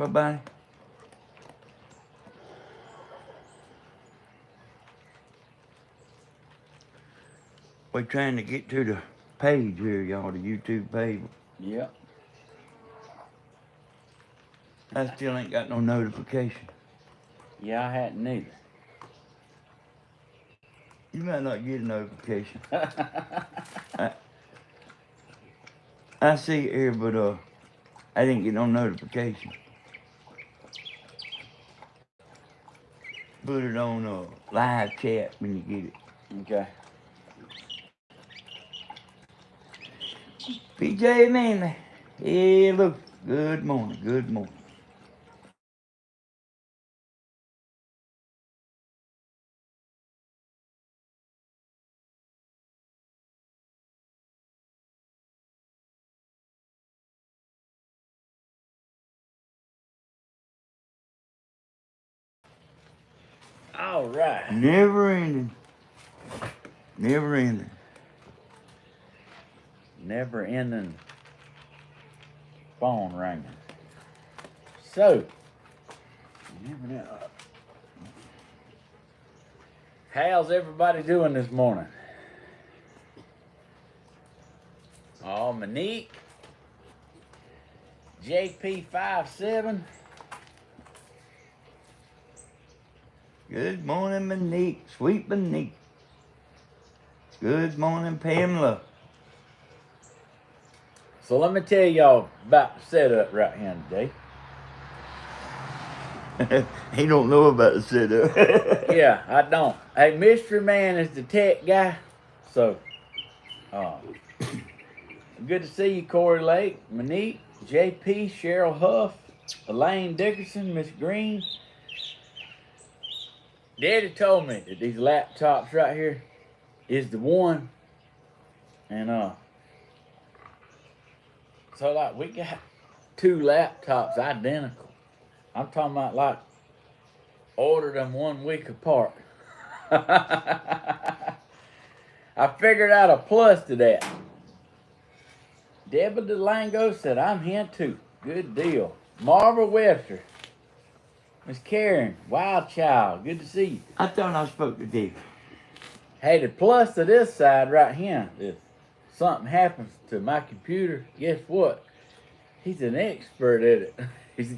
Everybody, we're trying to get to the page here, y'all, the YouTube page. Yep. I still ain't got no notification. Yeah, I hadn't either. You might not get a notification. I see it here, but I didn't get no notification. Put it on live chat when you get it. Okay. PJ Manley. Hey, look. Good morning. Good morning. All right. Never ending. Never ending. Never ending phone ringing. So, never know. How's everybody doing this morning? Oh, Monique, JP57. Good morning, Monique. Sweet Monique. Good morning, Pamela. So let me tell y'all about the setup right here today. He don't know about the setup. Yeah, I don't. Hey, Mystery Man is the tech guy. So, good to see you, Corey Lake, Monique, JP, Cheryl Huff, Elaine Dickerson, Miss Green. Daddy told me that these laptops right here is the one. And so like we got two laptops identical. I'm talking about like ordered them 1 week apart. I figured out a plus to that. Deborah DeLango said, I'm here too. Good deal. Marva Webster. Miss Karen, Wild Child, good to see you. I thought I spoke to Dave. Hey, the plus to this side right here, if something happens to my computer, guess what? He's an expert at it. He's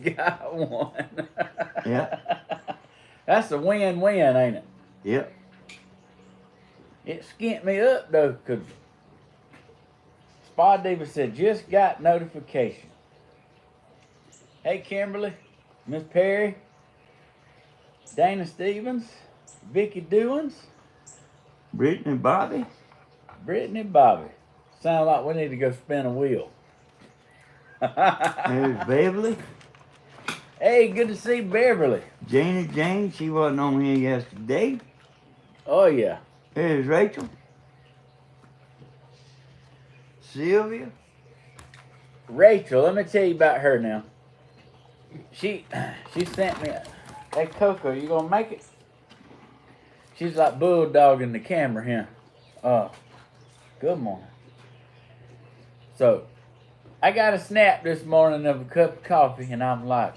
got one. Yeah. That's a win-win, ain't it? Yep. It skint me up though, because Spot Diva said, just got notification. Hey, Kimberly, Miss Perry, Dana Stevens, Vicky Doings, Brittany, Bobby. Brittany, Bobby. Sound like we need to go spin a wheel. There's Beverly. Hey, good to see Beverly. Jane, she wasn't on here yesterday. Oh, yeah. There's Rachel. Sylvia. Rachel, let me tell you about her now. She sent me, hey, Coco, you gonna make it? She's like bulldogging the camera here. Good morning. So, I got a snap this morning of a cup of coffee, and I'm like,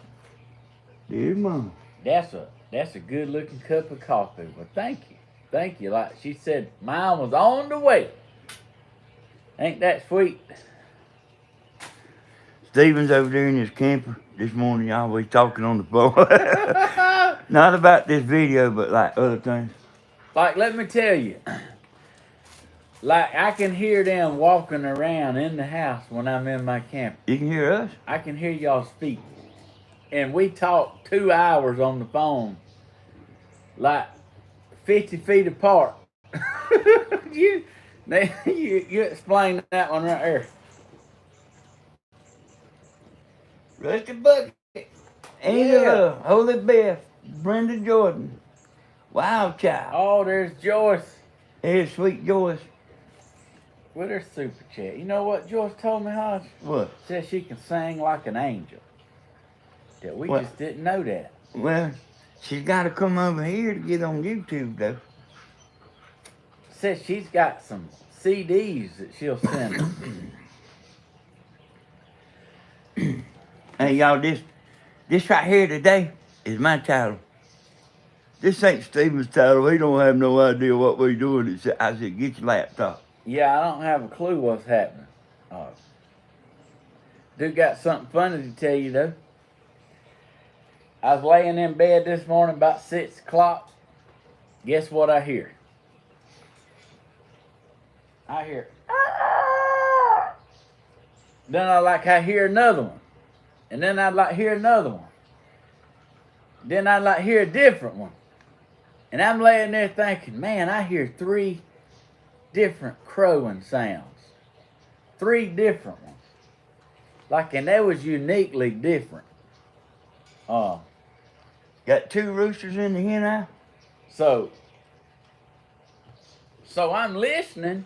Dear Mom. that's a good looking cup of coffee. Well, thank you. Like she said, mine was on the way. Ain't that sweet? Steven's over there in his camper this morning, y'all. We talking on the phone. Not about this video, but like other things. Like, let me tell you, like I can hear them walking around in the house when I'm in my camper. You can hear us? I can hear y'all speak. And we talked 2 hours on the phone, like 50 feet apart. you explain that one right there. Rusty Bucket. Angela, Holy Beth, Brenda Jordan, Wild Child. Oh, there's Joyce There's Sweet Joyce. with her super chat. You know what Joyce told me, Hodge? What? Says she can sing like an angel. That we What? just didn't know that. Well, she's got to come over here to get on YouTube, though. Says she's got some CDs that she'll send us. Hey, y'all, this right here today is my title. This ain't Steven's title. He don't have no idea what we're doing. I said, get your laptop. Yeah, I don't have a clue what's happening. Dude got something funny to tell you, though. I was laying in bed this morning about 6 o'clock. Guess what I hear? I hear, "Ah!" Then I hear another one. And then I'd hear another one. Then I'd hear a different one. And I'm laying there thinking, man, I hear 3 different crowing sounds. 3 different ones. And they was uniquely different. Got 2 roosters in the hen house? So I'm listening,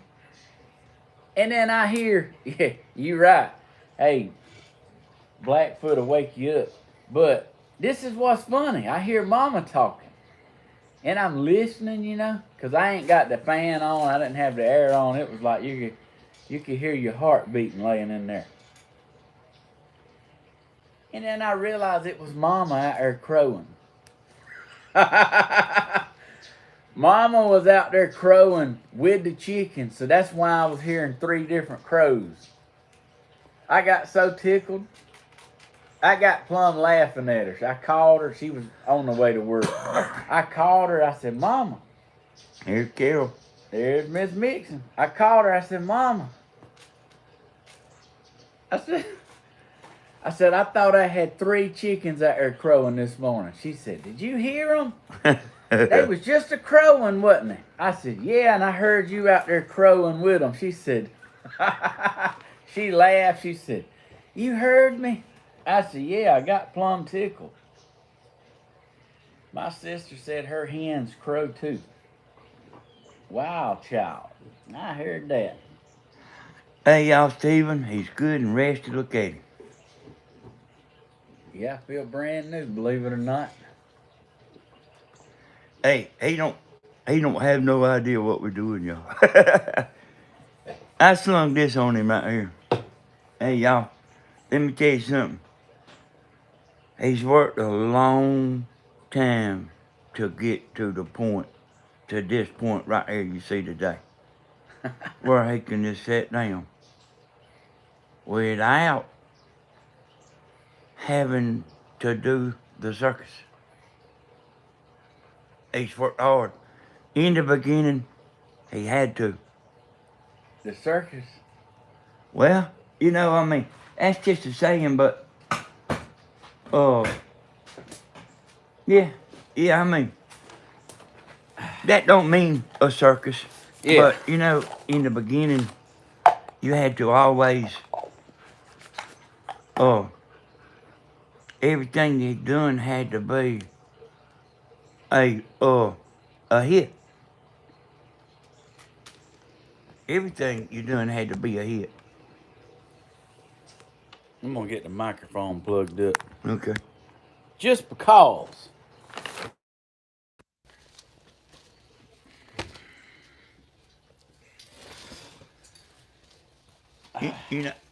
and then I hear, yeah, you right. Hey, Blackfoot will wake you up. But this is what's funny. I hear Mama talking. And I'm listening, because I ain't got the fan on. I didn't have the air on. It was like you could hear your heart beating laying in there. And then I realized it was Mama out there crowing. Mama was out there crowing with the chickens, so that's why I was hearing 3 different crows. I got so tickled. I got plumb laughing at her. I called her. She was on the way to work. I called her. I said, Mama. Here's Carol. There's Miss Mixon. I called her. I said, Mama. I said, I thought I had 3 chickens out there crowing this morning. She said, did you hear them? They was just a crowing, wasn't they? I said, yeah, and I heard you out there crowing with them. She said, she laughed. She said, you heard me? I said, yeah, I got plumb tickled. My sister said her hens crow too. Wow, child. I heard that. Hey, y'all, Steven, he's good and rested. Look at him. Yeah, I feel brand new, believe it or not. Hey, he don't have no idea what we're doing, y'all. I slung this on him right here. Hey, y'all, let me tell you something. He's worked a long time to get to this point right here you see today. Where he can just sit down without having to do the circus. He's worked hard. In the beginning, he had to. The circus? Well, that's just a saying, but, yeah, that don't mean a circus. Yeah. But, in the beginning, you had to always, everything you done had to be a hit. Everything you done had to be a hit. I'm going to get the microphone plugged up. Okay. Just because.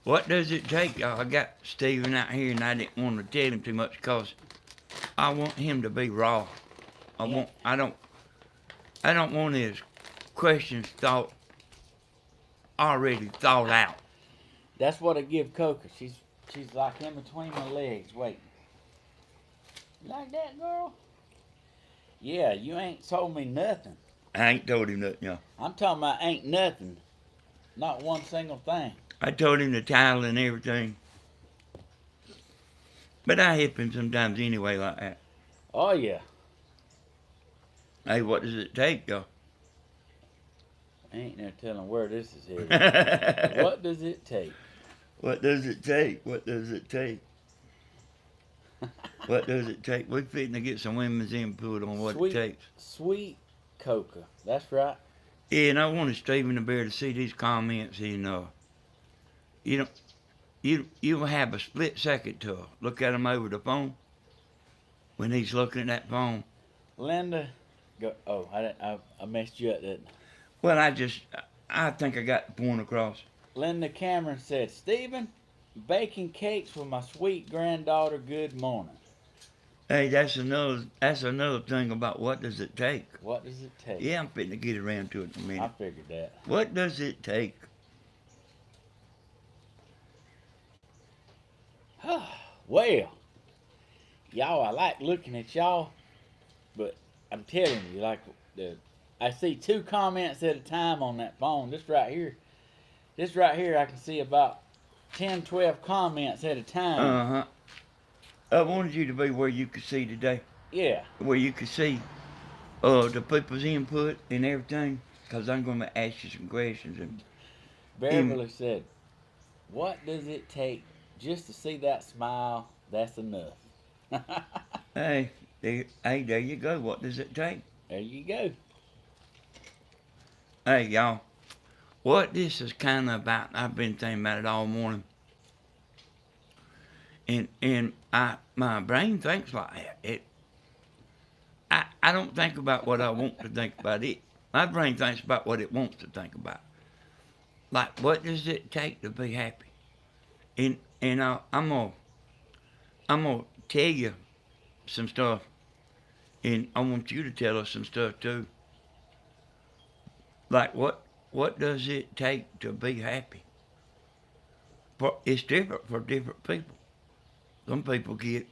What does it take, y'all? I got Steven out here, and I didn't want to tell him too much because I want him to be raw. I don't want his questions already thought out. That's what I give Coca. She's like in between my legs waiting. You like that, girl? Yeah, you ain't told me nothing. I ain't told him nothing, y'all. I'm talking about ain't nothing. Not one single thing. I told him the title and everything. But I hip him sometimes anyway like that. Oh, yeah. Hey, what does it take, y'all? Ain't no telling where this is headed. What does it take? What does it take? What does it take? What does it take? We're fitting to get some women's input on what it takes. Sweet Coca. That's right. Yeah, and I wanted Steven to be able to see these comments and you have a split second to look at him over the phone when he's looking at that phone. Linda, go. Oh, I messed you up, didn't I? Well, I think I got the point across. Linda Cameron said, Steven, baking cakes for my sweet granddaughter. Good morning. Hey, that's another thing about what does it take? What does it take? Yeah, I'm fitting to get around to it in a I minute. figured that. What does it take? Well, y'all, I like looking at y'all, but I'm telling you, like, I see 2 comments at a time on that phone. This right here, I can see about 10, 12 comments at a time. Uh-huh. I wanted you to be where you could see today, Yeah. where you could see the people's input and everything, because I'm going to ask you some questions. And even, Beverly said, "What does it take just to see that smile? That's enough." hey, there you go. What does it take? There you go. Hey, y'all, what this is kind of about, I've been thinking about it all morning. And my brain thinks like that. I don't think about what I want to think about it. My brain thinks about what it wants to think about. Like, what does it take to be happy? And I'm gonna tell you some stuff, and I want you to tell us some stuff too. Like, what does it take to be happy? It's different for different people. Some people get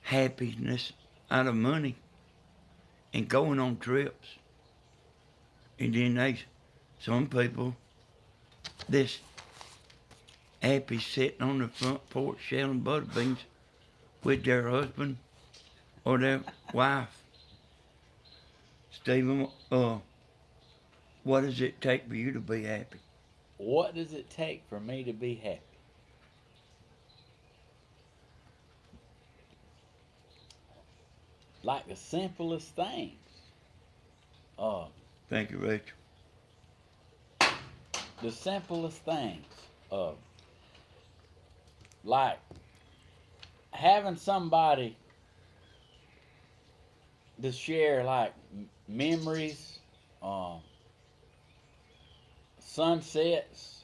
happiness out of money and going on trips, and then some people this happy sitting on the front porch shelling butter beans with their husband or their wife. Stephen, what does it take for you to be happy? What does it take for me to be happy? Like the simplest things. Uh, Thank you, Rachel. the simplest things. Uh, like having somebody to share like memories, um, sunsets.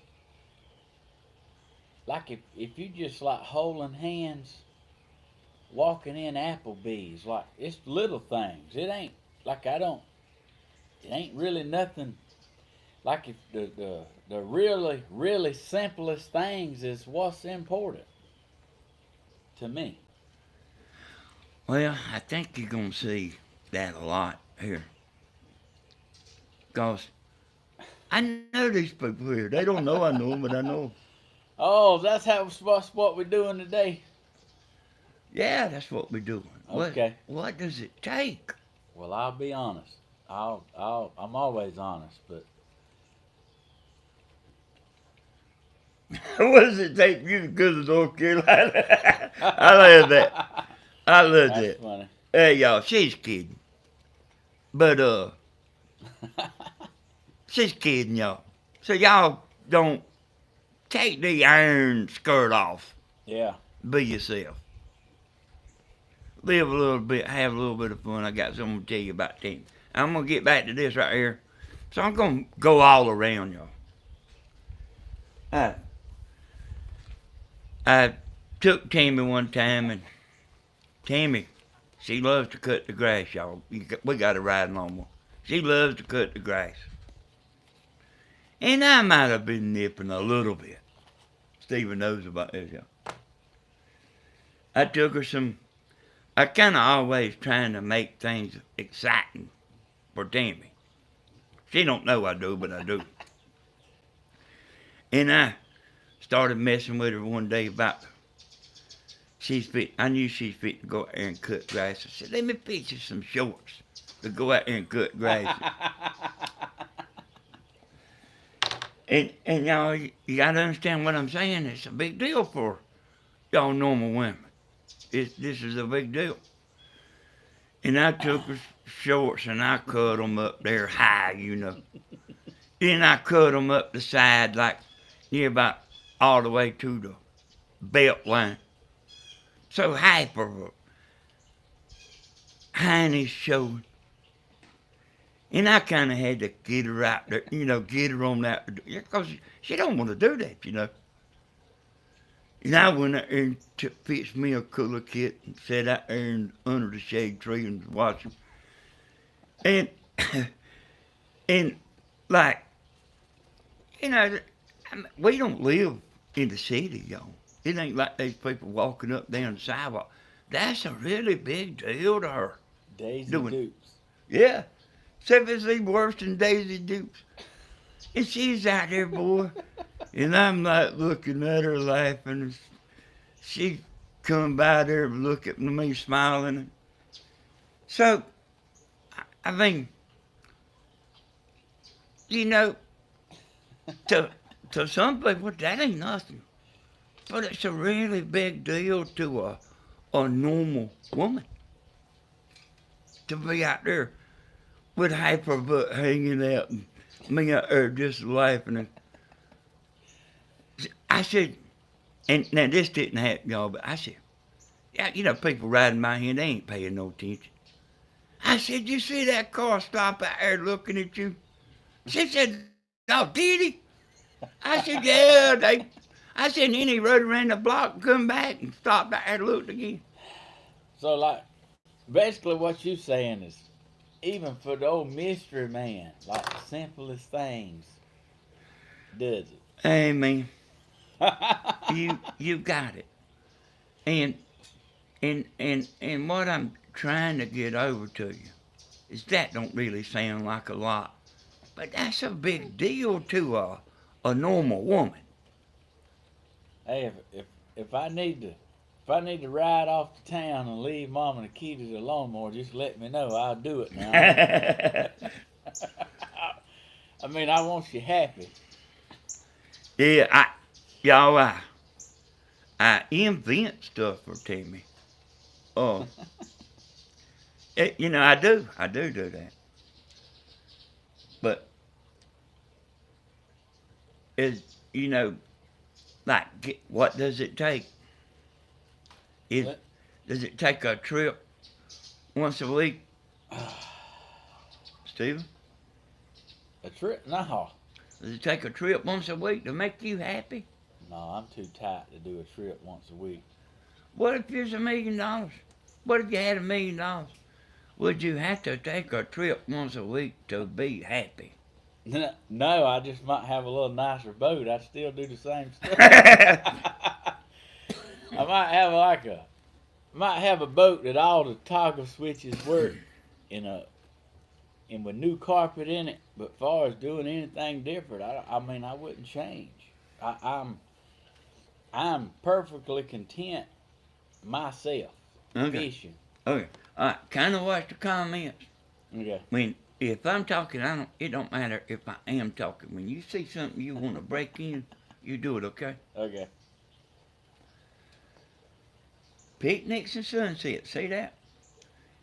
Like if you just like holding hands, walking in Applebee's, like it's little things. It ain't like I don't. It ain't really nothing. Like if the really simplest things is what's important to me. Well, I think you're going to see that a lot here. Because I know these people here. They don't know I know them, but I know 'em. Oh, that's what we're doing today. Yeah, that's what we're doing. Okay. What does it take? Well, I'll be honest. I'm always honest, but What does it take for you to go to North Carolina? I love that. I love that's that. funny. Hey, y'all, she's kidding. But, she's kidding, y'all. So, y'all don't take the iron skirt off. Yeah. Be yourself. Live a little bit, have a little bit of fun. I got something to tell you about that. I'm going to get back to this right here. So, I'm going to go all around, y'all. I took Tammy one time, and Tammy, she loves to cut the grass, y'all. We got a riding lawnmower. She loves to cut the grass. And I might have been nipping a little bit. Steven knows about this, y'all. I took her I kind of always trying to make things exciting for Tammy. She don't know I do, but I do. And I started messing with her one day about I knew she's fit to go out there and cut grass. I said, let me fix you some shorts to go out there and cut grass. And y'all, you gotta understand what I'm saying. It's a big deal for y'all normal women. This is a big deal. And I took her shorts and I cut them up there high. Then I cut them up the side like near about all the way to the belt line. So half of her hiney's showing. And I kind of had to get her out there, get her on that, because she don't want to do that. And I went out there and fixed me a cooler kit and sat out there under the shade tree and was watching. And, and like, you know, I mean, we don't live in the city, y'all. It ain't like these people walking up down the sidewalk. That's a really big deal to her. Daisy Doing, Dukes. yeah. Except it's even worse than Daisy Dukes. And she's out there, boy. And I'm like looking at her laughing. And she come by there and look at me smiling. So, I mean, you know, to, to some people, that ain't nothing. But it's a really big deal to a normal woman to be out there with half her butt hanging out and me out there just laughing. And I said, and now this didn't happen, y'all, but I said, yeah, you know, people riding by here, they ain't paying no attention. I said, you see that car stop out there looking at you? She said, oh, did he? I said, yeah, I said, and then he rode around the block and come back and stopped out there and looked again. So, like, basically what you saying is, even for the old mystery man, like the simplest things, does it? Hey, man, you got it. And and what I'm trying to get over to you is that don't really sound like a lot, but that's a big deal to a normal woman. Hey, if I need to, if I need to ride off to town and leave Mom and the key to the lawnmower, just let me know. I'll do it now. I mean, I want you happy. Yeah, y'all, I invent stuff for Timmy. Oh, you know, I do that. But is you know, like, what does it take? Is Let, does it take a trip once a week, Steven? a trip? No, Does it take a trip once a week to make you happy? no, I'm too tight to do a trip once a week. What if there's $1 million? What if you had $1 million? Would you have to take a trip once a week to be happy? No, I just might have a little nicer boat. I still do the same stuff. I might have a boat that all the toggle switches work in a and with new carpet in it. But far as doing anything different, I mean I wouldn't change. I'm perfectly content myself Okay. fishing. Okay. All right. Kind of watch the comments. Okay. I mean, if I'm talking, I don't. It don't matter if I am talking. When you see something you want to break in, you do it. Okay. Okay. Picnics and sunsets. See that?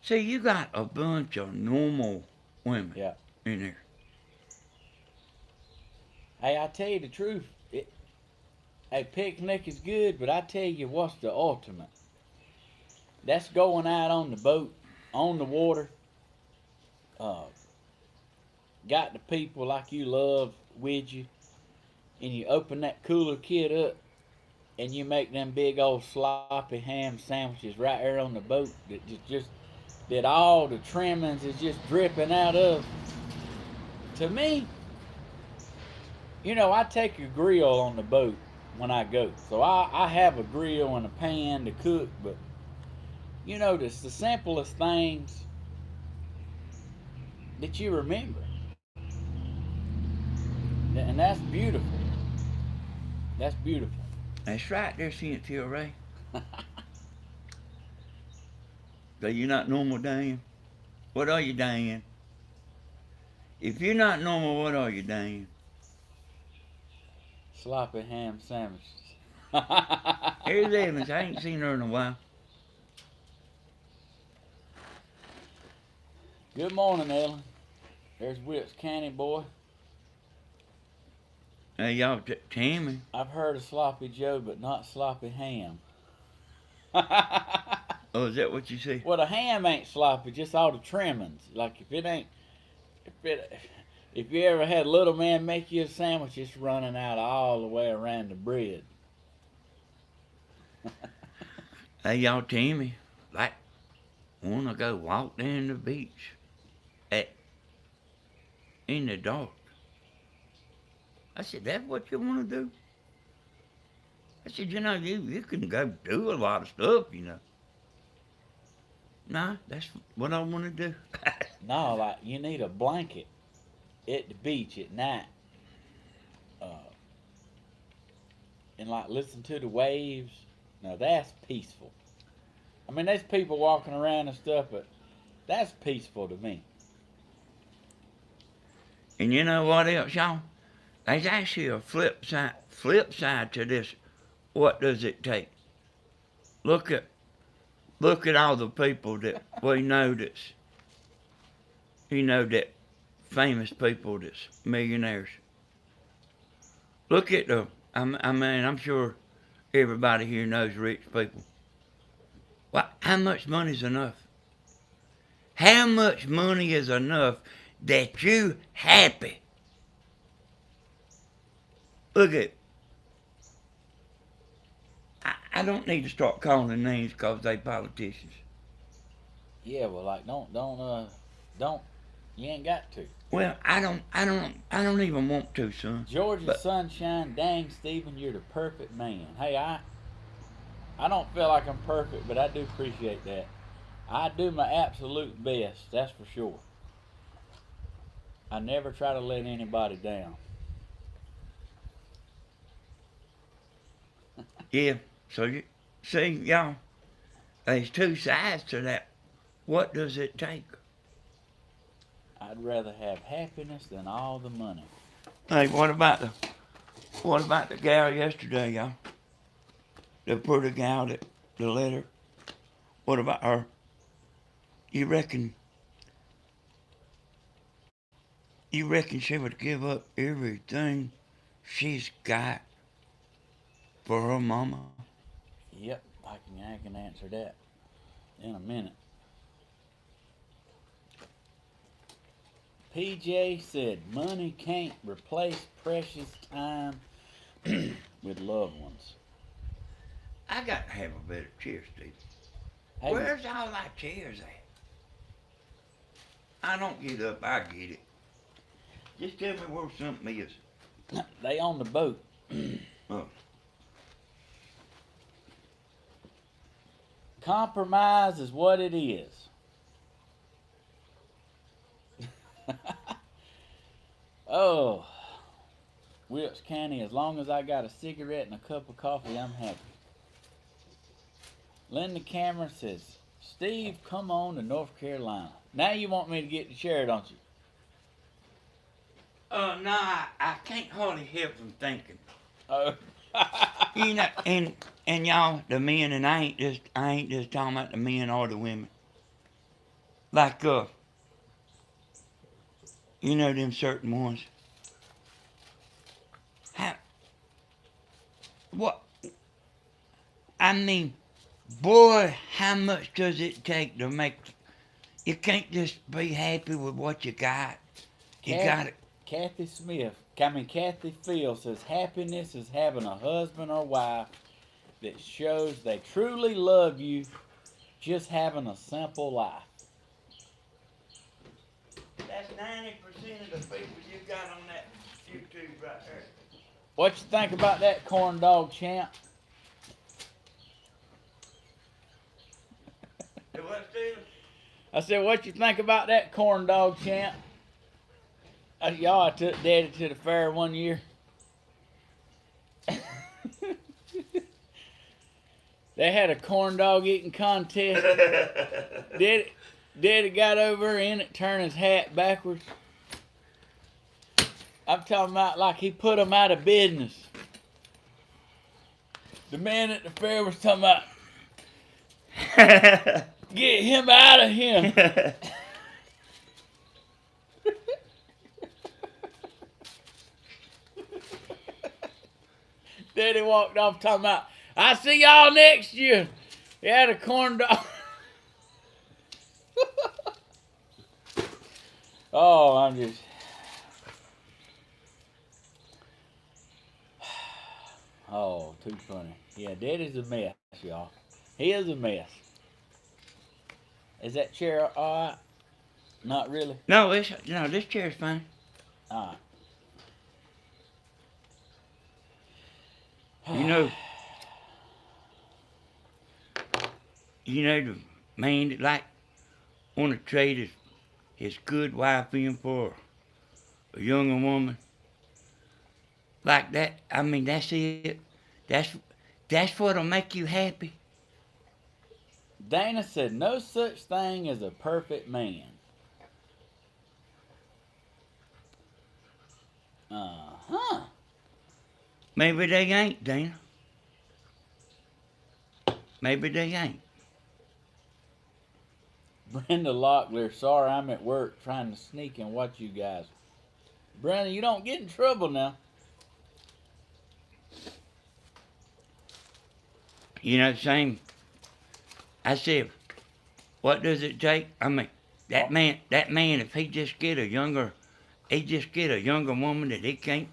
See, you got a bunch of normal women Yeah. in there. Hey, I tell you the truth. A picnic is good, but I tell you what's the ultimate. That's going out on the boat, on the water. Uh, got the people like you love with you, and you open that cooler kit up, and you make them big old sloppy ham sandwiches right there on the boat that all the trimmings is just dripping out of. To me, you know, I take a grill on the boat when I go, so I have a grill and a pan to cook, but you know, it's the simplest things that you remember. And that's beautiful. That's beautiful. That's right there, Cynthia Ray. So you're not normal, Dan? What are you, Dan? If you're not normal, what are you, Dan? Sloppy ham sandwiches. Here's Evans. I ain't seen her in a while. Good morning, Ellen. There's Whips County boy. Hey, y'all, Tammy. I've heard of sloppy Joe, but not sloppy ham. Oh, is that what you say? Well, the ham ain't sloppy, just all the trimmings. Like if you ever had little man make you a sandwich, it's running out all the way around the bread. Hey, y'all, Timmy, like, wanna go walk down the beach at in the dark? I said, that's what you wanna do? I said, you can go do a lot of stuff, Nah, that's what I wanna do. No, like you need a blanket at the beach at night, uh, and like listen to the waves. Now that's peaceful. I mean, there's people walking around and stuff, but that's peaceful to me. And you know what else, y'all? There's actually a flip side to this. What does it take? Look at look at all the people that we know that famous people that's millionaires. Look at I mean, I'm sure everybody here knows rich people. Well, how much money's enough? How much money is enough that you happy? Look at, I don't need to start calling names because they politicians. Yeah, well, like don't. You ain't got to. Well, I don't even want to, son. Georgia But sunshine, dang Stephen, you're the perfect man. Hey, I don't feel like I'm perfect, but I do appreciate that. I do my absolute best, that's for sure. I never try to let anybody down. yeah, so you see, y'all, there's two sides to that. What does it take? I'd rather have happiness than all the money. Hey, what about the gal yesterday, y'all? The pretty gal that the letter. What about her? You reckon you reckon she would give up everything she's got for her mama? Yep, I can answer that in a minute. PJ said money can't replace precious time with loved ones. I got to have a better chair, Steve. Hey, Where's all our chairs at? I don't get up, I get it. Just tell me where something is. they on the boat. Oh, Compromise is what it is. Oh, Wilkes County, as long as I got a cigarette and a cup of coffee, I'm happy. Linda Cameron says, Steve, come on to North Carolina. Now you want me to get the chair, don't you? no, I can't hardly help from thinking. Oh. And y'all, the men, and I ain't just talking about the men or the women. Like them certain ones. How, what? I mean, boy, how much does it take to make? You can't just be happy with what you got. You got it. Kathy Field says happiness is having a husband or wife that shows they truly love you, just having a simple life. That's 90% of the people you got on that YouTube right there. What you think about that corn dog champ? What, Steven? I said, what you think about that corn dog champ? Y'all, I took Daddy to the fair one year. They had a corn dog eating contest. Daddy got over in it, turned his hat backwards. I'm talking about like he put him out of business. The man at the fair was talking about, get him out of here. Daddy walked off talking about, I see y'all next year. He had a corn dog. Oh, I'm just. Oh, too funny. Yeah, Daddy's a mess, y'all. He is a mess. Is that chair alright? Not really. No, this chair's fine. Alright. You know, the man that like want to trade his good wife in for a younger woman like that. I mean, that's it. That's that's what'll make you happy. Dana said no such thing as a perfect man. Uh-huh. Maybe they ain't, Dana. Maybe they ain't. Brenda Locklear, sorry I'm at work trying to sneak and watch you guys. Brenda, you don't get in trouble now. Same. I said, what does it take? I mean, that man, if he just get a younger woman that he can't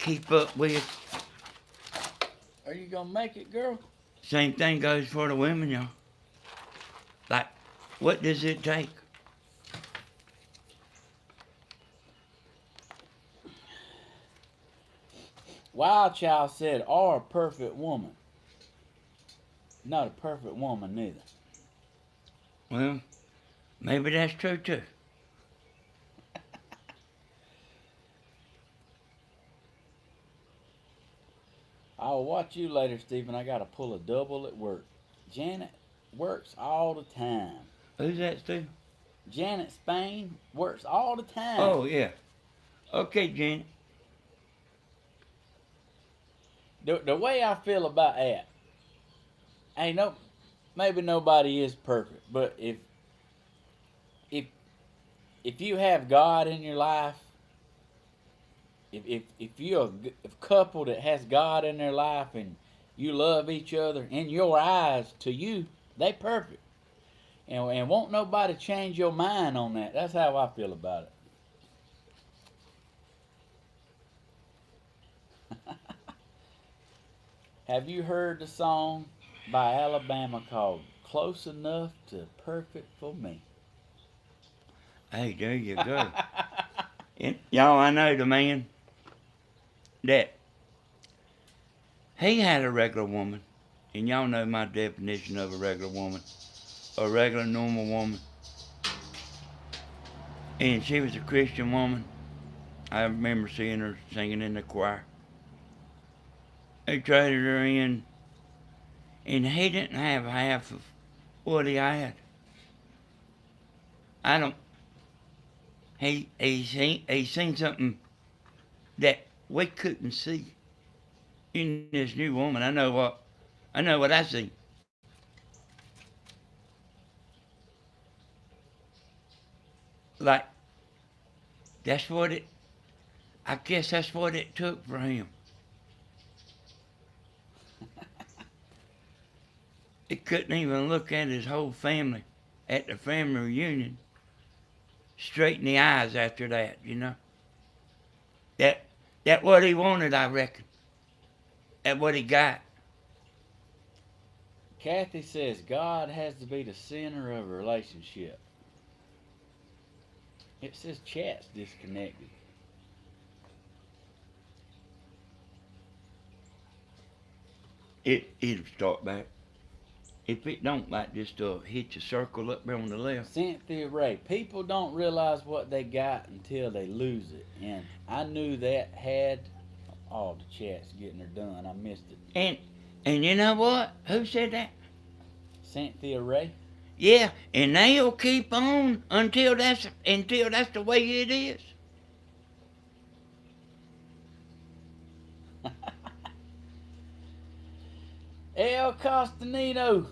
keep up with. Are you gonna make it, girl? Same thing goes for the women, y'all. Like, what does it take? Wild Child said, or a perfect woman. Not a perfect woman, neither. Well, maybe that's true too. I'll watch you later, Stephen. I gotta pull a double at work. Janet works all the time. Who's that, Steve? Janet Spain works all the time. Oh, yeah. Okay, Janet. The way I feel about that, maybe nobody is perfect, but if you have God in your life, if you're a couple that has God in their life and you love each other, in your eyes, to you, they perfect. And won't nobody change your mind on that. That's how I feel about it. Have you heard the song by Alabama called Close Enough to Perfect for Me? Hey, there you go. And, y'all, I know the man that he had a regular woman, and y'all know my definition of a regular woman, a regular normal woman, and she was a Christian woman. I remember seeing her singing in the choir. They traded her in, and he didn't have half of what he had. I don't. He seen something that we couldn't see in this new woman. I know what I see. Like, that's what it. I guess that's what it took for him. He couldn't even look at his whole family at the family reunion straight in the eyes after that. That what he wanted, I reckon. That what he got. Kathy says God has to be the center of a relationship. It says chat's disconnected. It'll start back. If it don't, like just hit your circle up there on the left. Cynthia Ray, people don't realize what they got until they lose it. And I knew that had all the chats getting her done. I missed it. And you know what? Who said that? Cynthia Ray? Yeah, and they'll keep on until that's the way it is. El Costanito.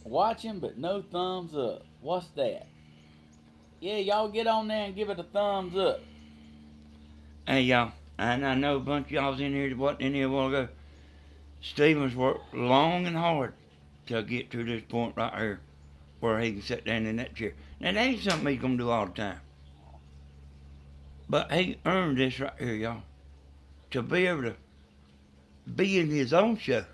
Watching but no thumbs up. What's that? Yeah, y'all get on there and give it a thumbs up. Hey, y'all, and I know a bunch of y'all's in here that wasn't in here a while ago. Steven's worked long and hard to get to this point right here where he can sit down in that chair. Now, that ain't something he's going to do all the time. But he earned this right here, y'all. To be able being his own show.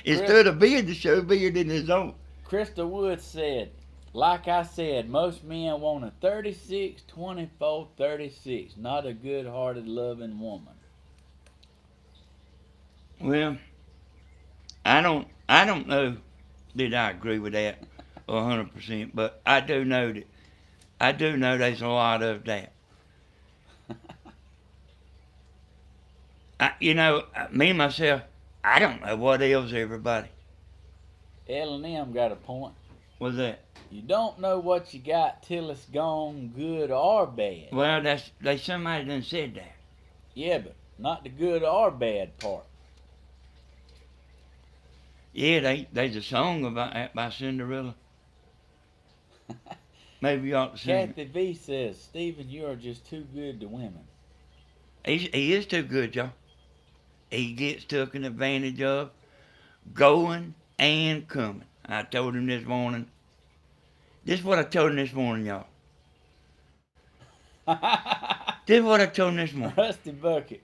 Instead of being the show, being in his own. Crystal Wood said, like I said, most men want a 36, 24, 36, not a good hearted, loving woman. Well, I don't know that I agree with that 100%, but I do know there's a lot of that. Me myself, I don't know what ails everybody. L&M got a point. What's that? You don't know what you got till it's gone, good or bad. Well, somebody done said that. Yeah, but not the good or bad part. Yeah, there's a song about that by Cinderella. Maybe you ought to sing Kathy V says, Stephen, you are just too good to women. He is too good, y'all. He gets taken advantage of, going and coming. I told him this morning. This is what I told him this morning, y'all. This is what I told him this morning. Rusty Bucket.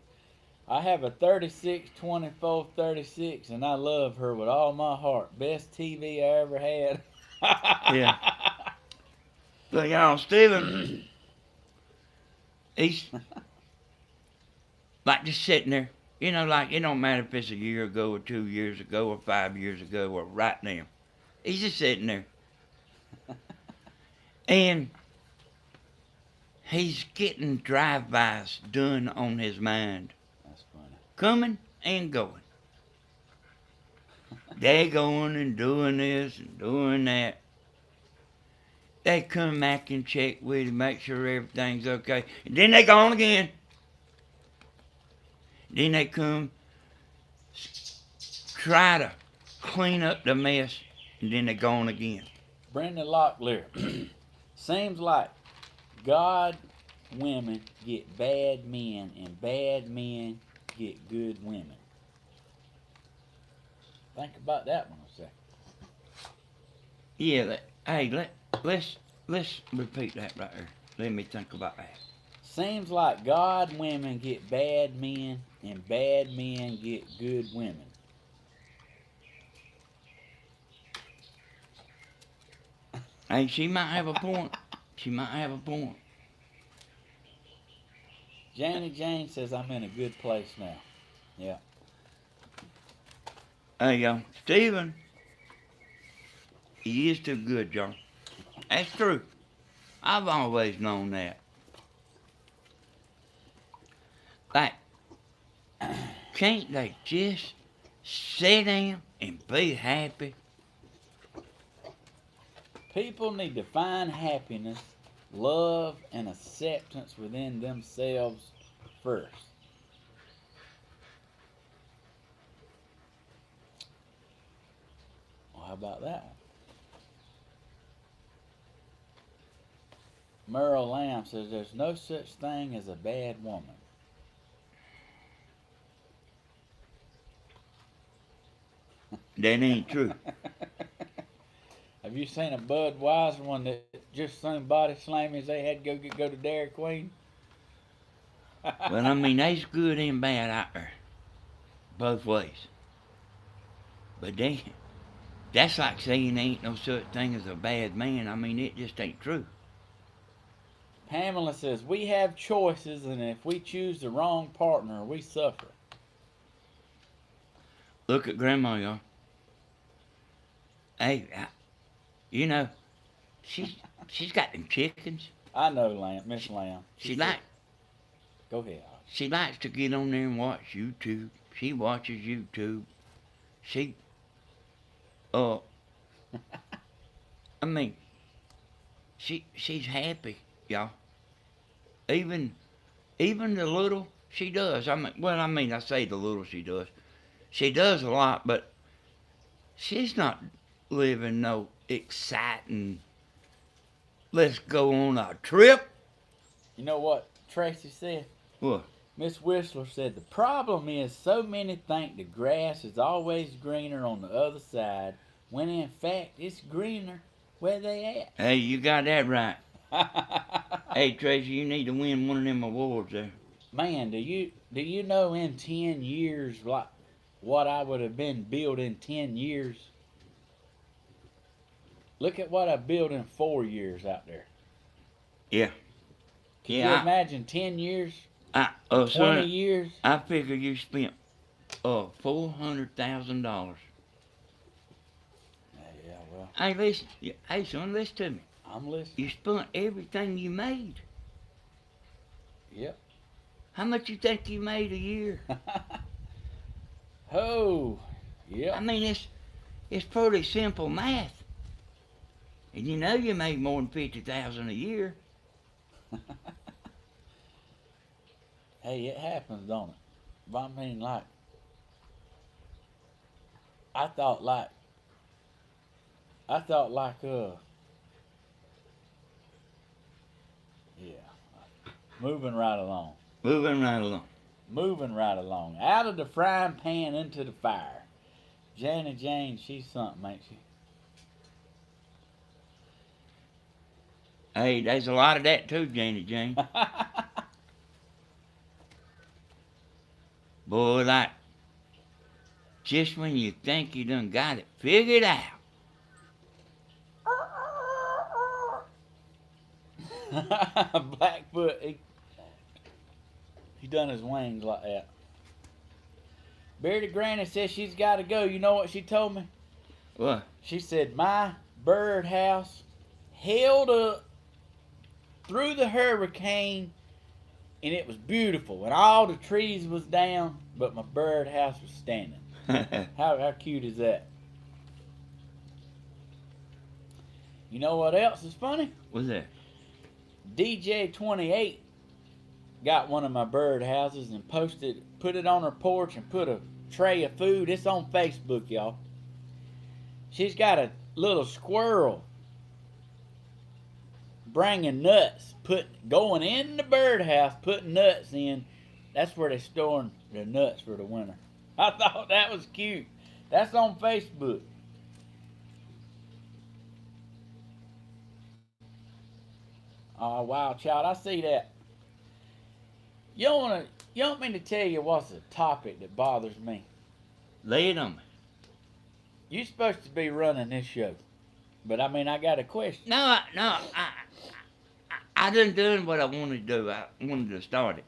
I have a 36, 24, 36, and I love her with all my heart. Best TV I ever had. Yeah. But y'all, Steven, he's like just sitting there. Like it don't matter if it's a year ago or 2 years ago or 5 years ago or right now. He's just sitting there. And he's getting drive-bys done on his mind. That's funny. Coming and going. They going and doing this and doing that. They come back and check with him, make sure everything's okay. And then they gone again. Then they come, try to clean up the mess, and then they gone again. Brenda Locklear. Seems like God women get bad men and bad men get good women. Think about that one a second. Yeah, let's repeat that right there. Let me think about that. Seems like God women get bad men and bad men get good women. Hey, she might have a point. She might have a point. Janie Jane says I'm in a good place now. Yeah. Hey, Steven, he is too good, y'all. That's true. I've always known that. Like, can't they just sit down and be happy? People need to find happiness, love, and acceptance within themselves first. Well, how about that one? Merle Lamb says there's no such thing as a bad woman. That ain't true. Have you seen a Budweiser one that just seen body slamming they had to go to Dairy Queen? Well, I mean, there's good and bad out there. Both ways. But then, that's like saying there ain't no such thing as a bad man. I mean, it just ain't true. Pamela says, we have choices, and if we choose the wrong partner, we suffer. Look at Grandma, y'all. Hey, she's got them chickens. I know, Miss Lamb. Go ahead. She likes to get on there and watch YouTube. She watches YouTube. I mean, she's happy, y'all. Even the little she does. I say the little she does. She does a lot, but she's not living no exciting, let's go on a trip. You know what Tracy said? What? Miss Whistler said, the problem is so many think the grass is always greener on the other side, when in fact it's greener where they at. Hey, you got that right. Hey, Tracy, you need to win one of them awards there. Man, do you know in 10 years, like what I would have been built in 10 years. Look at what I built in 4 years out there. Yeah. Could you Yeah. imagine 10 years? I 20 son, years? I figure you spent $400,000. Yeah, well, Hey, listen. Hey, son, listen to me. I'm listening. You spent everything you made. Yep. How much you think you made a year? Oh, yep. I mean, it's pretty simple math. And you know you made more than 50,000 a year. Hey, it happens, don't it? But I mean, like, I thought like, yeah. Moving right along. Moving right along. Moving right along. Out of the frying pan into the fire. Janet Jane, she's something, ain't she? Hey, there's a lot of that too, Janet Jane. Boy, like, just when you think you done got it figured out. Blackfoot, he done his wings like that. Beardy Granny says she's got to go. You know what she told me? What? She said, my birdhouse held up through the hurricane, and it was beautiful. And all the trees was down, but my birdhouse was standing. How cute is that? You know what else is funny? What's that? DJ28 got one of my birdhouses and put it on her porch and put a tray of food. It's on Facebook, y'all. She's got a little squirrel bringing nuts, going in the birdhouse, putting nuts in. That's where they're storing their nuts for the winter. I thought that was cute. That's on Facebook. Oh, wow, child, I see that. You don't mean to tell you what's the topic that bothers me. Lay it on me. You're supposed to be running this show, but I mean, I got a question. No, I done done what I wanted to do. I wanted to start it.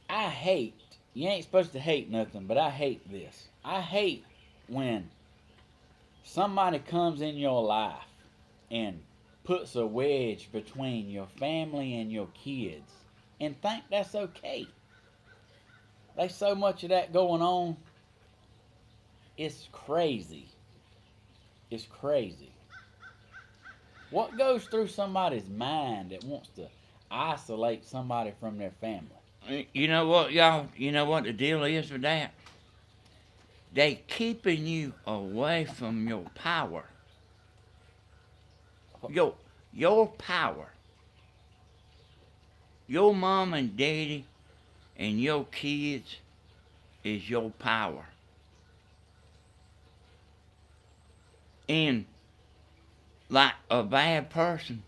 I hate, you ain't supposed to hate nothing, but I hate this. I hate when somebody comes in your life and puts a wedge between your family and your kids and think that's okay. There's so much of that going on. It's crazy. It's crazy. What goes through somebody's mind that wants to isolate somebody from their family? You know what, y'all? You know what the deal is with that? They keeping you away from your power. Your power. Your mom and daddy and your kids is your power. And like a bad person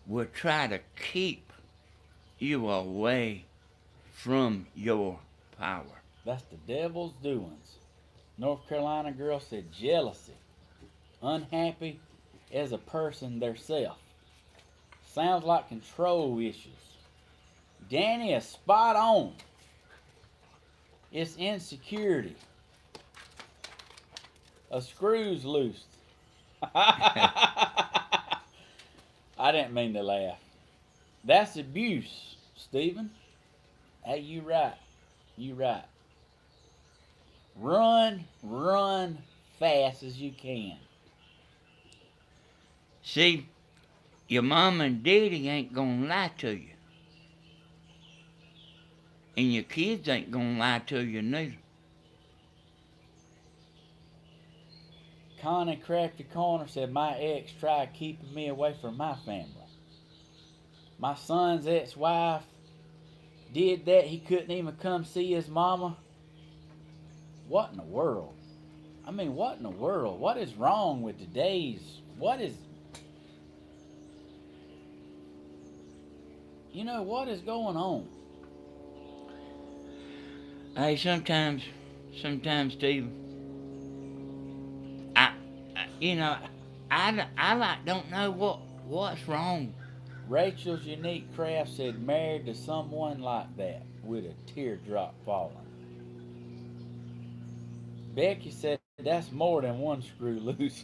would try to keep you away from your power. That's the devil's doings. North Carolina girl said jealousy. Unhappy as a person theirself. Sounds like control issues. Danny is spot on. It's insecurity. A screw's loose. I didn't mean to laugh. That's abuse, Steven. Hey, you right. You right. Run fast as you can. See, your mom and daddy ain't gonna lie to you. And your kids ain't gonna lie to you neither. Connie Crafty Corner said, my ex tried keeping me away from my family. My son's ex-wife did that. He couldn't even come see his mama. What in the world? I mean, what in the world? What is wrong with today's... You know, what is going on? Hey, sometimes, Steve, I, you know, I like don't know what's wrong. Rachel's Unique Craft said married to someone like that with a teardrop falling. Becky said that's more than one screw loose.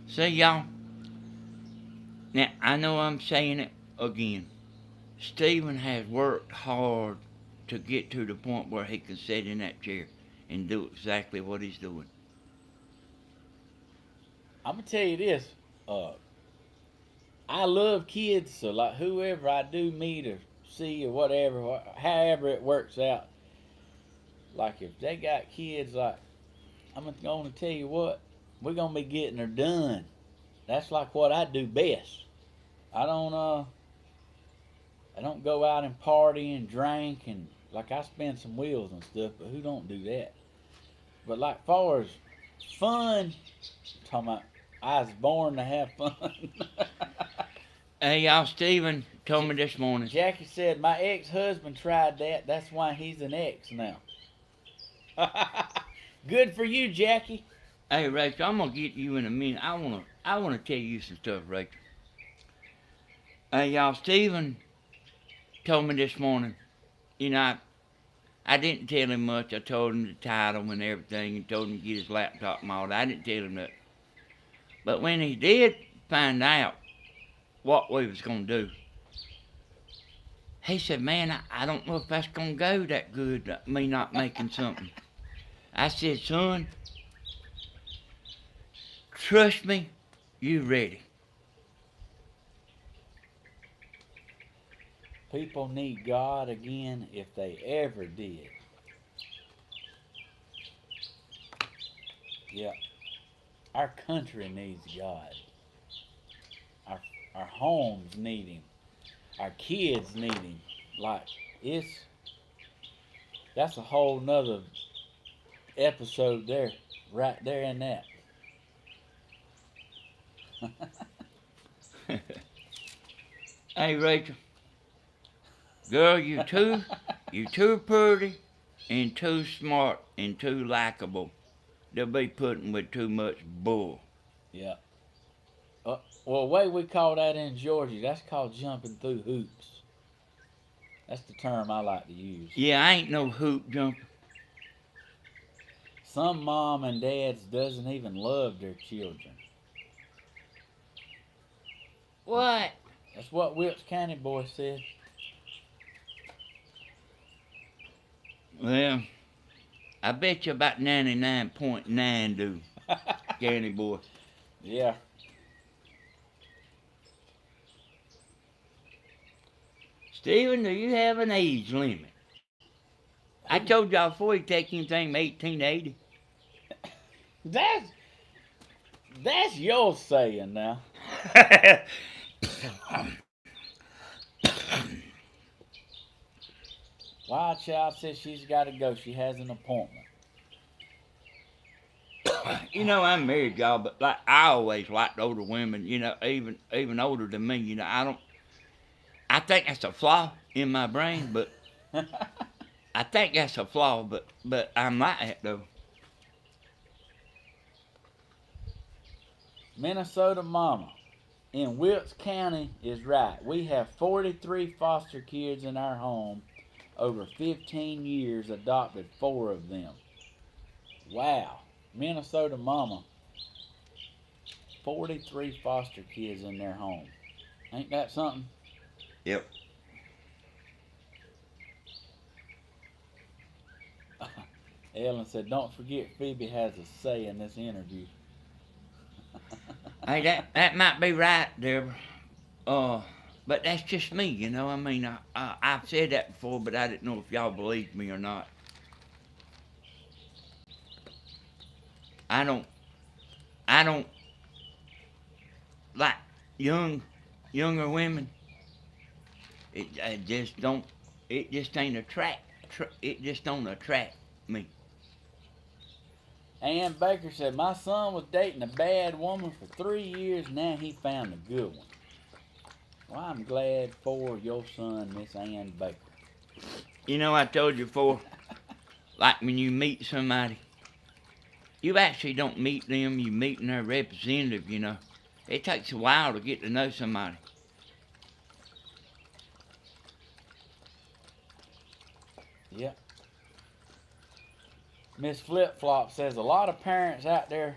See, y'all. Now I know I'm saying it again. Stephen has worked hard to get to the point where he can sit in that chair and do exactly what he's doing. I'm gonna tell you this. Uh, I love kids, so like whoever I do meet or see or whatever, however it works out. Like if they got kids, like I'm gonna tell you what, we're gonna be getting her done. That's like what I do best. I don't uh I don't go out and party and drink and like I spin some wheels and stuff, but who don't do that? But like far as fun, I'm talking about I was born to have fun. Hey, y'all, Stephen told me this morning. Jackie said my ex-husband tried that. That's why he's an ex now. Good for you, Jackie. Hey, Rachel, I'm gonna get you in a minute. I wanna tell you some stuff, Rachel. Hey, y'all, Stephen told me this morning. You know, I didn't tell him much. I told him the title and everything, and told him to get his laptop and all that. I didn't tell him that. But when he did find out what we was gonna do, he said, "Man, I don't know if that's gonna go that good. Me not making something." I said, "Son, trust me, you ready." People need God again if they ever did. Yeah. Our country needs God. Our our homes need him. Our kids need him. Like it's that's a whole nother episode there, right there in that. Hey, Rachel, girl, you too pretty, and too smart, and too likable to be putting with too much bull. Yeah. Well, the way we call that in Georgia, that's called jumping through hoops. That's the term I like to use. Yeah, I ain't no hoop jumper. Some mom and dads doesn't even love their children. What? That's what Wilkes County boy said. Well, I bet you about 99.9 do, County boy. Yeah. Stephen, do you have an age limit? I told y'all before you take anything 1880. That's your saying now. Wild Child says she's got to go. She has an appointment. You know, I'm married, y'all, but like I always liked older women. You know, even older than me. You know, I don't. I think that's a flaw in my brain, but I think that's a flaw. But I'm like that though. Minnesota Mama in Wilkes County is right. We have 43 foster kids in our home. Over 15 years, adopted 4 of them. Wow. Minnesota Mama, 43 foster kids in their home. Ain't that something? Yep. Ellen said, don't forget Phoebe has a say in this interview. Hey, that might be right, Deborah. But that's just me, you know. I mean, I've said that before, but I didn't know if y'all believed me or not. I don't like younger women. It just don't. It just ain't it just don't attract me. Ann Baker said, my son was dating a bad woman for 3 years. Now he found a good one. Well, I'm glad for your son, Miss Ann Baker. You know, I told you before, like when you meet somebody, you actually don't meet them, you meet their representative, you know. It takes a while to get to know somebody. Yep. Miss Flip Flop says a lot of parents out there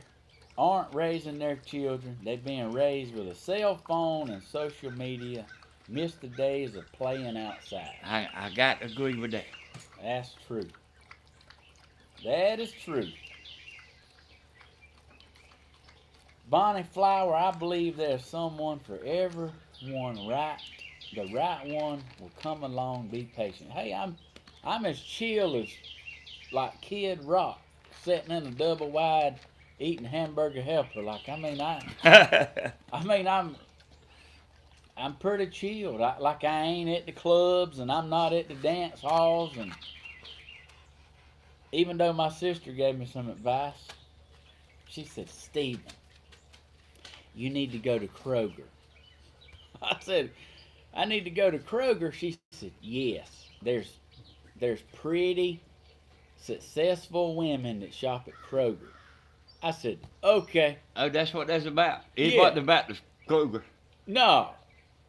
aren't raising their children. They're being raised with a cell phone and social media. Miss the days of playing outside. I got to agree with that. That's true. That is true. Bonnie Flower, I believe there's someone for everyone. Right, the right one will come along. Be patient. Hey, I'm as chill as like Kid Rock, sitting in a double wide, eating hamburger helper. Like I mean, I'm pretty chilled. Like I ain't at the clubs and I'm not at the dance halls. And even though my sister gave me some advice, she said, Steven, you need to go to Kroger. I said, I need to go to Kroger. She said, yes. There's pretty, successful women that shop at Kroger. I said, okay. Oh, that's what that's about. It Yeah. wasn't about the Kroger. No.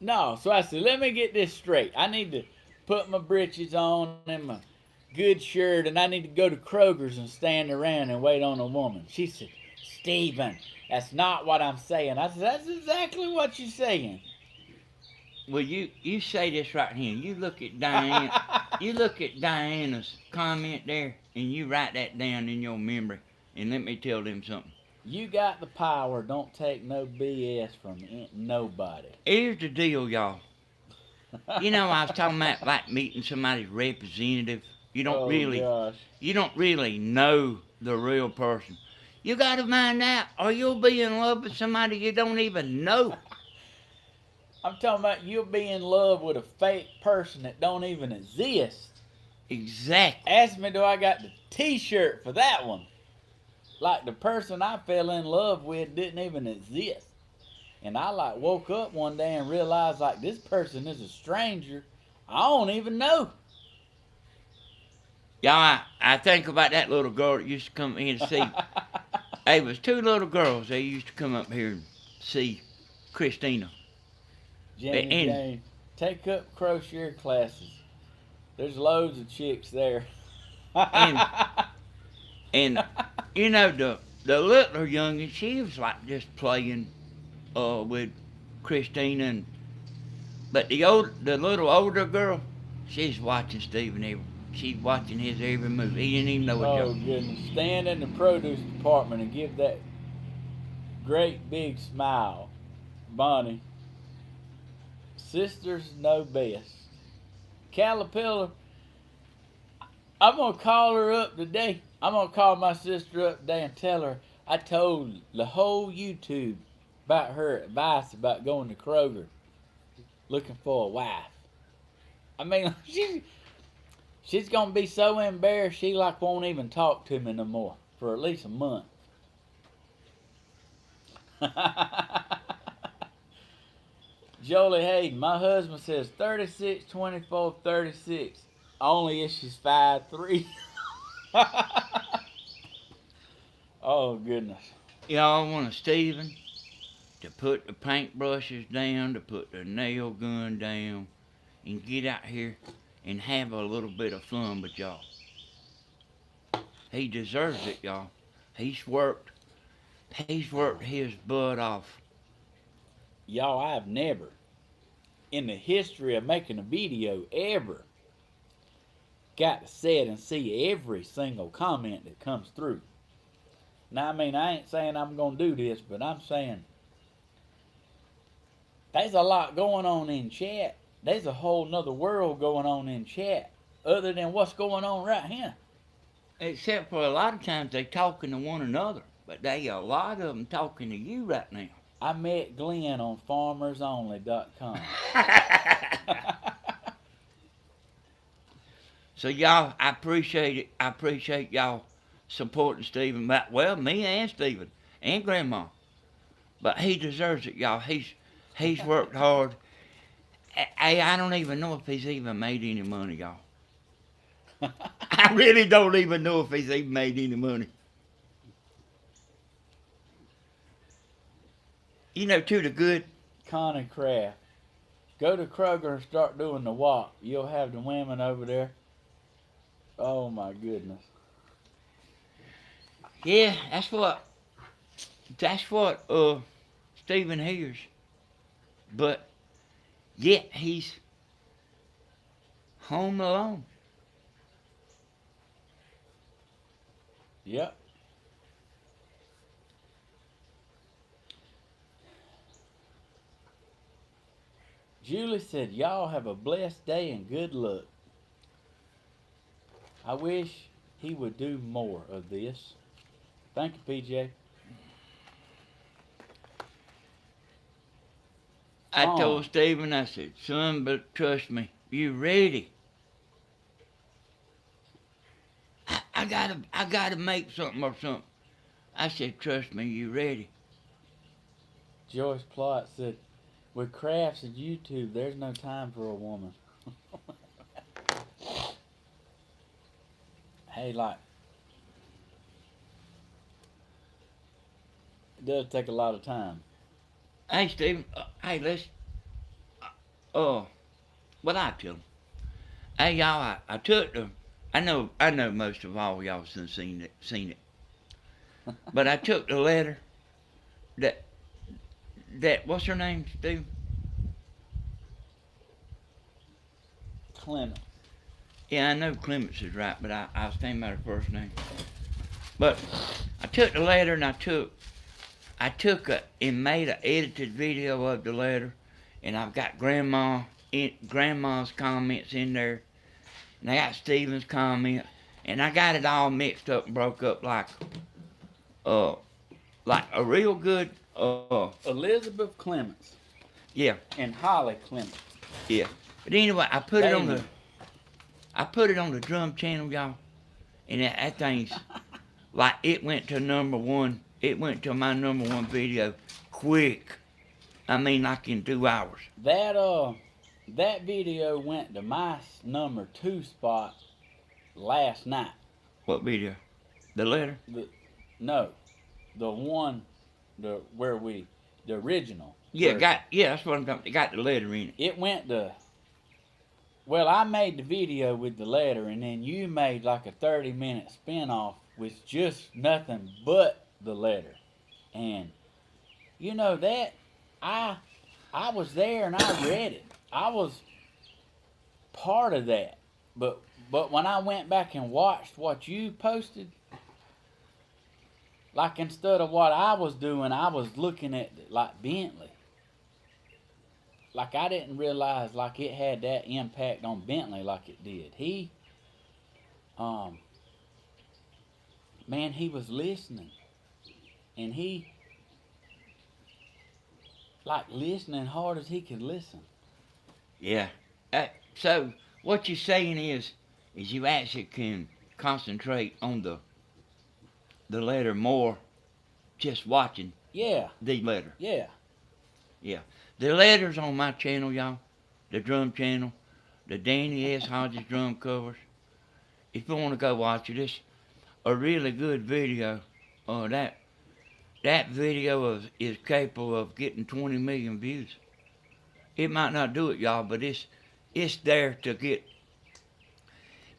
So I said, let me get this straight. I need to put my britches on and my good shirt, and I need to go to Kroger's and stand around and wait on a woman. She said, Steven, that's not what I'm saying. I said, that's exactly what you're saying. Well, you say this right here. You look at Diane. You look at Diana's comment there, and you write that down in your memory. And let me tell them something. You got the power. Don't take no BS from nobody. Here's the deal, y'all. You know, I was talking about like meeting somebody's representative. You don't you don't really know the real person. You got to find out, or you'll be in love with somebody you don't even know. I'm talking about you'll be in love with a fake person that don't even exist. Exactly. Ask me, do I got the T-shirt for that one? Like the person I fell in love with didn't even exist. And I like woke up one day and realized like this person is a stranger I don't even know. Y'all, I think about that little girl that used to come in to see. There was two little girls that used to come up here and see Christina. Jane, take up crochet classes. There's loads of chicks there. And you know the little youngin, she was like just playing with Christina, but the little older girl, she's watching Stephen. She's watching his every move. He didn't even know what. Oh goodness! Stand in the produce department and give that great big smile, Bonnie. Sisters know best. Caterpillar, I'm going to call her up today. I'm going to call my sister up today and tell her I told the whole YouTube about her advice about going to Kroger looking for a wife. I mean, she's going to be so embarrassed she like won't even talk to me no more for at least a month. Jolie Hayden, my husband says 36, 24, 36. Only if she's 5'3". Oh, goodness. Y'all want a Stephen to put the paintbrushes down, to put the nail gun down, and get out here and have a little bit of fun with y'all. He deserves it, y'all. He's worked his butt off. Y'all, I have never, in the history of making a video, ever got to sit and see every single comment that comes through. Now, I mean, I ain't saying I'm going to do this, but I'm saying there's a lot going on in chat. There's a whole nother world going on in chat other than what's going on right here. Except for a lot of times they talking to one another, but they a lot of them talking to you right now. I met Glenn on farmersonly.com. So y'all, I appreciate it. I appreciate y'all supporting Stephen. Well, me and Stephen and Grandma. But he deserves it, y'all. He's worked hard. I don't even know if he's even made any money, y'all. I really don't even know if he's even made any money. You know, to the good. Connie Kraft. Go to Kroger and start doing the walk. You'll have the women over there. Oh my goodness. Yeah, that's what Steven hears. But yet he's home alone. Yep. Julie said, y'all have a blessed day and good luck. I wish he would do more of this. Thank you, PJ. I told Steven, I said, son, but trust me, you ready. I gotta make something or something. I said, trust me, you ready. Joyce Plott said, with crafts and YouTube, there's no time for a woman. Hey, like, it does take a lot of time. Hey, Steven, hey, let's, what I tell him? Hey, y'all, I took the, I know most of all y'all have seen it. But I took the letter that, what's her name, Steven? Clement. Yeah, I know Clements is right, but I was thinking about her first name. But I took the letter and I took and made an edited video of the letter, and I've got grandma's comments in there, and I got Steven's comment, and I got it all mixed up and broke up uh like a real good Elizabeth Clements yeah, and Holly Clements. yeah. But anyway, I put it on Damon. the drum channel, y'all, and that thing's like it went to number one. It went to my number one video quick. I mean, like in 2 hours. That video went to my number 2 spot last night. What video? The letter? No, the one, the original. Yeah, version. that's what I'm talking. It got the letter in it. It went to. Well, I made the video with the letter, and then you made like a 30-minute spin-off with just nothing but the letter. And you know that I was there and I read it. I was part of that. But when I went back and watched what you posted, like instead of what I was doing, I was looking at like Bentley. Like I didn't realize like it had that impact on Bentley like it did. He man, he was listening. And he like listening hard as he could listen. Yeah. So what you're saying is you actually can concentrate on the letter more, just watching Yeah. the letter. Yeah. Yeah. The letter's on my channel, y'all. The drum channel. The Danny S. Hodges drum covers. If you want to go watch it, it's a really good video. That video is capable of getting 20 million views. It might not do it, y'all, but it's there to get.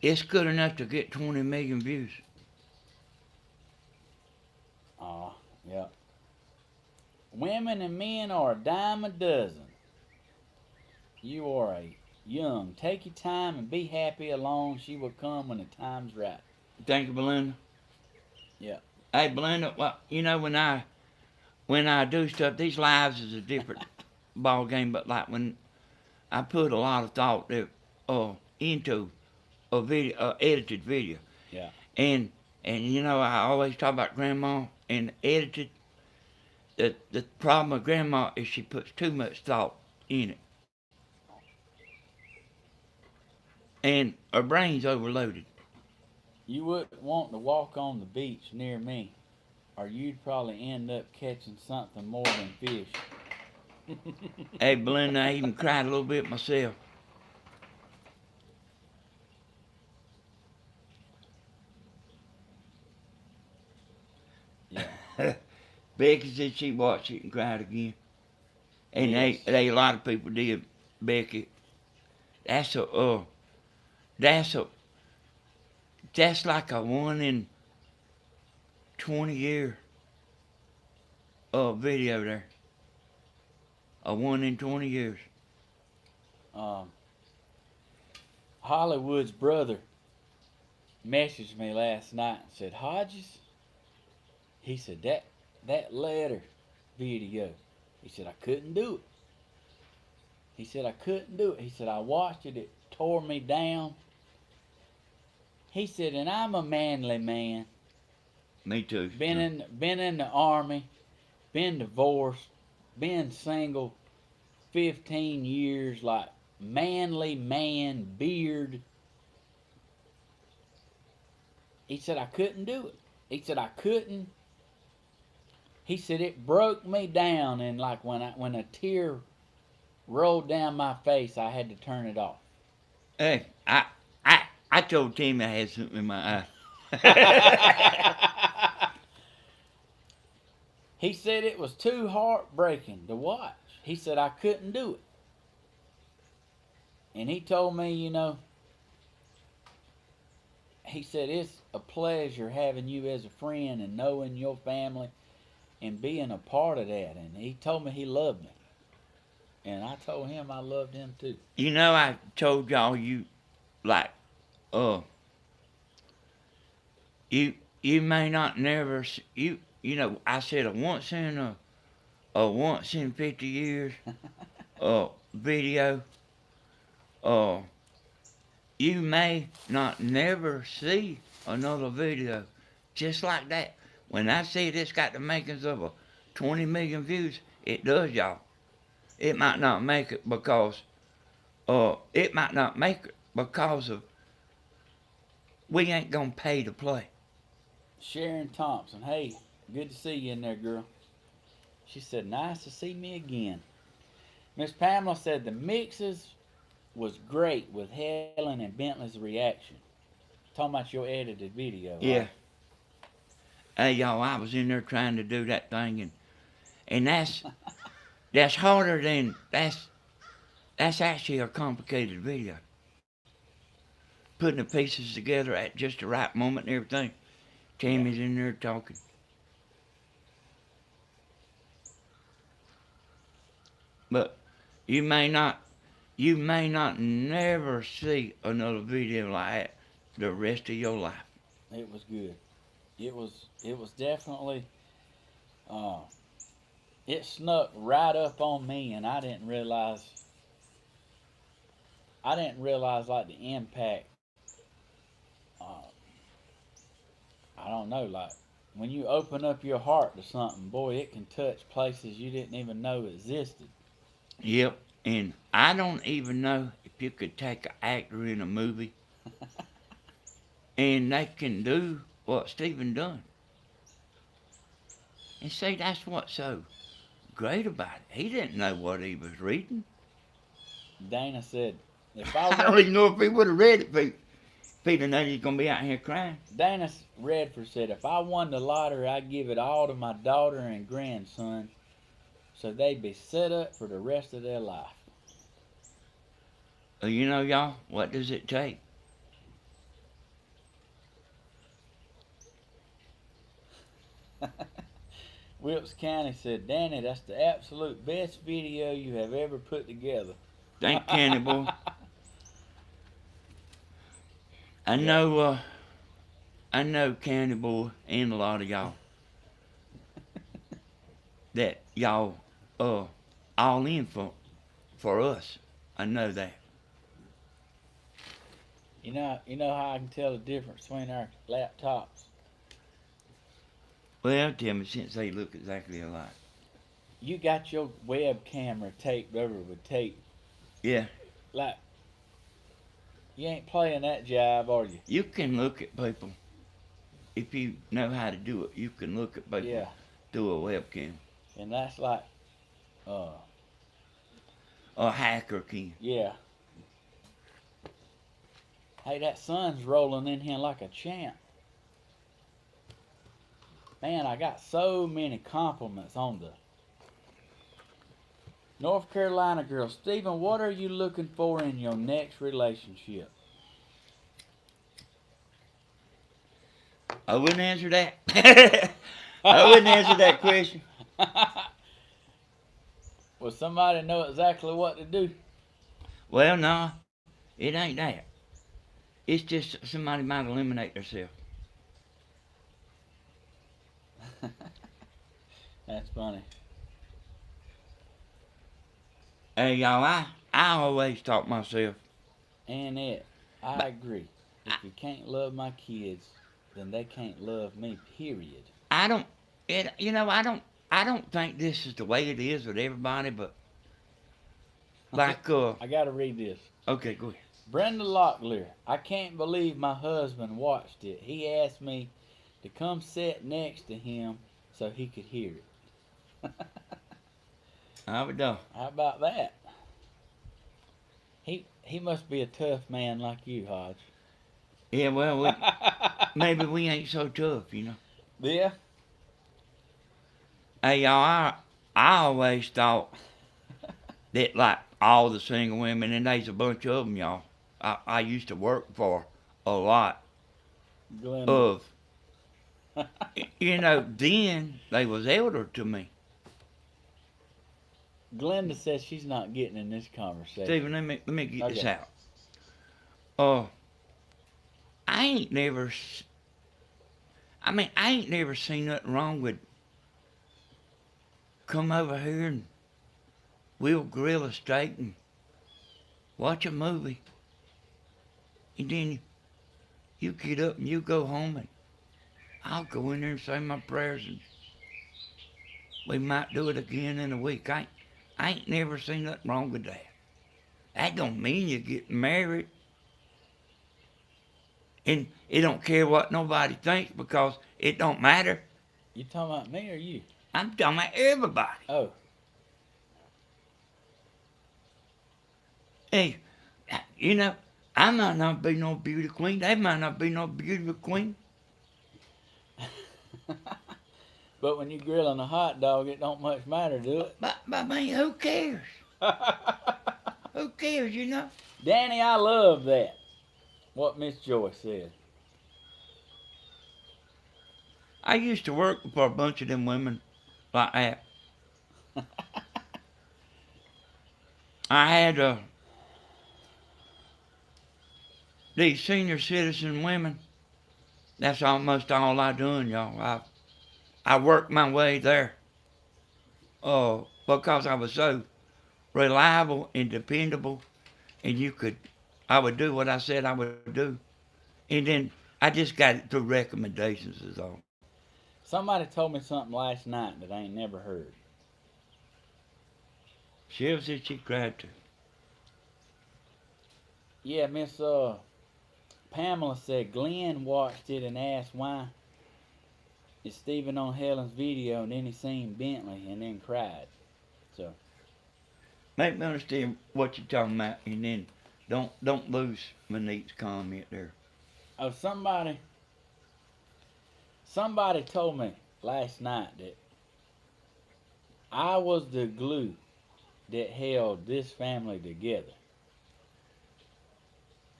It's good enough to get 20 million views. Yeah. Women and men are a dime a dozen. You are a young. Take your time and be happy along. She will come when the time's right. Thank you, Belinda. Yeah. Hey, Belinda. Well, you know when I do stuff, these lives is a different ball game. But like when I put a lot of thought into a video, edited video. Yeah. And you know I always talk about grandma and edited. The problem with grandma is she puts too much thought in it, and her brain's overloaded. You wouldn't want to walk on the beach near me, or you'd probably end up catching something more than fish. Hey, Belinda, I even cried a little bit myself. Yeah. Becky said she watched it and cried again. And Yes. they a lot of people did, Becky. That's a that's a that's like a 1 in 20 year video there. A 1 in 20 years. Um, Hollywood's brother messaged me last night and said, Hodges, he said, that letter video, he said, I couldn't do it. He said, I couldn't do it. He said, I watched it. It tore me down. He said, and I'm a manly man. Me too. Been in the army, been divorced, been single 15 years, like manly man, beard. He said, I couldn't do it. He said, I couldn't. He said, it broke me down, and like when a tear rolled down my face, I had to turn it off. Hey, I told Timmy I had something in my eye. He said it was too heartbreaking to watch. He said I couldn't do it. And he told me, he said it's a pleasure having you as a friend and knowing your family and being a part of that. And he told me he loved me. And I told him I loved him too. I told y'all like uh you may not never I said a once in 50 years video you may not never see another video just like that. When I say it's got the makings of a 20 million views, it does, y'all. It might not make it because of we ain't gonna pay to play. Sharon Thompson, hey, good to see you in there, girl. She said, nice to see me again. Miss Pamela said the mixes was great with Helen and Bentley's reaction. Talking about your edited video. Yeah. Right? Hey y'all, I was in there trying to do that thing and that's harder than that's actually a complicated video. Putting the pieces together at just the right moment and everything. Tammy's in there talking. But you may not never see another video like that the rest of your life. It was good. It was definitely it snuck right up on me, and I didn't realize like the impact. Uh, I don't know, like when you open up your heart to something, boy, it can touch places you didn't even know existed. Yep. And I don't even know if you could take an actor in a movie and they can do what Steven done. And see, that's what's so great about it. He didn't know what he was reading. Dana said, if I I don't even know if he would have read it if he'd have known he's going to be out here crying. Dana Redford said, if I won the lottery, I'd give it all to my daughter and grandson so they'd be set up for the rest of their life. Y'all, what does it take? Wilkes County said, Danny, that's the absolute best video you have ever put together. Thank Candy Boy. I know Candy Boy and a lot of y'all that y'all all in for us. I know that. You know how I can tell the difference between our laptops? Well, tell me, since they look exactly alike. You got your web camera taped over with tape. Yeah. Like, you ain't playing that jive, are you? You can look at people. If you know how to do it, you can look at people through a webcam. And that's like, a hacker can. Yeah. Hey, that sun's rolling in here like a champ. Man, I got so many compliments on the North Carolina girl. Steven, what are you looking for in your next relationship? I wouldn't answer that. I wouldn't answer that question. Will somebody know exactly what to do? Well, no, it ain't that. It's just somebody might eliminate themselves. That's funny. Hey, y'all, I always taught myself. And I But agree. If I, you can't love my kids, then they can't love me, period. I don't, I don't think this is the way it is with everybody, but like, I gotta read this. okay, go ahead. Brenda Locklear, I can't believe my husband watched it. He asked me to come sit next to him so he could hear it. I would know. How about that? He must be a tough man like you, Hodge. Yeah, well, maybe we ain't so tough. Yeah. Hey, y'all, I always thought that, like, all the single women, and there's a bunch of them, y'all, I used to work for a lot Glenda. of, then they was elder to me. Glenda says she's not getting in this conversation. Stephen, let me get this Okay. out. Uh, I ain't never, I ain't never seen nothing wrong with come over here and we'll grill a steak and watch a movie. And then you get up and you go home and I'll go in there and say my prayers and we might do it again in a week. I ain't never seen nothing wrong with that. That don't mean you get married. And it don't care what nobody thinks because it don't matter. You talking about me or you? I'm talking about everybody. Oh. Hey, I might not be no beauty queen. They might not be no beauty queen. But when you grilling a hot dog, it don't much matter, do it? But I mean, who cares? Who cares? Danny, I love that. What Miss Joyce said. I used to work for a bunch of them women like that. I had these senior citizen women. That's almost all I done, y'all. I worked my way there. Because I was so reliable and dependable, and I would do what I said I would do, and then I just got it through recommendations is all. Somebody told me something last night that I ain't never heard. She said she cried too. Yeah, Miss Pamela said Glenn watched it and asked why is Steven on Helen's video and then he seen Bentley and then cried. So Make me understand what you're talking about, and then don't lose Monique's comment there. oh somebody told me last night that I was the glue that held this family together.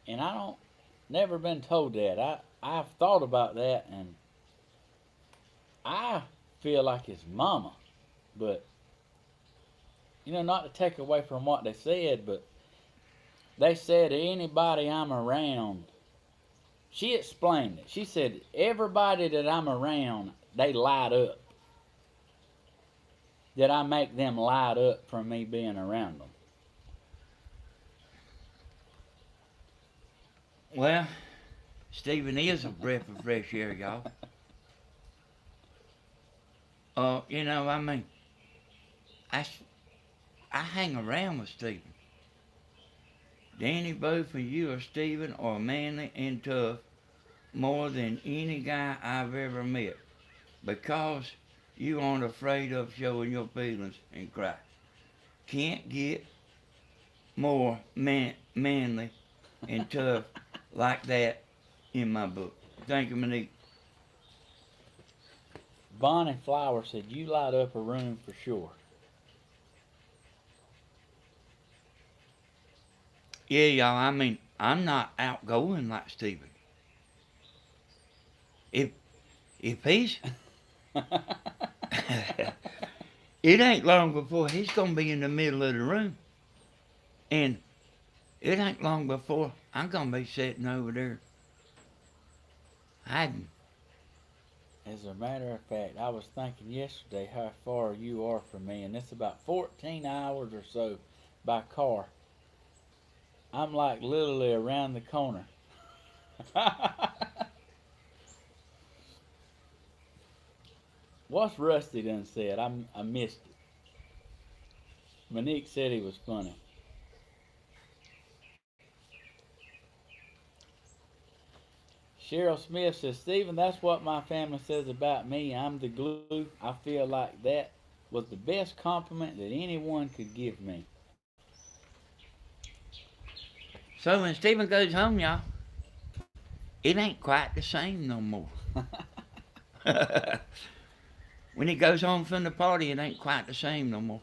And I don't never been told that. I've thought about that and I feel like it's mama. But not to take away from what they said, but they said anybody I'm around, she explained it. She said everybody that I'm around, they light up. That I make them light up from me being around them. Well, Stephen is a breath of fresh air, y'all. I mean, I hang around with Stephen. Danny, both of you or Stephen are manly and tough more than any guy I've ever met because you aren't afraid of showing your feelings and cry. Can't get more manly and tough like that in my book. Thank you, Monique. Bonnie Flower said, you light up a room for sure. Yeah, y'all, I mean, I'm not outgoing like Steven. If if he's it ain't long before he's gonna be in the middle of the room. And it ain't long before I'm gonna be sitting over there hiding. As a matter of fact, I was thinking yesterday how far you are from me, and it's about 14 hours or so by car. I'm like literally around the corner. What's Rusty done said? I missed it. Monique said he was funny. Cheryl Smith says, Stephen, that's what my family says about me. I'm the glue. I feel like that was the best compliment that anyone could give me. So when Steven goes home, y'all, it ain't quite the same no more. When he goes home from the party, it ain't quite the same no more.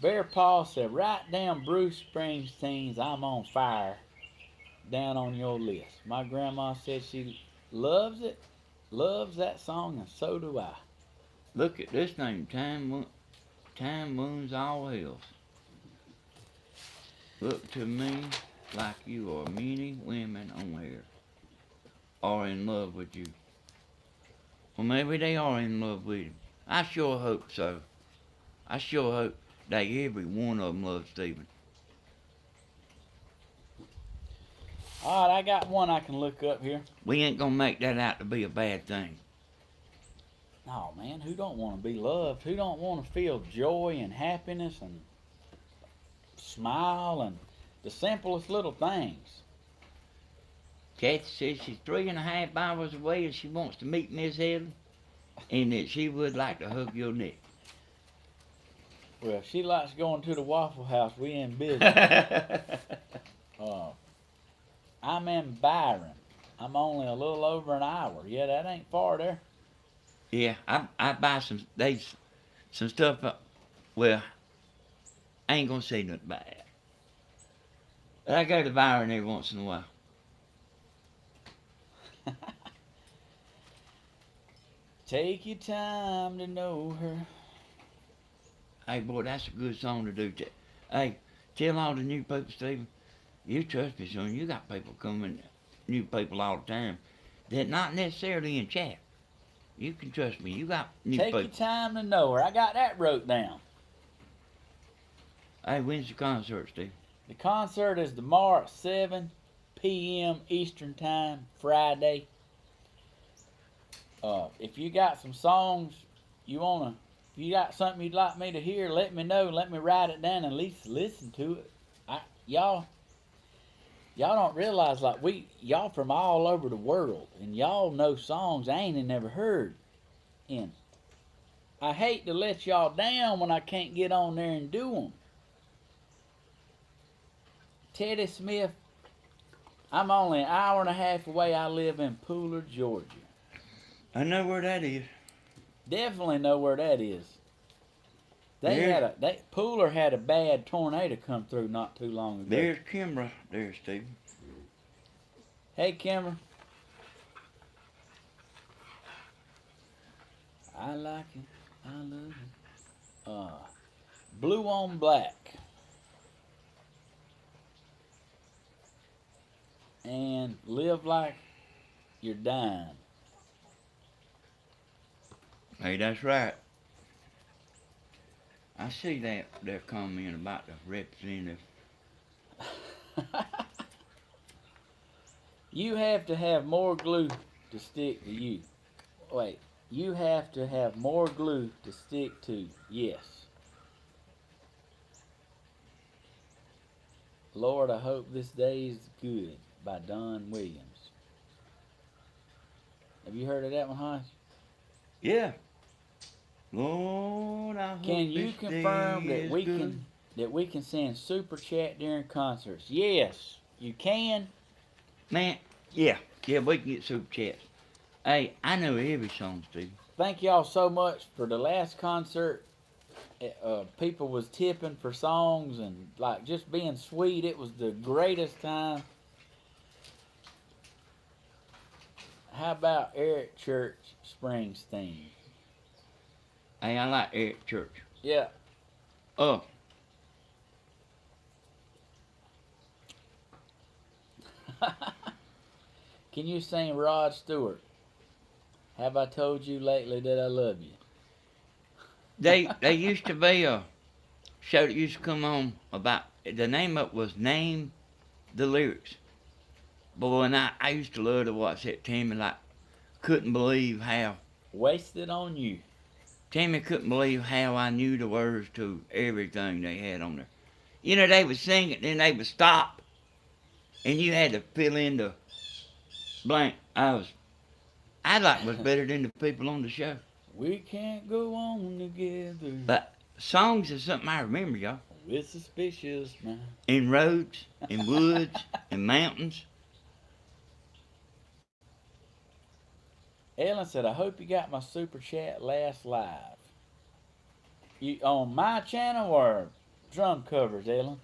Bear Paul said, write down Bruce Springsteen's I'm on Fire down on your list. My grandma said she loves it, loves that song, and so do I. Look at this name, Time Wounds All Hills. Look to me like you are many women on here are in love with you. Well, maybe they are in love with him. I sure hope so. I sure hope that every one of them loves Steven. All right, I got one I can look up here. We ain't gonna make that out to be a bad thing. Oh man, who don't want to be loved? Who don't want to feel joy and happiness and smile and the simplest little things? Kathy says she's 3.5 hours away and she wants to meet Miss Helen and that she would like to hug your neck. Well, if she likes going to the Waffle House, we in business. I'm in Byron. I'm only a little over an hour. Yeah, that ain't far there. Yeah, I buy some stuff. Well, I ain't gonna say nothing bad. But I go to Byron every once in a while. Take your time to know her. Hey, boy, that's a good song to do. Hey, tell all the new people, Stephen, you trust me, son. You got people coming, new people all the time. They're not necessarily in chat. You can trust me. You got new Take people. your time to know her. I got that wrote down. Hey, when's the concert, Steve? The concert is tomorrow at 7 p.m. Eastern Time, Friday. If you got some songs if you got something you'd like me to hear, let me know. Let me write it down and at least listen to it. Y'all don't realize like y'all from all over the world and y'all know songs I ain't never heard. And I hate to let y'all down when I can't get on there and do them. Teddy Smith, I'm only an hour and a half away. I live in Pooler, Georgia. I know where that is. Definitely know where that is. Pooler had a bad tornado come through not too long ago. There's Kimbra there, Steve. Hey, Kimber. I like it. I love it. Blue on Black. And Live Like You're Dying. Hey, that's right. I see that they're commenting about the representative. You have to have more glue to stick to you. Wait, you have to have more glue to stick to. Yes. Lord, I hope this day is good by Don Williams. Have you heard of that one, Hodge? Yeah. Lord, I hope Can you this confirm day that is we good. can send super chat during concerts? Yes, you can. Man, yeah, we can get super chats. Hey, I know every song, Steve. Thank y'all so much for the last concert. People was tipping for songs and like just being sweet. It was the greatest time. How about Eric Church Springsteen? Hey, I like Eric Church. Yeah. Oh, Can you sing Rod Stewart? Have I told you lately that I love you? they used to be a show that used to come on about, the name of it was Name the Lyrics. Boy, and I used to love to watch that. Couldn't believe how Wasted on You. Tammy couldn't believe how I knew the words to everything they had on there. You know, they would sing it, then they would stop, and you had to fill in the blank. Was better than the people on the show. We can't go on together But songs is something I remember, y'all. with suspicious minds. In roads, in woods, in mountains. Ellen said, I hope you got my super chat last live. You on my channel or drum covers, Ellen?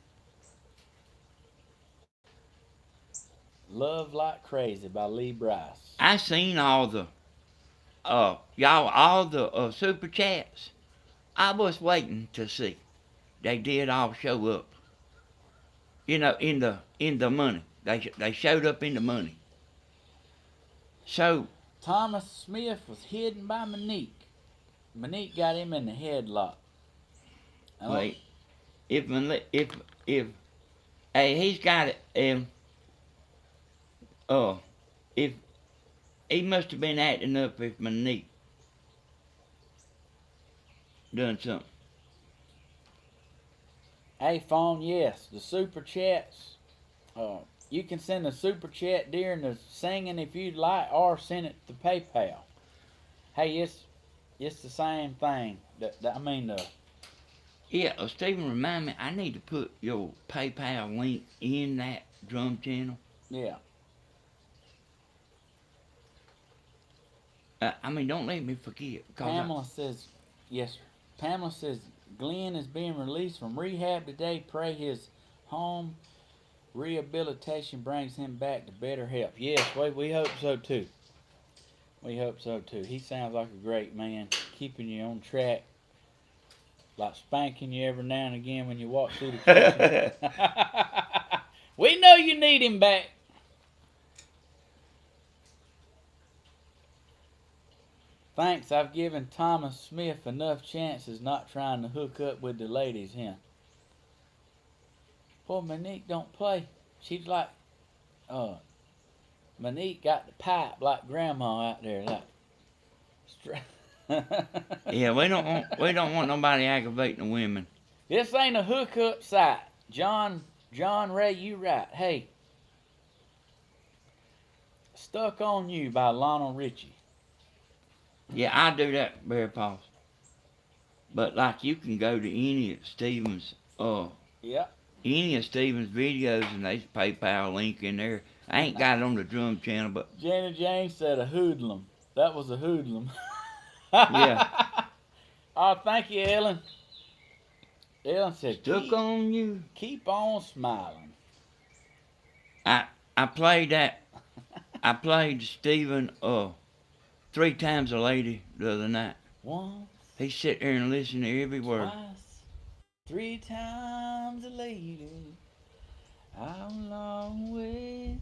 Love Like Crazy by Lee Bryce. I seen all the all the super chats. I was waiting to see. They did all show up. You know, in the money. They showed up in the money. So Thomas Smith was hidden by Monique. Monique got him in the headlock. wait, if hey, he's got it. If he must have been acting up if Monique done something. Hey, phone, yes, the super chats. You can send a super chat during the singing if you'd like, or send it to PayPal. Hey, it's the same thing. Yeah, Stephen, remind me. I need to put your PayPal link in that drum channel. Yeah. Don't let me forget. Pamela says, yes, sir. Pamela says Glenn is being released from rehab today. Pray his home rehabilitation brings him back to better health. Yes, we hope so too. We hope so too. He sounds like a great man, keeping you on track, like spanking you every now and again when you walk through the kitchen. We know you need him back. Thanks, I've given Thomas Smith enough chances not trying to hook up with the ladies, huh? Poor Monique don't play. She's like, Monique got the pipe like grandma out there, like. Yeah, we don't want nobody aggravating the women. This ain't a hookup site. John Ray, you right. Hey. Stuck on You by Lionel Richie. Yeah, I do that, Bear Paws. But like you can go to any of Steven's Yeah. any of Steven's videos and there's a PayPal link in there. I ain't got it on the drum channel, but Janet James said a hoodlum. That was a hoodlum. yeah. Oh, thank you, Ellen. Ellen said, Stuck on You. Keep on smiling. I played that. I played Steven 3 times a lady the other night. Once, He sit there and listen to every word. twice, 3 times a lady. I'm long way.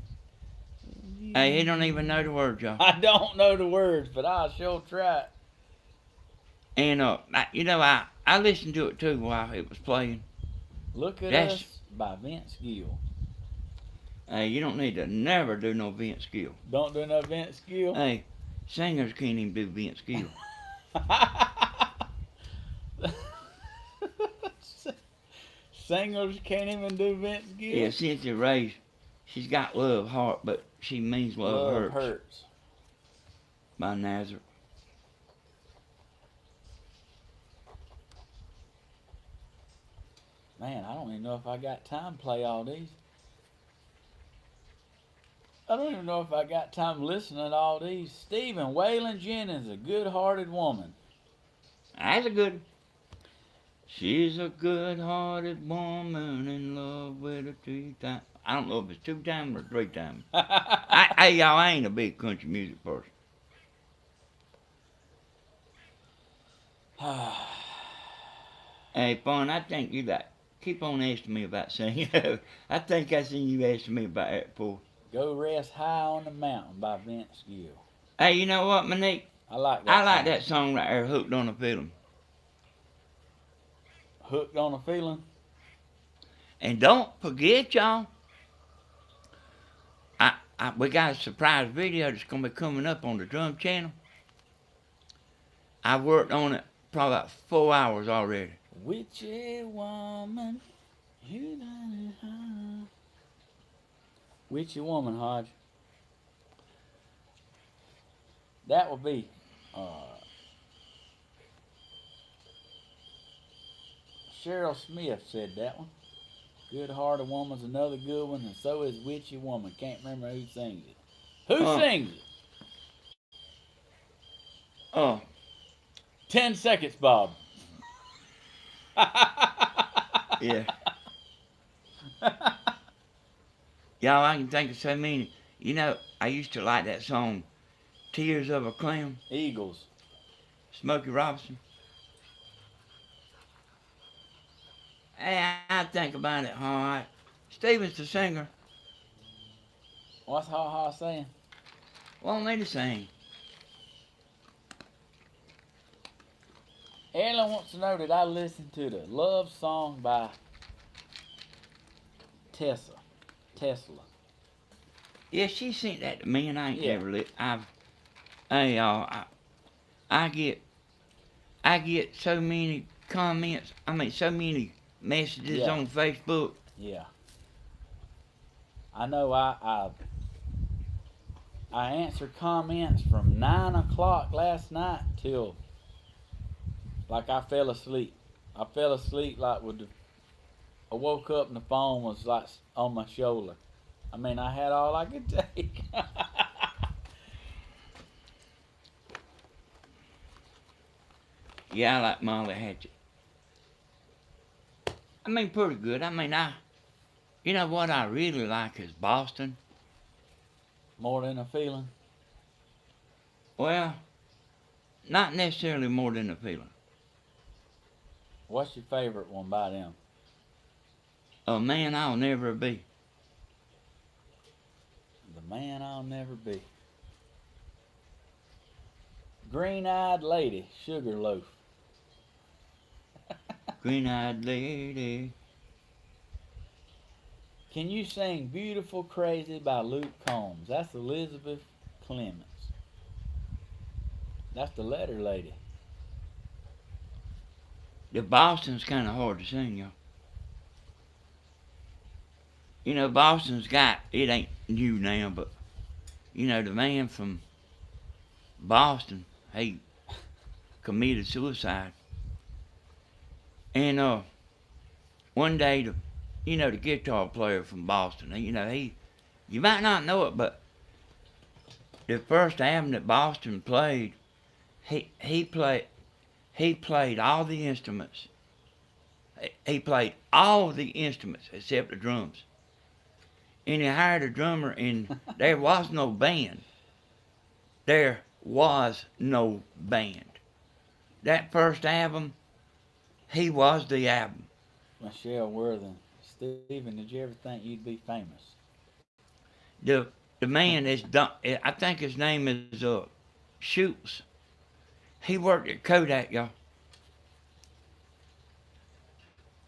Hey, he don't even know the words, y'all. I don't know the words, but I'll sure try. And I listened to it too while it was playing. Look at Us by Vince Gill. Hey, you don't need to never do no Vince Gill. Don't do no Vince Gill. Hey, singers can't even do Vince Gill. Singers can't even do Vince Gill. Yeah, Cynthia Ray's, she's got Love Heart, but she means Love Hurts. By Nazareth. Man, I don't even know if I got time to play all these. I don't even know if I got time listening to all these. Stephen Waylon Jennings, a good-hearted woman. That's a good. She's a good-hearted woman in love with a two-time. I don't know if it's two-time or three-time. Y'all, I ain't a big country music person. Hey, Fun, I think you got. Keep on asking me about singing. I think I seen you asking me about that before. Go Rest High on the Mountain by Vince Gill. Hey, you know what, Monique? I like that I like song. that song right there, Hooked on a Feeling. Hooked on a Feeling. And don't forget, y'all, we got a surprise video that's going to be coming up on the drum channel. I worked on it probably about 4 hours already. Witchy woman, you done it, huh? Witchy woman, Hodge. That would be Cheryl Smith said that one. Good Hearted Woman's another good one, and so is Witchy Woman. Can't remember who sings it. Who sings it? Oh. 10 seconds, Bob. Yeah. Y'all, I can think of so many. You know, I used to like that song, Tears of a Clown. Eagles. Smokey Robinson. Hey, I think about it, alright. Steven's the singer. What's Ha Ha saying? Want me to sing? Ellen wants to know that I listened to the Love Song by Tesla. Yeah, she sent that to me, and I ain't Yeah. never hey, y'all, I get so many comments. I mean, so many messages Yeah. on Facebook. Yeah. I know I answered comments from 9 o'clock last night till like I fell asleep. I fell asleep like I woke up and the phone was like on my shoulder. I mean, I had all I could take. Yeah, I like Molly Hatchet. I mean, pretty good. I mean, you know what I really like is Boston. More than a feeling. Well, not necessarily more than a feeling. What's your favorite one by them? A Man I'll Never Be. The Man I'll Never Be. Green-eyed Lady, Sugarloaf. Green-eyed lady. Can you sing Beautiful Crazy by Luke Combs? That's Elizabeth Clements. That's the letter lady. The Boston's kind of hard to sing, y'all. You know, Boston's got, it ain't new now, but, you know, the man from Boston, he committed suicide. And one day, the guitar player from Boston, you might not know it, but the first album that Boston played, he played all the instruments. He played all the instruments except the drums. And he hired a drummer, and there was no band. There was no band. That first album, he was the album. Michelle Worthing. Stephen, did you ever think you'd be famous? The man is done. I think his name is Schultz. He worked at Kodak, y'all.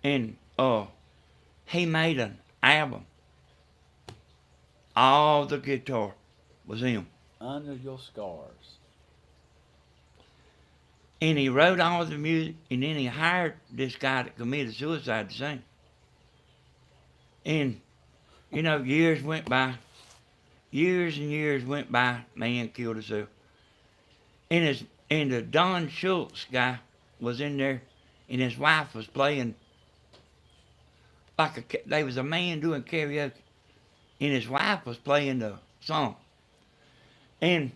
And he made an album. All the guitar was him. Under Your Scars. And he wrote all the music, and then he hired this guy that committed suicide to sing. And, years went by. Years and years went by. Man killed himself. And the Don Schultz guy was in there, and his wife was playing There was a man doing karaoke, and his wife was playing the song. And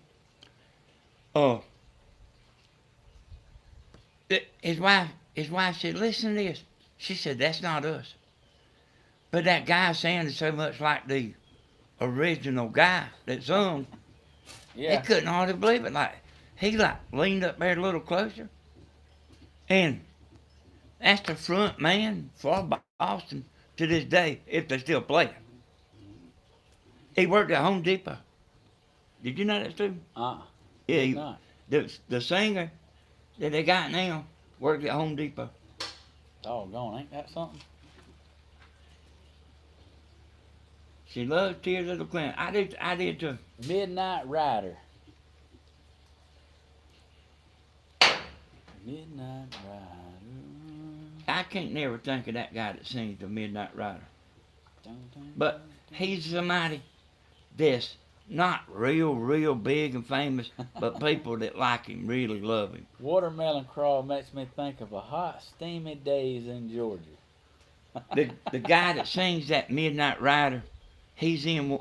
uh, his wife said, "Listen to this." She said, "That's not us." But that guy sounded so much like the original guy that sung. They Yeah. couldn't hardly believe it. Like he leaned up there a little closer, and that's the front man for Boston to this day, if they still play it. He worked at Home Depot. Did you know that, too? Yeah, Did not. the singer that they got now worked at Home Depot. Doggone, ain't that something? She loves Tears of the Clown. I did too. Midnight Rider. Midnight Rider. I can't never think of that guy that sings the Midnight Rider. Dun, dun, But dun, dun. he's somebody that's not real big and famous, but people that like him really love him. Watermelon Crawl makes me think of a hot, steamy days in Georgia. The guy that sings that Midnight Rider, he's in.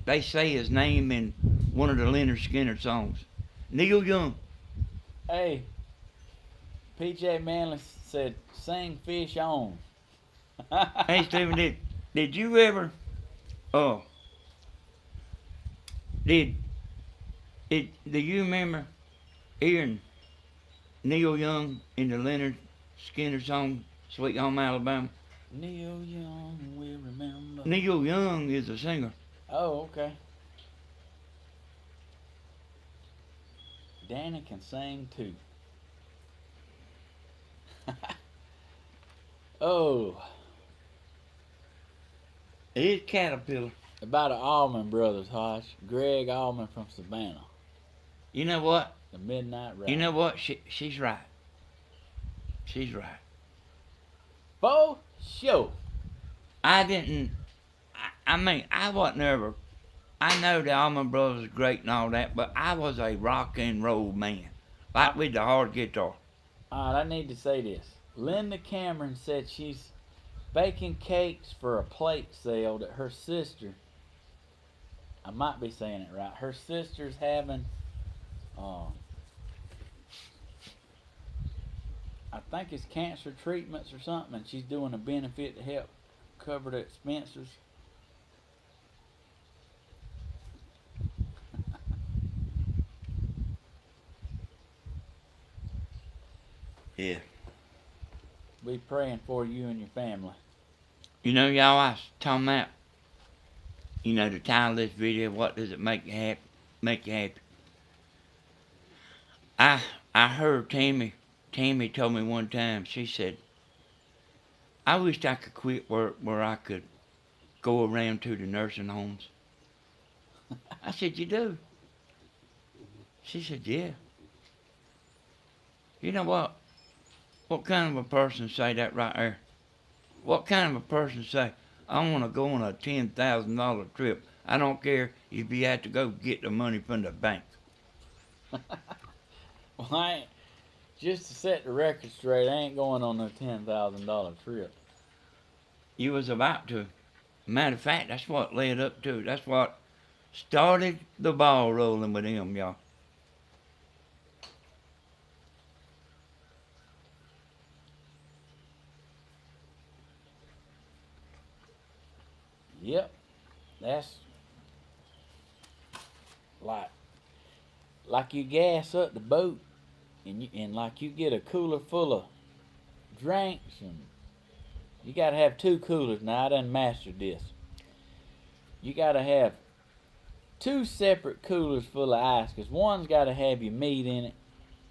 They say his name in one of the Leonard Skinner songs. Neil Young. Hey, P.J. Manley said, "Sing Fish On." Hey Stephen, did you ever? Oh, did do you remember hearing Neil Young in the Leonard Skinner song "Sweet Home Alabama"? Neil Young will remember. Neil Young is a singer. Oh, okay. Danny can sing too. Oh, It's Caterpillar. about the Allman Brothers, Hodge. Greg Allman from Savannah. You know what? The Midnight Rider. You know what? She's right. She's right. For sure. I didn't. I mean, I wasn't ever. I know the Allman Brothers are great and all that, but I was a rock and roll man, like with the hard guitar. Alright, I need to say this. Linda Cameron said she's baking cakes for a plate sale that her sister, I might be saying it right, her sister's having, I think it's cancer treatments or something, and she's doing a benefit to help cover the expenses. Yeah. Be praying for you and your family. You know, y'all, I was talking about, the title of this video, what does it make you happy? Make you happy. I heard Tammy told me one time, she said, I wished I could quit work where I could go around to the nursing homes. I said, you do? She said, yeah. You know what? What kind of a person say that right there? What kind of a person say, I want to go on a $10,000 trip. I don't care if you have to go get the money from the bank. Well, I ain't, just to set the record straight, I ain't going on no $10,000 trip. You was about to. Matter of fact, that's what led up to. That's what started the ball rolling with him, y'all. Yep, that's like you gas up the boat, and like you get a cooler full of drinks, and you gotta have two coolers. Now I done mastered this. You gotta have two separate coolers full of ice, cause one's gotta have your meat in it,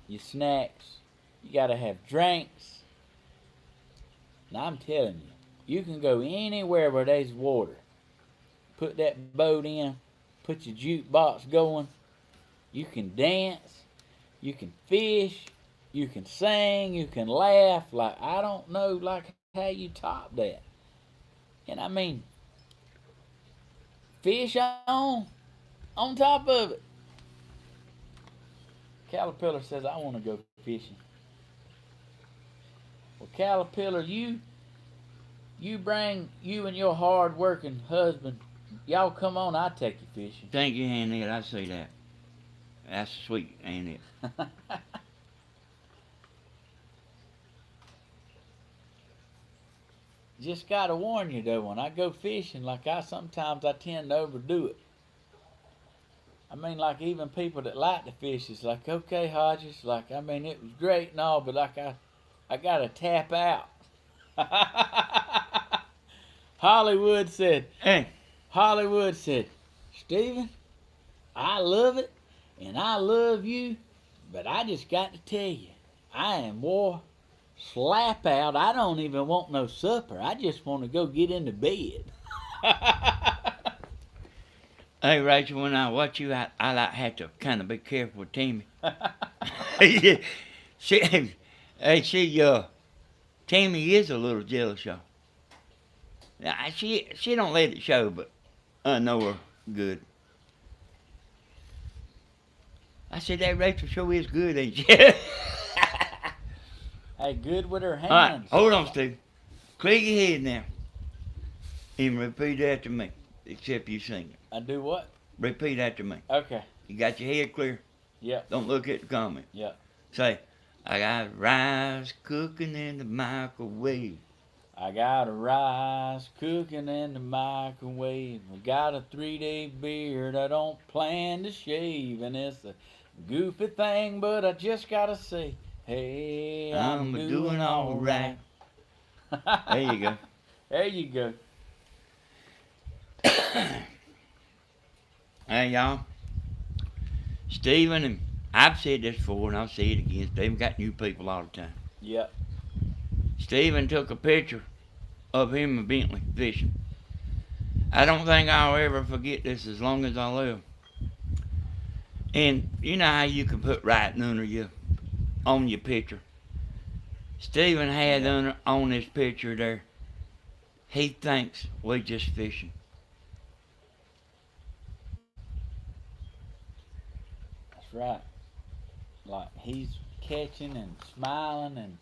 your snacks. You gotta have drinks. Now I'm telling you, you can go anywhere where there's water. Put that boat in, put your jukebox going. You can dance, you can fish, you can sing, you can laugh. Like, I don't know like how you top that. And I mean, fish on top of it. Caterpillar says, I want to go fishing. Well, Caterpillar, you You and your hard-working husband, y'all come on, I'll take you fishing. Thank you, Annette. I see that. That's sweet, Annette. Just gotta warn you though, when I go fishing, like sometimes I tend to overdo it. I mean, like even people that like to fish, it's like, okay, Hodges, like I mean, it was great and all, but like I gotta tap out. Hollywood said, Hey, Steven, I love it and I love you, but I just got to tell you, I am wore slap out. I don't even want no supper. I just want to go get into bed. hey, Rachel, when I watch you, I like have to kind of be careful with Tammy. Yeah, she, Tammy is a little jealous, y'all. Now, she don't let it show, but I know her good. I said that Rachel sure is good, ain't she? Hey, good with her All right, hands. hold on, Steve. Clear your head now and repeat after me, except you sing it. I do what? Repeat after me. Okay. You got your head clear? Yep. Don't look at the comment. Yep. Say, I got rice cooking in the microwave. I got a rice cooking in the microwave. I got a 3-day beard I don't plan to shave. And it's a goofy thing, but I just gotta say, hey, I'm doing all right. There you go. There you go. Hey, y'all. Steven, and I've said this before and I'll say it again. Steven got new people all the time. Yep. Steven took a picture of him and Bentley fishing. I don't think I'll ever forget this as long as I live. And you know how you can put writing on your picture. Steven had on this picture there, he thinks we just fishing. That's right. Like he's catching and smiling and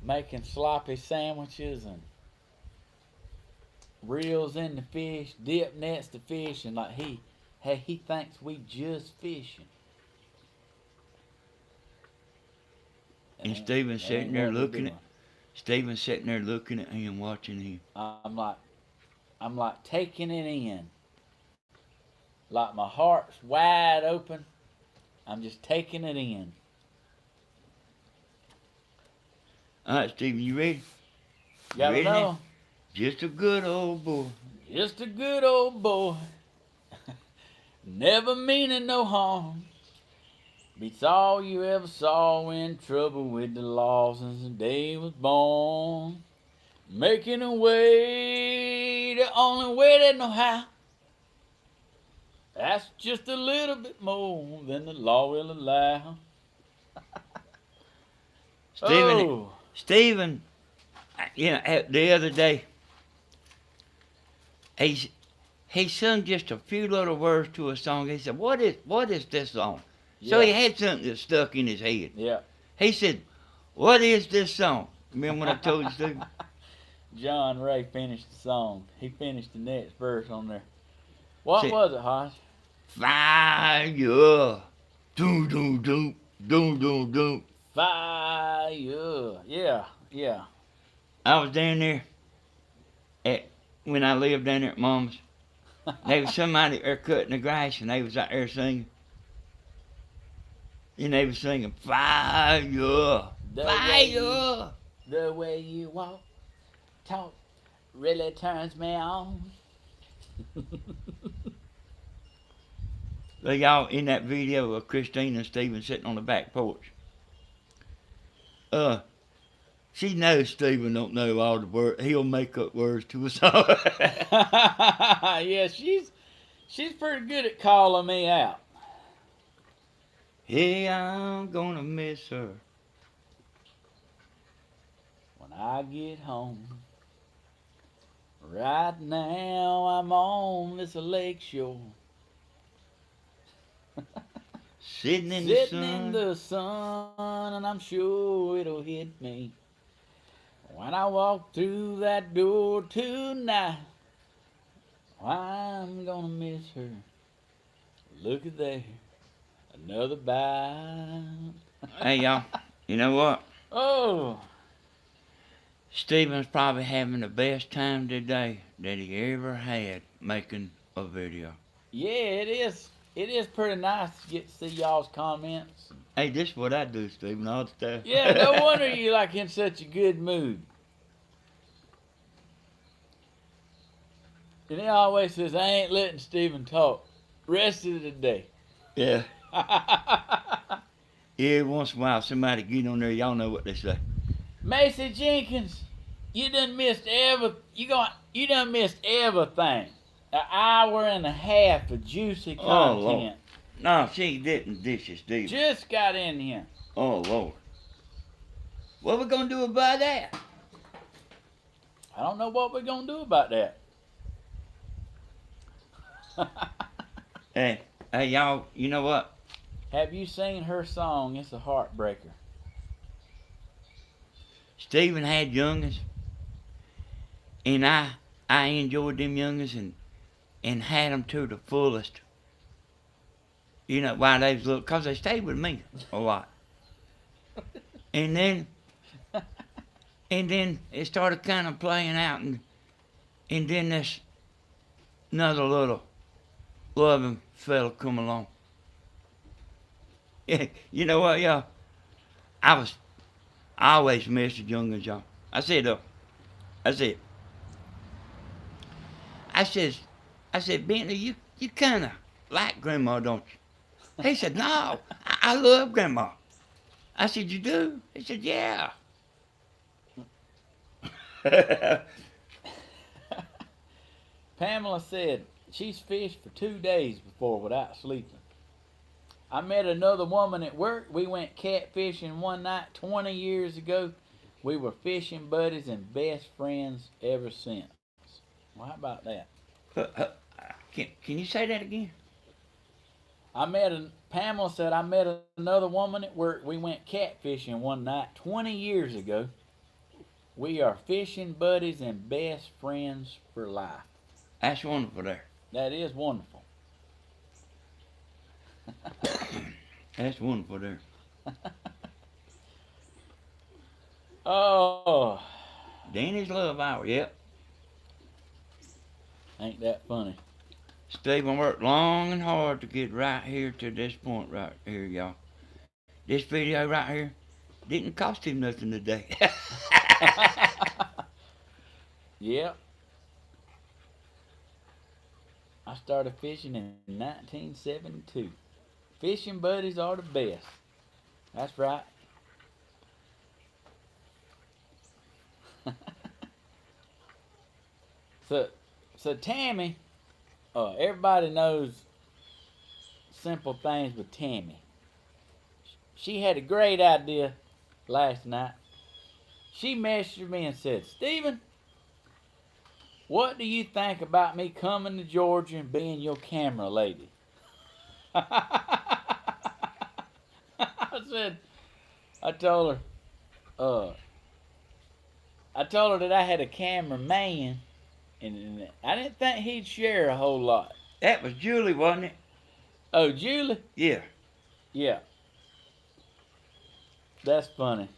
making sloppy sandwiches and reels in the fish, dip nets to fish, and like he thinks we just fishing. And Steven's That sitting ain't there what we're looking at doing. Steven's sitting there looking at him, watching him. I'm like taking it in. Like my heart's wide open. I'm just taking it in. All right, Steven, you ready? You gotta ready know. now? Just a good old boy. Just a good old boy. Never meaning no harm. Beats all you ever saw, in trouble with the law since the day he was born. Making a way the only way they know how. That's just a little bit more than the law will allow. Steven, you know, the other day, he sung just a few little words to a song. He said, what is this song? So he had something that stuck in his head. Yeah. He said, what is this song? Remember when I told you, Steven? John Ray finished the song. He finished the next verse on there. What See, was it, Hodge? Fire. Doom, doom, doom, doom, doom, doom. Fire. Yeah. I was down there when I lived down there at Mom's. There was somebody there cutting the grass and they was out there singing. And they was singing, fire. Fire. The way you walk, talk, really turns me on. Look, y'all, in that video of Christine and Steven sitting on the back porch, she knows Steven don't know all the words. He'll make up words to a song. Yeah, she's pretty good at calling me out. Hey, I'm gonna miss her when I get home. Right now I'm on this lake shore. Sitting in the sun, and I'm sure it'll hit me When I walk through that door tonight, I'm gonna miss her. Look at there, another bite. Hey, y'all, you know what? Oh, Steven's probably having the best time today that he ever had making a video. yeah, it is. It is pretty nice to get to see y'all's comments. Hey, this is what I do, Steven, all the Yeah, no time. wonder you like in such a good mood. And he always says, I ain't letting Steven talk. Rest of the day. Yeah. Every once in a while, somebody get on there, y'all know what they say. Macy Jenkins, you done missed you done missed everything. An hour and a half of juicy Oh, Lord. content. No, she didn't dishes, Steven. Just got in here. Oh, Lord. What we gonna do about that? I don't know what we're gonna do about that. Hey, y'all, you know what? Have you seen her song? It's a heartbreaker. Steven had youngins, and I enjoyed them youngins and had them to the fullest. You know, while they was little, cause they stayed with me a lot. And then it started kind of playing out, and then this another little loving fella come along. Yeah, you know what, y'all? I always missed the youngins, y'all. I said, Bentley, you kind of like Grandma, don't you? He said, no, I love Grandma. I said, you do? He said, yeah. Pamela said she's fished for 2 days before without sleeping. I met another woman at work. We went catfishing one night 20 years ago. We were fishing buddies and best friends ever since. Well, how about that? Can you say that again? Pamela said I met another woman at work. We went catfishing one night 20 years ago. We are fishing buddies and best friends for life. That's wonderful there. That is wonderful. That's wonderful there. Oh, Danny's love hour, yep. ain't that funny? Steven worked long and hard to get right here to this point right here, y'all. This video right here didn't cost him nothing today. Yep. I started fishing in 1972. Fishing buddies are the best. That's right. So Tammy, everybody knows simple things with Tammy. She had a great idea last night. She messaged me and said, Steven, what do you think about me coming to Georgia and being your camera lady? I told her that I had a cameraman, and I didn't think he'd share a whole lot. That was Julie, wasn't it? Oh, Julie? Yeah. Yeah. That's funny.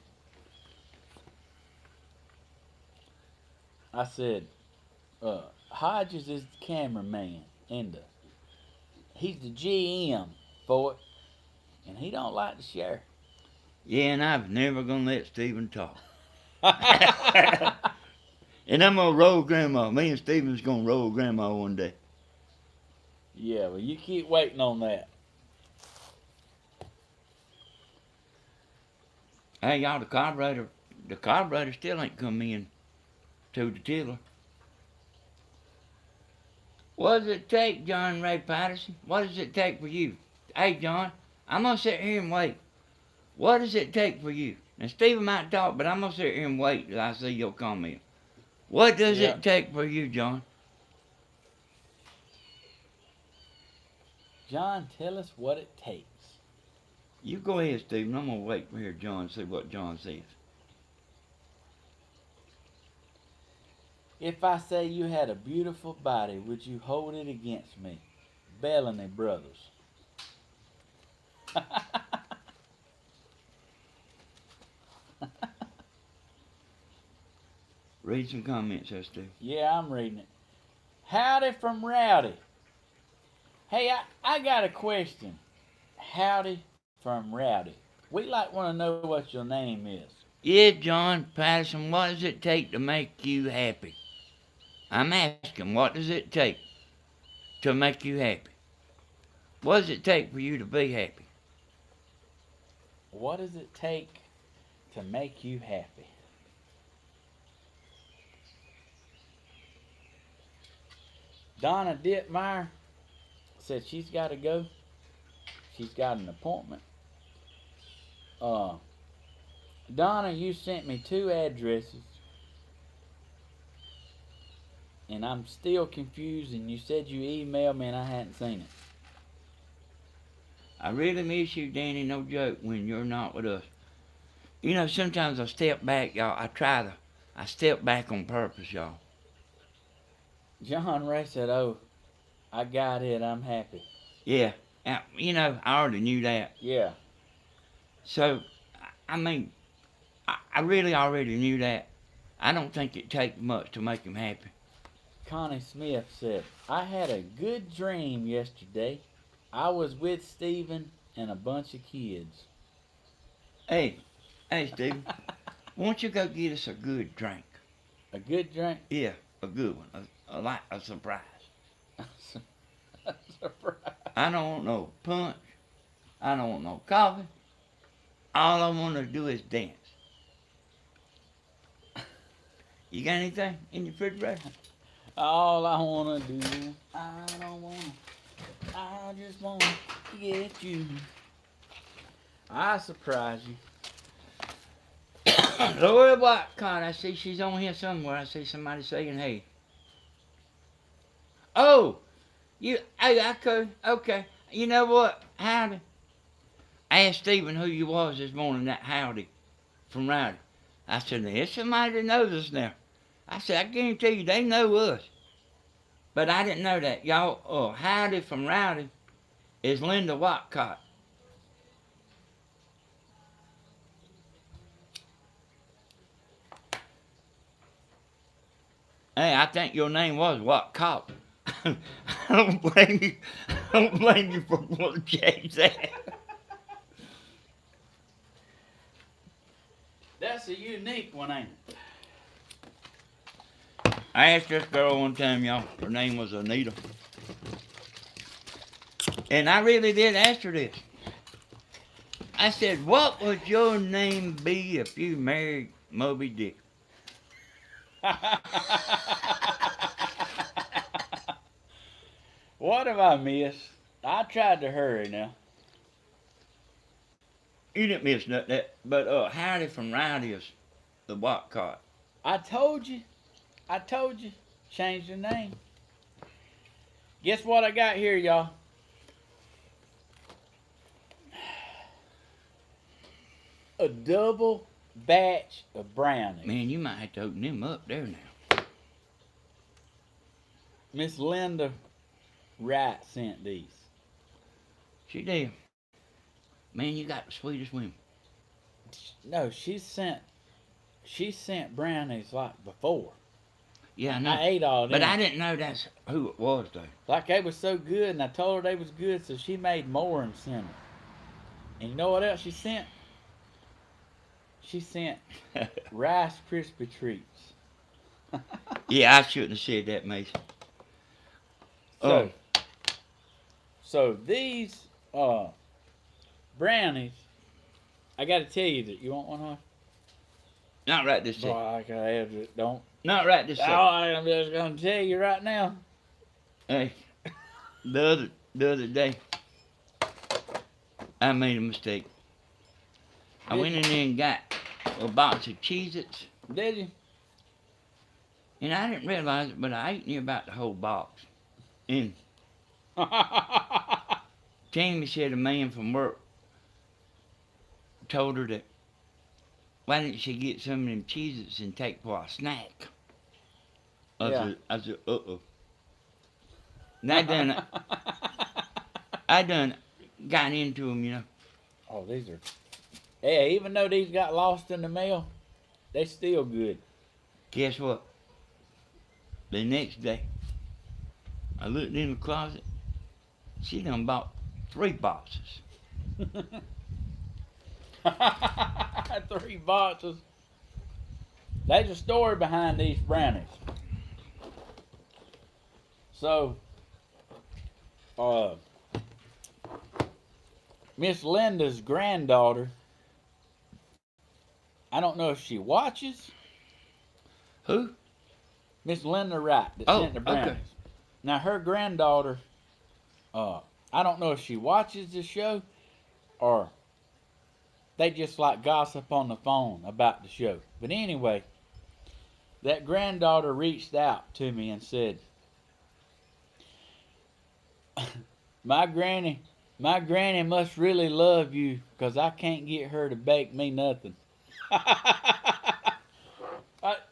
I said, Hodges is the cameraman, and he's the GM for it, and he don't like to share. Yeah, and I'm never gonna let Steven talk. And I'm gonna roll Grandma. Me and Steven's gonna roll Grandma one day. Yeah, well, you keep waiting on that. Hey, y'all, the carburetor still ain't come in to the tiller. What does it take, John Ray Patterson? What does it take for you? Hey, John, I'm gonna sit here and wait. What does it take for you? Now, Steven might talk, but I'm gonna sit here and wait till I see your comment. What does it take for you, John? John, tell us what it takes. You go ahead, Steven. I'm gonna wait for here, John, and see what John says. If I say you had a beautiful body, would you hold it against me? Bellany Brothers. Read some comments, there, Steve. Yeah, I'm reading it. Howdy from Rowdy. Hey, I got a question. Howdy from Rowdy. We like want to know what your name is. Yeah, John Patterson, what does it take to make you happy? I'm asking, what does it take to make you happy? What does it take for you to be happy? What does it take to make you happy? Donna Dittmeyer said she's got to go. She's got an appointment. Uh, Donna, you sent me 2 addresses, and I'm still confused. And you said you emailed me, and I hadn't seen it. I really miss you, Danny, no joke, when you're not with us. You know, sometimes I step back, y'all. I step back on purpose, y'all. John Ray said, "Oh, I got it. I'm happy." Yeah, you know, I already knew that. Yeah. So, I mean, I really already knew that. I don't think it takes much to make him happy. Connie Smith said, "I had a good dream yesterday. I was with Steven and a bunch of kids." Hey, Stephen, why don't you go get us a good drink? A good drink? Yeah, a good one, like a surprise. Surprise. I don't want no punch. I don't want no coffee. All I want to do is dance. You got anything in your refrigerator? All I wanna do, I don't wanna, I just wanna get you. I surprise you. Lord, what? God, I see she's on here somewhere. I see somebody saying, hey. Oh, I could, okay. You know what? Howdy. I asked Stephen who you was this morning, that howdy from Rowdy. I said, there's somebody that knows us now. I said, I guarantee you they know us. But I didn't know that. Y'all, howdy from Rowdy is Linda Watcott. Hey, I think your name was Watcott. I don't blame you. I don't blame you for wanting to change that. That's a unique one, ain't it? I asked this girl one time, y'all. Her name was Anita. And I really did ask her this. I said, what would your name be if you married Moby Dick? What have I missed? I tried to hurry now. You didn't miss nothing, but Howdy from Rowdy is the Watcott. I told you. Change the name. Guess what I got here, y'all? A double batch of brownies. Man, you might have to open them up there now. Miss Linda Wright sent these. She did. Man, you got the sweetest women. No, she sent brownies like before. Yeah, I know. I ate all them. But I didn't know that's who it was, though. Like they was so good, and I told her they was good, so she made more and sent them. And you know what else she sent? She sent Rice Krispie treats. Yeah, I shouldn't have said that, Mason. So these brownies, I got to tell you that you want one, huh? Not right this Boy, second. I can have it. Don't. Not right this second. I'm just gonna tell you right now. Hey, the other day, I made a mistake. I went in there and got a box of Cheez-Its, Did you? and I didn't realize it, but I ate near about the whole box. And Tammy said a man from work told her that why didn't she get some of them Cheez-Its and take for a snack? Yeah. I said, uh-oh. And I done got into them, you know. Oh, these are. Yeah, even though these got lost in the mail, they still good. Guess what? The next day, I looked in the closet. She done bought 3 boxes. 3 boxes. There's a story behind these brownies. So, uh, Miss Linda's granddaughter, I don't know if she watches. Who? Miss Linda Wright that Oh, sent the okay. brownies. Now her granddaughter, I don't know if she watches the show or they just like gossip on the phone about the show. But anyway, that granddaughter reached out to me and said, My granny must really love you because I can't get her to bake me nothing.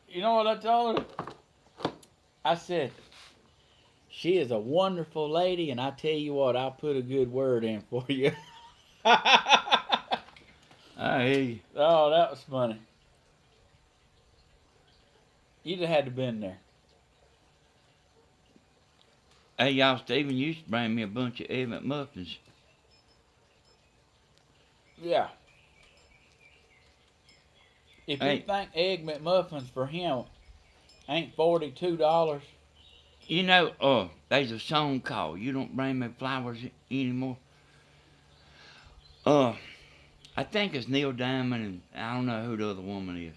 You know what I told her? I said, she is a wonderful lady, and I tell you what, I'll put a good word in for you. I hear you. Oh, that was funny. You'd have had to been there. Hey, y'all, Steven used to bring me a bunch of Egg McMuffins. Yeah. If you Hey, think Egg McMuffins for him ain't $42, you know, there's a song called "You Don't Bring Me Flowers Anymore." Uh, I think it's Neil Diamond, and I don't know who the other woman is.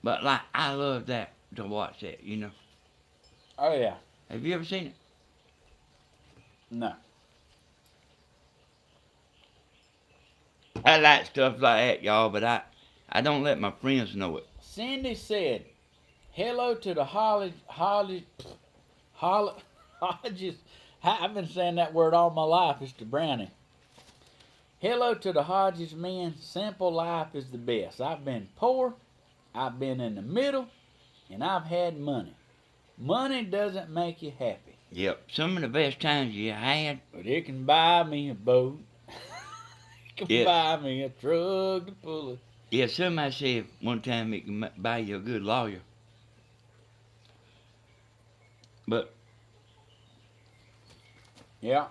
But like, I love that to watch that. You know. oh yeah, Have you ever seen it? no. I like stuff like that, y'all, but I don't let my friends know it. Cindy said, "Hello to the Hodges." I've been saying that word all my life. It's the brownie. Hello to the Hodges men. Simple life is the best. I've been poor, I've been in the middle, and I've had money. Money doesn't make you happy, Yep, some of the best times you had. but it can buy me a boat. It can Yeah, buy me a truck to pull it. yeah. Somebody said one time it can buy you a good lawyer, but Yeah.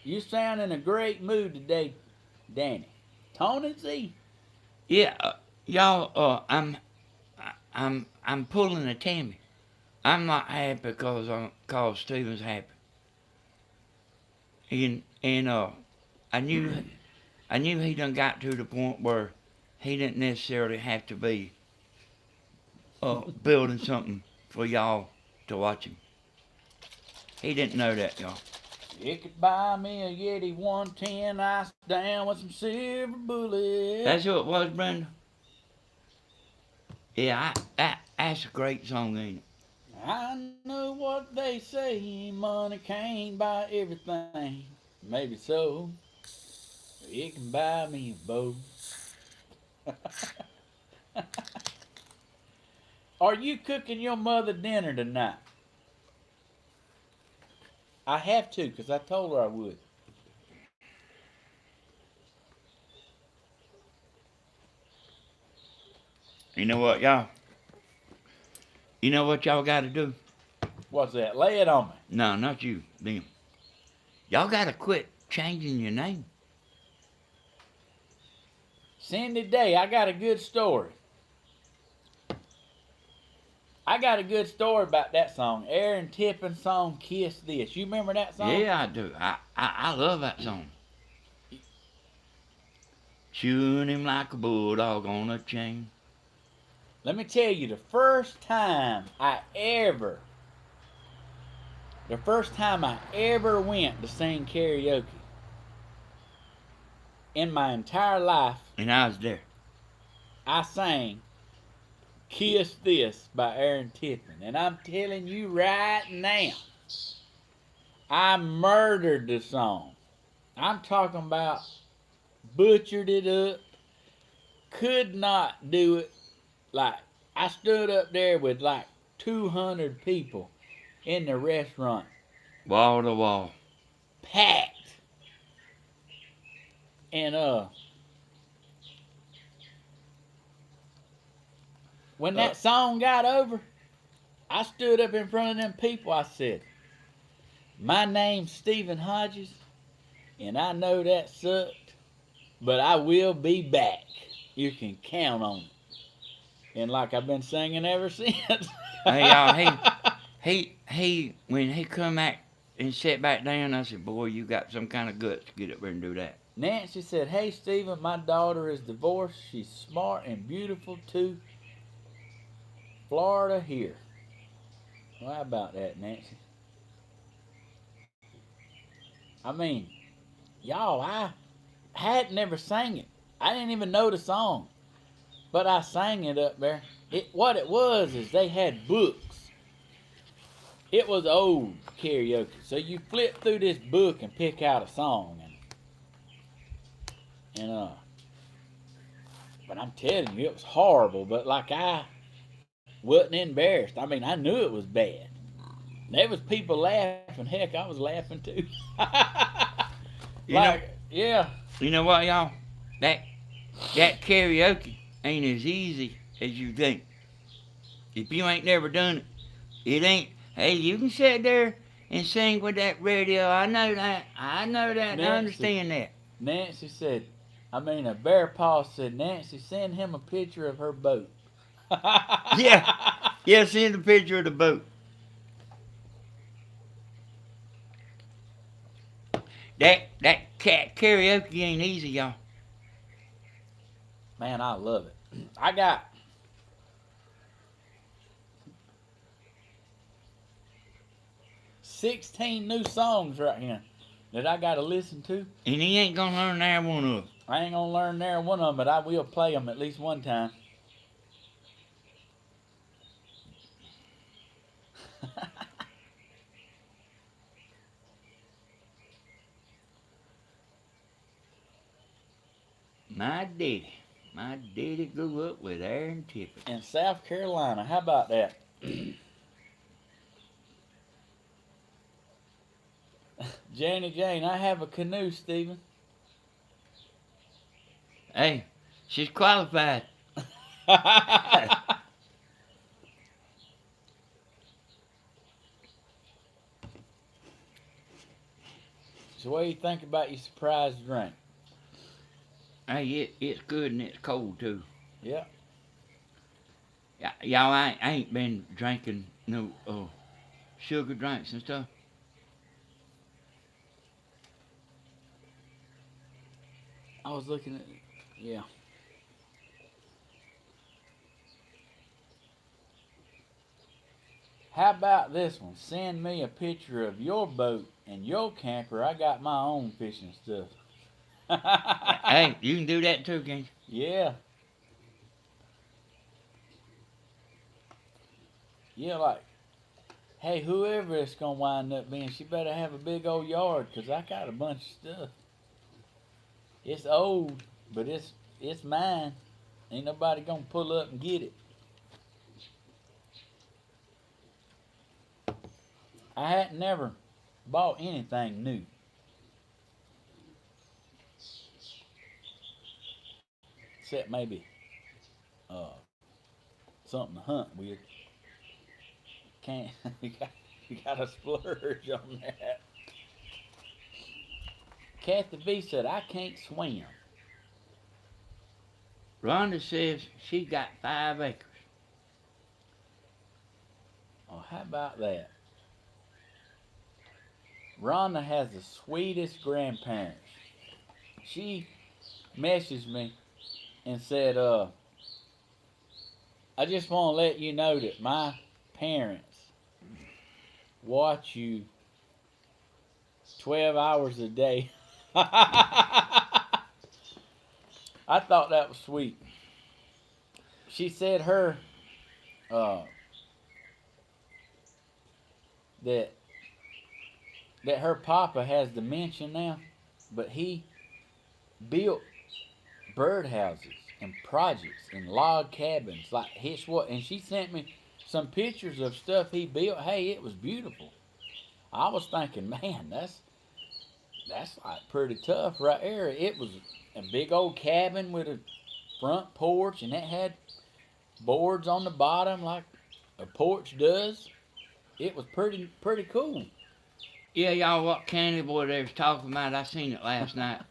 You sound in a great mood today, Danny. Tony Z. yeah, y'all. I'm pulling a Tammy. I'm not happy cause Steven's happy. And I knew he done got to the point where he didn't necessarily have to be building something for y'all to watch him. He didn't know that, y'all. You could buy me a Yeti 110 ice down with some silver bullets. That's who it was, Brenda. Yeah, that's a great song, ain't it? I know what they say, money can't buy everything. Maybe so. It can buy me a boat. Are you cooking your mother dinner tonight? I have to, because I told her I would. You know what, y'all? You know what y'all got to do? What's that? Lay it on me. No, not you, them. Y'all got to quit changing your name. Cindy Day, I got a good story. I got a good story about that song. Aaron Tippin's song, Kiss This. You remember that song? Yeah, I do. I love that song. Chewing him like a bulldog on a chain. Let me tell you, the first time I ever went to sing karaoke in my entire life, And I was there. I sang Kiss This by Aaron Tippin. And I'm telling you right now, I murdered the song. I'm talking about butchered it up. Could not do it. Like, I stood up there with like 200 people in the restaurant, Wall to wall. packed. And when Uh, that song got over, I stood up in front of them people. I said, "My name's Steven Hodges, and I know that sucked, but I will be back. You can count on it." And like I've been singing ever since. hey, y'all, when he come back and sat back down, I said, boy, you got some kind of guts to get up there and do that. Nancy said, "Hey, Steven, my daughter is divorced. She's smart and beautiful too. Florida here." Well, how about that, Nancy? I mean, y'all, I had never sang it. I didn't even know the song, but I sang it up there. What it was is they had books. It was old karaoke, so you flip through this book and pick out a song, and but I'm telling you, it was horrible. But like I wasn't embarrassed. I mean, I knew it was bad. There was people laughing. Heck, I was laughing too. You know, Yeah. you know what, y'all? That karaoke ain't as easy as you think. If you ain't never done it, it ain't. Hey, you can sit there and sing with that radio. I know that. I know that. I understand that. Nancy said, a bear paw said, "Nancy, send him a picture of her boat." Yeah. Yeah, send a picture of the boat. That cat karaoke ain't easy, y'all. Man, I love it. I got 16 new songs right here that I got to listen to. And he ain't gonna learn that one of them. I ain't gonna learn there one of them, but I will play them at least one time. My daddy grew up with Aaron Tippett. In South Carolina, how about that? Janie Jane, I have a canoe, Stephen. Hey, she's qualified. So what do you think about your surprise drink? Hey, it's good and it's cold too. Yeah. Y'all, I ain't been drinking no sugar drinks and stuff. I was looking at yeah. How about this one? Send me a picture of your boat and your camper. I got my own fishing stuff. Hey, you can do that too, can't you? Yeah. Yeah, like, hey, whoever it's going to wind up being, she better have a big old yard because I got a bunch of stuff. It's old, but it's mine. Ain't nobody going to pull up and get it. I hadn't never bought anything new. Except maybe something to hunt with. Can't you got to splurge on that. Kathy V said I can't swim. Rhonda says she got 5 acres. Oh, how about that? Rhonda has the sweetest grandparents. She messaged me and said, I just want to let you know that my parents watch you 12 hours a day. I thought that was sweet. She said that her papa has dementia now, but he built birdhouses and projects and log cabins. Like his what? And she sent me some pictures of stuff he built. Hey, it was beautiful. I was thinking, man, that's like pretty tough right there. It was a big old cabin with a front porch, and it had boards on the bottom like a porch does. It was pretty cool. Yeah, y'all, what Candy Boy they was talking about, I seen it last night.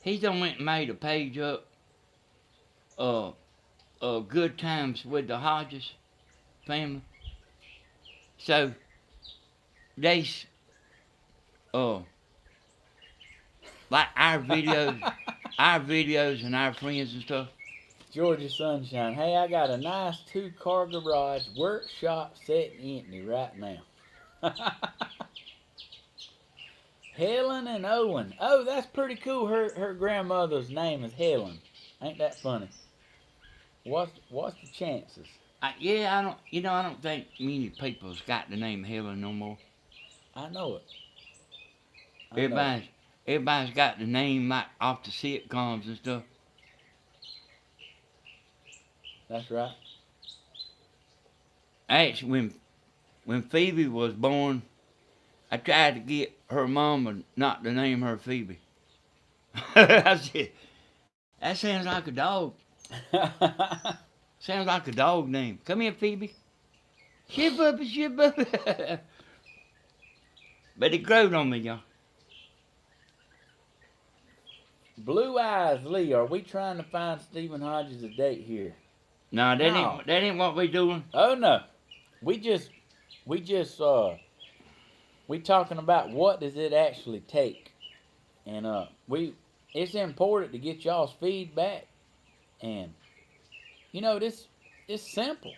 He done went and made a page up good times with the Hodges family. So they uh like our videos and our friends and stuff. Georgia Sunshine. Hey, I got a nice 2-car garage workshop sitting empty right now. Helen and Owen. Oh, that's pretty cool. Her grandmother's name is Helen. Ain't that funny? What's the chances? I don't think many people's got the name Helen no more. I know it. Everybody's got the name like off the sitcoms and stuff. That's right. Actually, when Phoebe was born, I tried to get her mama not to name her Phoebe. I said, that sounds like a dog. Sounds like a dog name. Come here, Phoebe. Ship up, ship up. But it growed on me, y'all. Blue Eyes Lee, are we trying to find Steven Hodges a date here? No, No. that ain't what we doing. Oh no. We talking about what does it actually take. And it's important to get y'all's feedback. And this it's simple.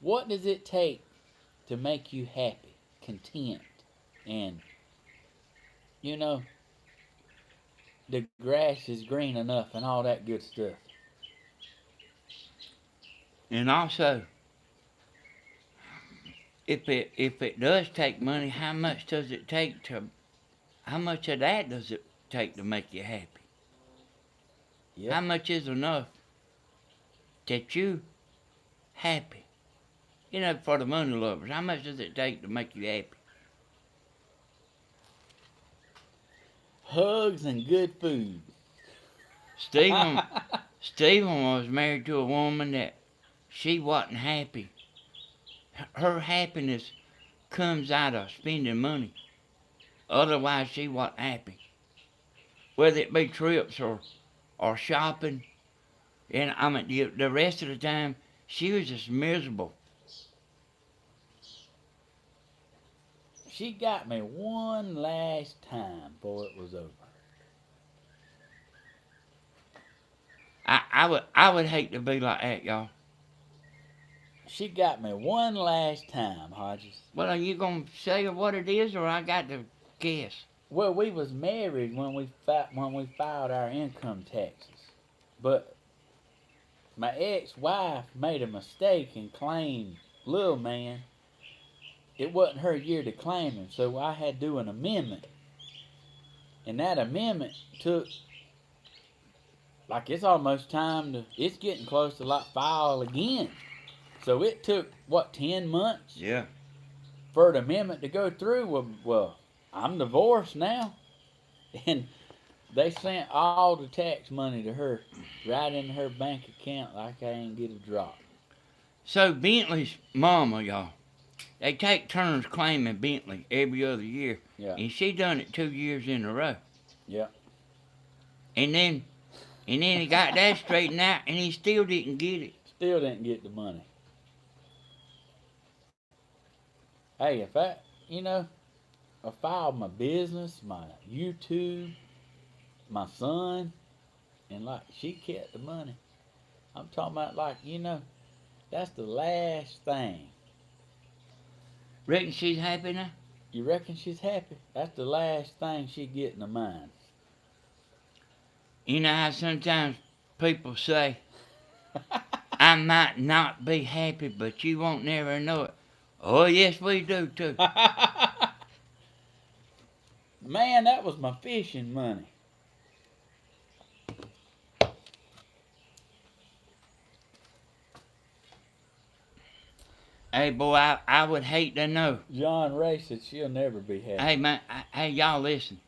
What does it take to make you happy, content, and the grass is green enough and all that good stuff? And also, if it does take money, how much of that does it take to make you happy? Yep. How much is enough that you happy? For the money lovers, how much does it take to make you happy? Hugs and good food. Stephen was married to a woman that she wasn't happy. Her happiness comes out of spending money. Otherwise, she wasn't happy. Whether it be trips or shopping. And I mean, the rest of the time, she was just miserable. She got me one last time before it was over. I would hate to be like that, y'all. She got me one last time, Hodges. Well, are you gonna say what it is, or I got to guess? Well, we was married when we filed our income taxes, but my ex-wife made a mistake and claimed little man. It wasn't her year to claim him, so I had to do an amendment, and that amendment took it's almost time to. It's getting close to file again. So it took 10 months? Yeah. For the amendment to go through. Well, I'm divorced now, and they sent all the tax money to her, right into her bank account, like I ain't get a drop. So Bentley's mama, y'all, they take turns claiming Bentley every other year, Yeah. and she done it 2 years in a row. Yeah. And then he got that straightened out, and he still didn't get it. Still didn't get the money. Hey, if I filed my business, my YouTube, my son, and she kept the money. I'm talking about that's the last thing. Reckon she's happy now? You reckon she's happy? That's the last thing she get in her mind. You know how sometimes people say, I might not be happy, but you won't never know it. Oh, yes, we do, too. Man, that was my fishing money. Hey, boy, I would hate to know. John Ray said she'll never be happy. Hey, man, hey, y'all listen.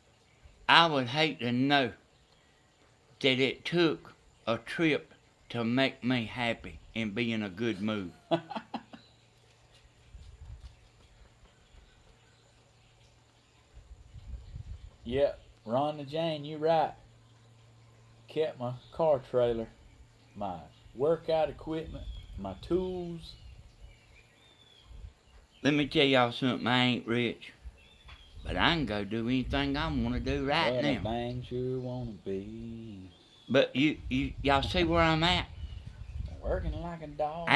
I would hate to know that it took a trip to make me happy and be in a good mood. Yep, Rhonda Jane, you right. Kept my car trailer, my workout equipment, my tools. Let me tell y'all something. I ain't rich, but I can go do anything I want to do right But now. a bang sure wanna be. But y'all see where I'm at? Working like a dog.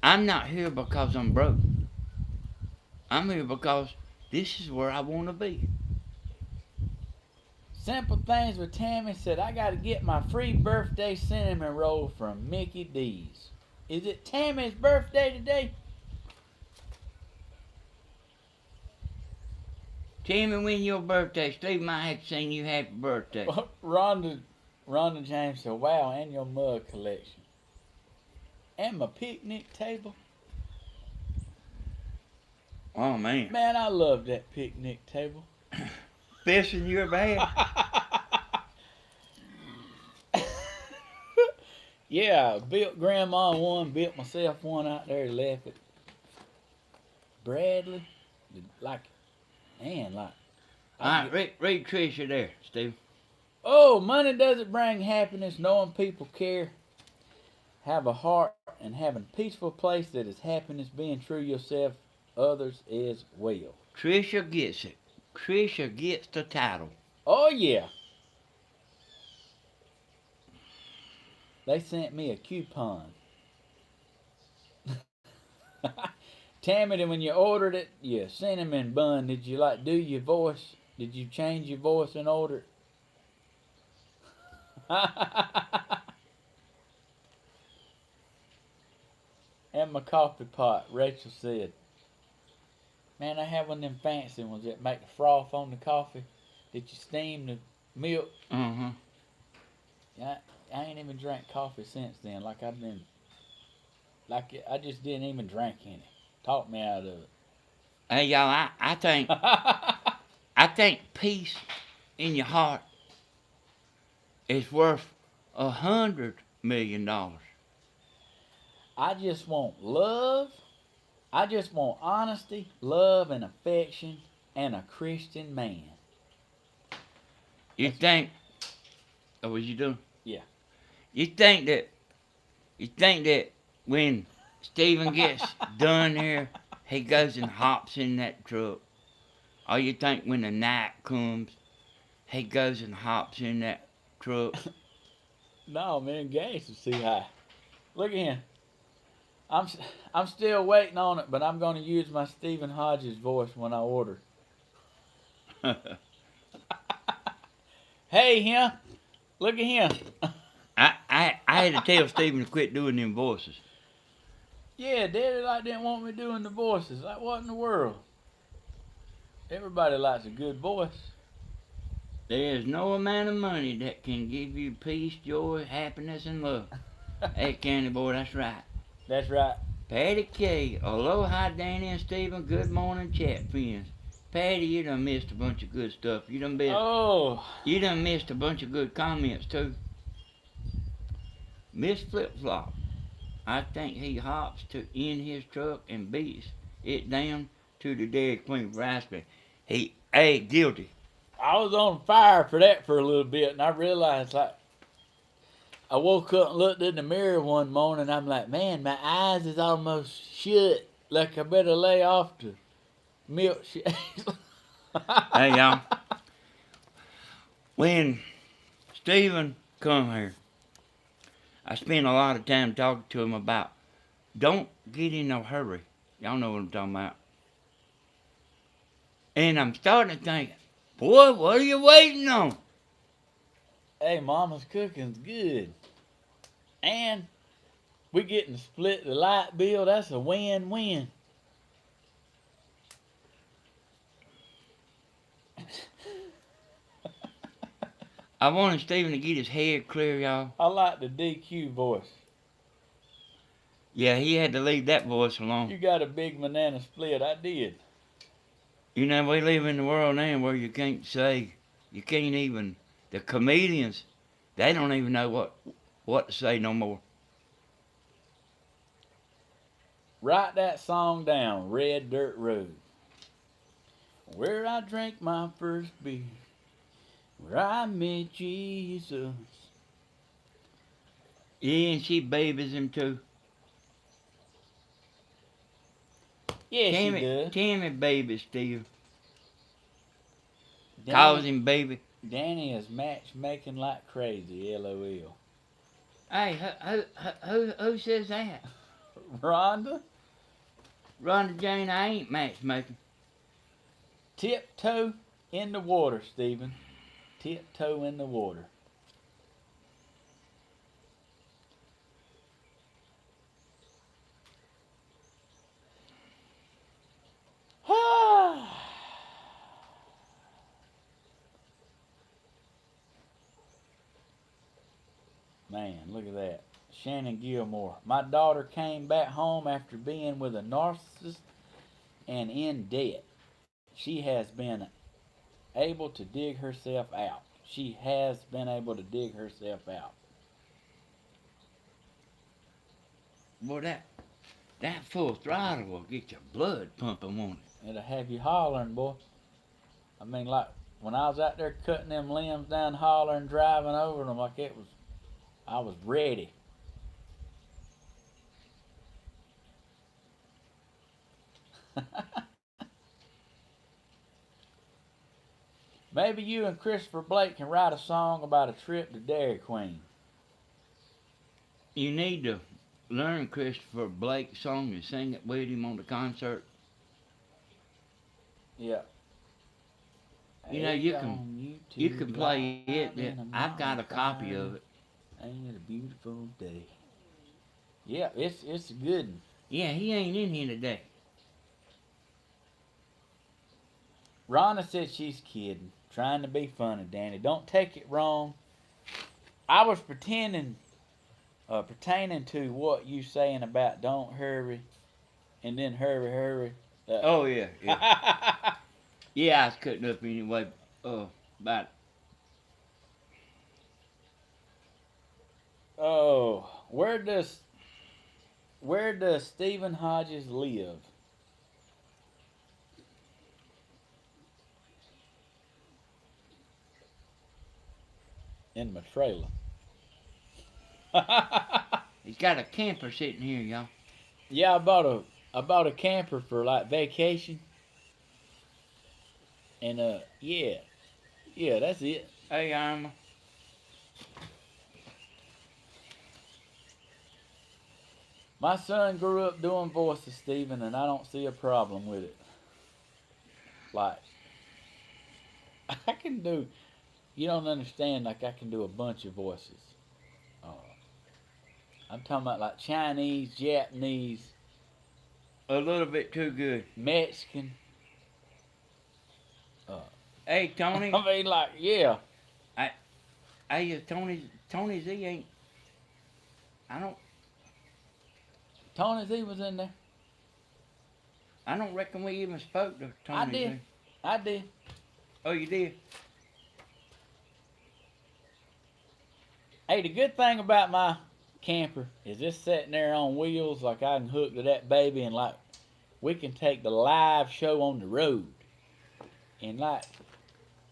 I'm not here because I'm broke. I'm here because this is where I want to be. Simple Things with Tammy said, I gotta get my free birthday cinnamon roll from Mickey D's. Is it Tammy's birthday today? Tell me when your birthday. Steve might have to sing you happy birthday. Rhonda James said, wow, and your mug collection. And my picnic table. Oh, man. Man, I love that picnic table. Best in your bag. Yeah, built Grandma one, built myself one out there, left it. Bradley, like, man, like. All right, read Tricia there, Steve. Oh, money doesn't bring happiness, knowing people care. Have a heart and having a peaceful place that is happiness, being true yourself, others as well. Tricia gets it. Tricia gets the title. Oh, yeah. They sent me a coupon. Tammy, when you ordered it, your cinnamon bun, did you do your voice? Did you change your voice and order it? And my coffee pot, Rachel said, man, I have one of them fancy ones that make the froth on the coffee. Did you steam the milk? Mm-hmm. I ain't even drank coffee since then. I just didn't even drink any. Talk me out of it. Hey, y'all, I think peace in your heart is worth $100 million. I just want love. I just want honesty, love, and affection, and a Christian man. You think? Oh, what you doing? Yeah. You think that when Steven gets done here, he goes and hops in that truck? Or you think when the night comes, he goes and hops in that truck? No, man, gas is too high. Look at him. I'm still waiting on it, but I'm going to use my Steven Hodges voice when I order. Hey, him. Look at him. I had to tell Steven to quit doing them voices. Yeah, Daddy didn't want me doing the voices. Like, what in the world? Everybody likes a good voice. There is no amount of money that can give you peace, joy, happiness, and love. Hey, Candy Boy, that's right. That's right. Patty K. Aloha, Danny and Steven. Good morning, chat friends. Patty, you done missed a bunch of good stuff. You done missed a bunch of good comments, too. Miss Flip Flop. I think he hops in his truck and beats it down to the Dairy Queen for ice cream. Guilty. I was on fire for that for a little bit, and I realized, I woke up and looked in the mirror one morning, and I'm like, man, my eyes is almost shut. Like, I better lay off the milkshake. Hey, y'all. When Steven come here, I spent a lot of time talking to him about don't get in no hurry. Y'all know what I'm talking about. And I'm starting to think, boy, what are you waiting on? Hey, Mama's cooking's good. And we getting to split the light bill. That's a win-win. I wanted Steven to get his head clear, y'all. I like the DQ voice. Yeah, he had to leave that voice alone. You got a big banana split. I did. You know, we live in the world now where you can't say, you can't even, the comedians, they don't even know what to say no more. Write that song down, Red Dirt Road. Where I drank my first beer, where I met Jesus. Yeah, and she babies him too. Yeah, she does. Tammy babies still. Calls Danny, him baby. Danny is matchmaking like crazy, LOL. Hey, who says that? Rhonda, Rhonda Jane, I ain't matchmaking. tiptoe in the water, Stephen. Tiptoe in the water. Man, look at that. Shannon Gilmore. My daughter came back home after being with a narcissist and in debt. She has been able to dig herself out. She has been able to dig herself out. Boy, that full throttle will get your blood pumping, won't it? It'll have you hollering, boy. I mean, like, when I was out there cutting them limbs down, hollering, driving over them, like it was, I was ready. Maybe you and Christopher Blake can write a song about a trip to Dairy Queen. You need to learn Christopher Blake's song and sing it with him on the concert. Yeah. You know, you can play it. I've got a copy of it. Ain't it a beautiful day? Yeah, it's a good one. Yeah, he ain't in here today. Rhonda said she's kidding, trying to be funny, Danny. Don't take it wrong. I was pertaining to what you saying about don't hurry, and then hurry. Oh yeah, yeah. Yeah, I was cutting up anyway. About Oh, where does Steven Hodges live? In my trailer. he's got a camper sitting here, y'all. Yeah, I bought a camper for like vacation. And yeah, that's it. Hey, Irma. My son grew up doing voices, Stephen, and I don't see a problem with it. Like, I can do, you don't understand, like I can do a bunch of voices. Uh, I'm talking about like Chinese, Japanese, A little bit too good. Mexican. Hey, Tony. I mean, like, yeah. Hey, Tony Z ain't. I don't. Tony Z was in there. I don't reckon we even spoke to Tony I did. Z. I did. Oh, you did? Hey, the good thing about my camper is it's sitting there on wheels, like I can hook to that baby, and like we can take the live show on the road. And like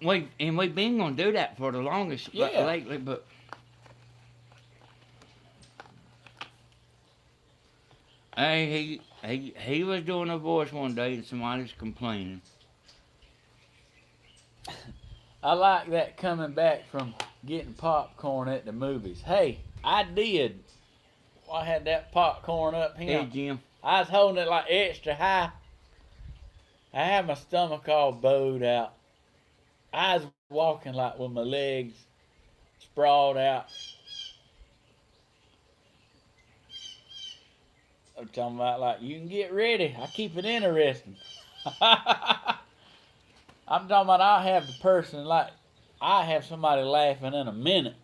We've been gonna do that for the longest lately, but hey, he was doing a voice one day and somebody was complaining. I like that coming back from getting popcorn at the movies. Hey, I did. I had that popcorn up here. Hey, Jim. I was holding it like extra high. I had my stomach all bowed out. I was walking like with my legs sprawled out. I'm talking about like you can get ready. I keep it interesting. I'm talking about I'll have the person like I have somebody laughing in a minute.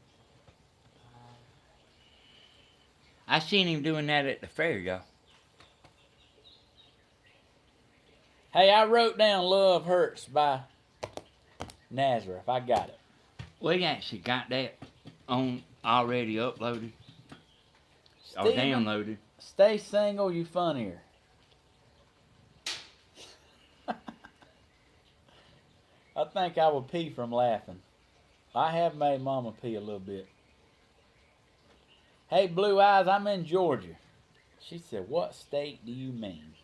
I seen him doing that at the fair, y'all. Hey, I wrote down Love Hurts by Nazareth. I got it. We actually got that on already uploaded or Steven, downloaded. stay single, you funnier. I think I would pee from laughing. I have made Mama pee a little bit. Hey, Blue Eyes, I'm in Georgia. She said, what state do you mean?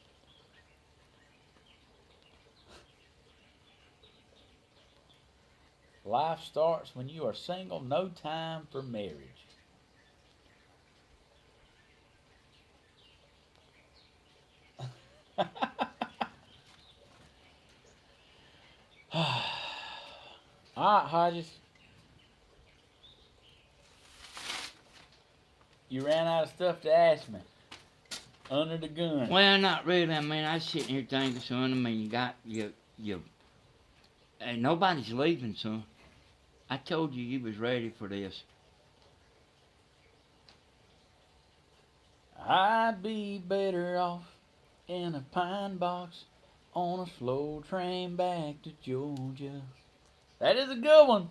Life starts when you are single, no time for marriage. Alright, Hodges. You ran out of stuff to ask me. Under the gun. Well, not really. I mean, I was sitting here thinking, son. I mean, and nobody's leaving, son. I told you was ready for this. I'd be better off in a pine box on a slow train back to Georgia. That is a good one.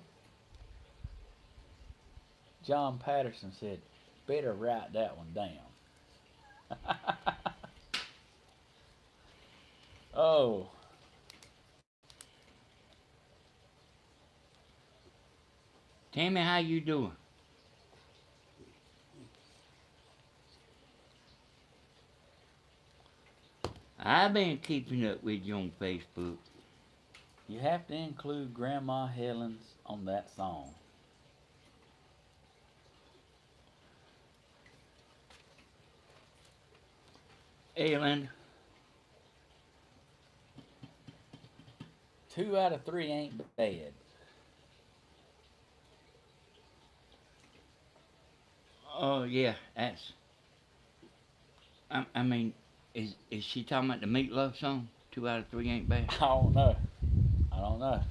John Patterson said, better write that one down. Oh. Tell me how you doing. I've been keeping up with you on Facebook. You have to include Grandma Helen's on that song. Hey, Linda. 2 out of 3 ain't bad. Oh, yeah, that's... I mean, is she talking about the Meatloaf song? 2 out of 3 ain't bad. I don't know. I don't know.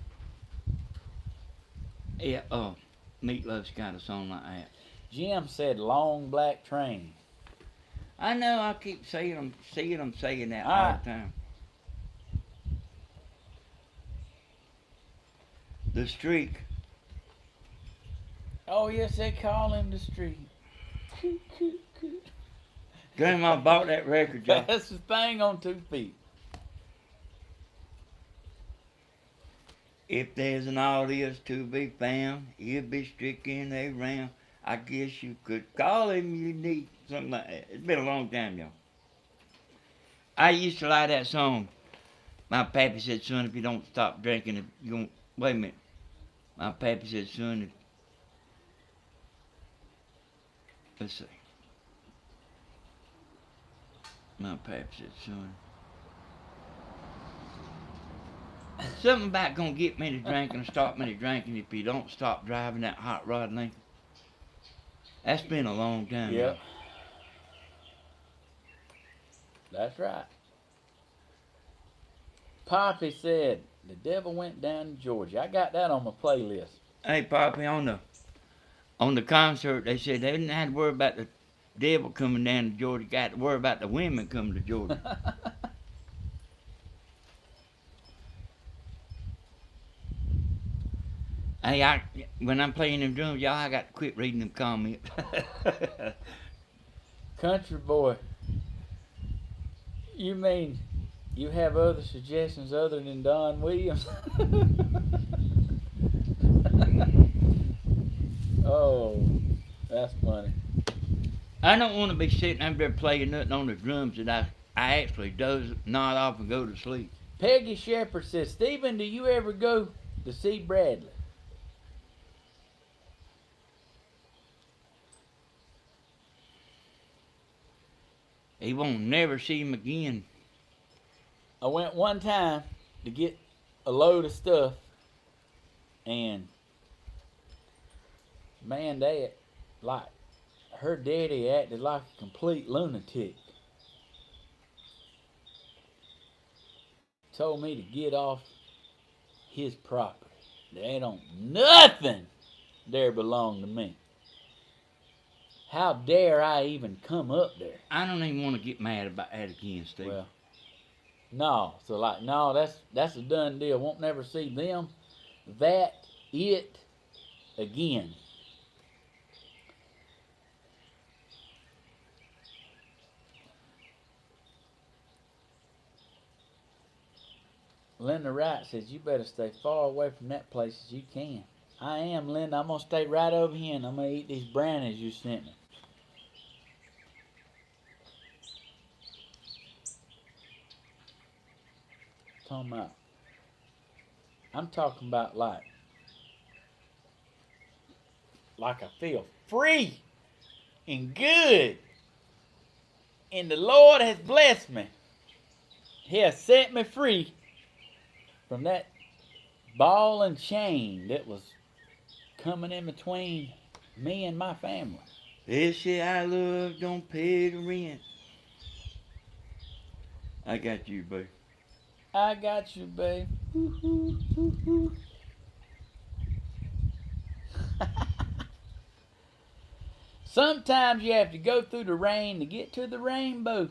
Yeah, Meatloaf's got a song like that. Jim said long black train. I know, I keep seeing them saying that all Alright. the time. The Streak. Oh, yes, they call him the street. Grandma bought that record, y'all. That's the thing on 2 feet. If there's an audience to be found, he'll be sticking around. I guess you could call him unique, something like that. It's been a long time, y'all. I used to like that song. My pappy said, son, if you don't stop drinking, you don't... Wait a minute. My pappy said, son, let's see. My pappy said, son. Something about gonna get me to drinking or stop me to drinking if you don't stop driving that hot rod Lincoln. That's been a long time. Yep. That's right. Poppy said, the devil went down to Georgia. I got that on my playlist. Hey, Poppy, on the concert, they said they didn't have to worry about the devil coming down to Georgia. Got to worry about the women coming to Georgia. Hey, when I'm playing them drums, y'all, I got to quit reading them comments. Country boy, you mean you have other suggestions other than Don Williams? Oh, that's funny. I don't want to be sitting up there playing nothing on the drums that I actually doze, nod off and go to sleep. Peggy Shepard says, Stephen, do you ever go to see Bradley? He won't never see him again. I went one time to get a load of stuff, and man, her daddy acted like a complete lunatic. Told me to get off his property. They don't nothing there belong to me. How dare I even come up there? I don't even want to get mad about that again, Steve. Well, no. So like, no, that's a done deal. Won't never see them, it again. Linda Wright says you better stay far away from that place as you can. I am, Linda. I'm gonna stay right over here and I'm gonna eat these brownies you sent me. I'm talking about like I feel free and good. And the Lord has blessed me. He has set me free from that ball and chain that was coming in between me and my family. This shit I love don't pay the rent. I got you, babe. I got you, babe. Sometimes you have to go through the rain to get to the rainbow.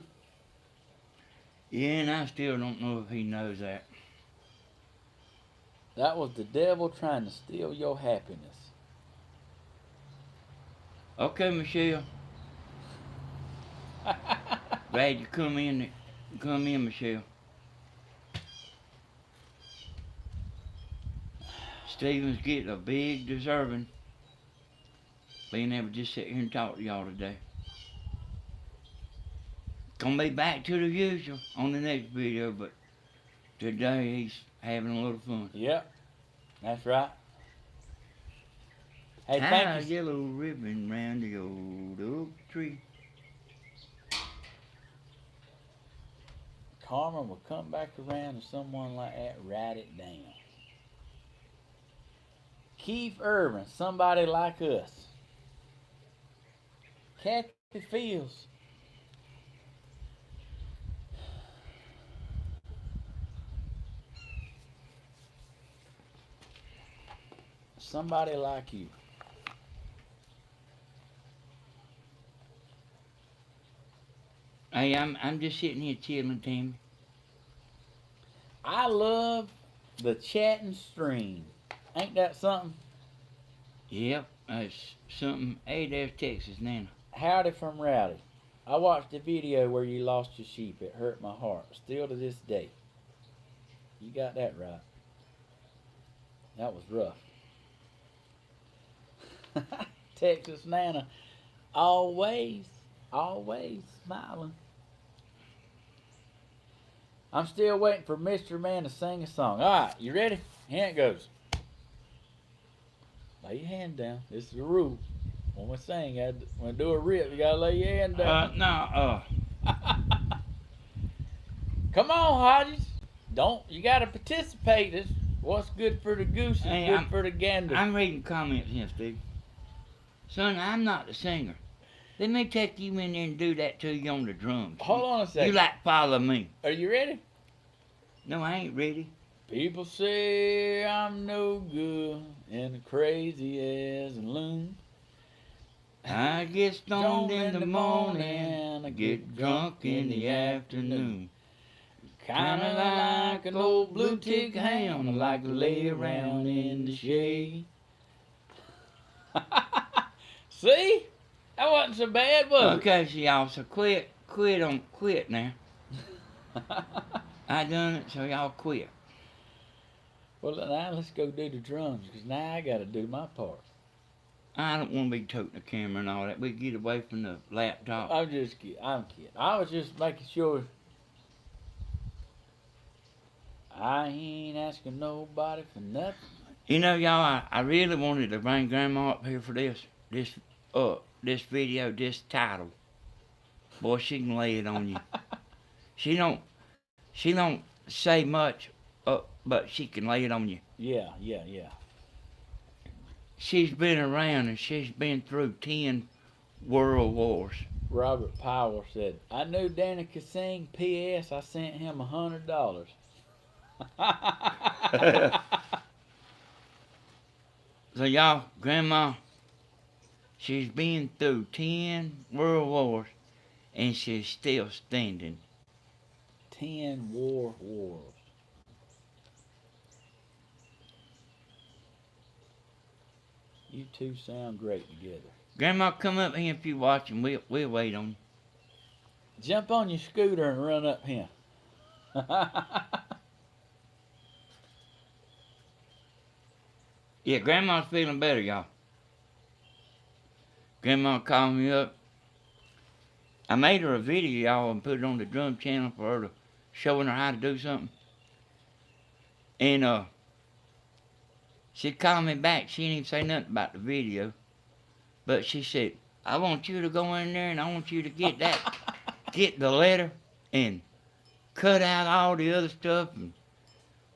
Yeah, and I still don't know if he knows that. That was the devil trying to steal your happiness. Okay, Michelle. Glad you come in. Come in, Michelle. Steven's getting a big deserving being able to just sit here and talk to y'all today. Gonna be back to the usual on the next video, but today he's having a little fun. Yep, that's right. Hey, Tie thank a you. yellow ribbon round the old oak tree. Karma will come back around to someone like that. Write it down. Keith Irvin, somebody like us. Kathy Fields. Somebody like you. Hey, I'm just sitting here chilling, Tim. I love the chatting stream. Ain't that something? Yep, that's something. Hey, there's Texas Nana. Howdy from Rowdy. I watched the video where you lost your sheep. It hurt my heart. Still to this day. You got that right. That was rough. Texas Nana. Always smiling. I'm still waiting for Mr. Man to sing a song. Alright, you ready? Here it goes. Lay your hand down. This is the rule. When we sing, when we do a rip, you gotta lay your hand down. Come on, Hodges. You gotta participate. It's what's good for the goose is good for the gander. I'm reading comments here, Steve. Son, I'm not the singer. Let me take you in there and do that to you on the drums. Hold on a second. You like follow me. Are you ready? No, I ain't ready. People say I'm no good and crazy as a loon. I get stoned in the morning, I get drunk in the afternoon. Kinda like an old blue tick ham, I like to lay around in the shade. See? That wasn't so bad, was it? Okay, so y'all, so quit now. I done it, so y'all quit. Well, now let's go do the drums, because now I got to do my part. I don't want to be toting the camera and all that. We get away from the laptop. I'm just kidding. I'm kidding. I was just making sure. I ain't asking nobody for nothing. You know, y'all, I really wanted to bring Grandma up here for this video, this title. Boy, she can lay it on you. She don't say much, but she can lay it on you. Yeah. She's been around and she's been through 10 world wars. Robert Powell said, I knew Danny could sing. P.S. I sent him $100. So y'all, Grandma, She's been through 10 world wars, and she's still standing. 10 wars. You two sound great together. Grandma, come up here if you watching. We'll wait on you. Jump on your scooter and run up here. Yeah, Grandma's feeling better, y'all. Grandma called me up. I made her a video, y'all, and put it on the drum channel for her to showing her how to do something. And she called me back. She didn't even say nothing about the video. But she said, I want you to go in there and I want you to get the letter and cut out all the other stuff and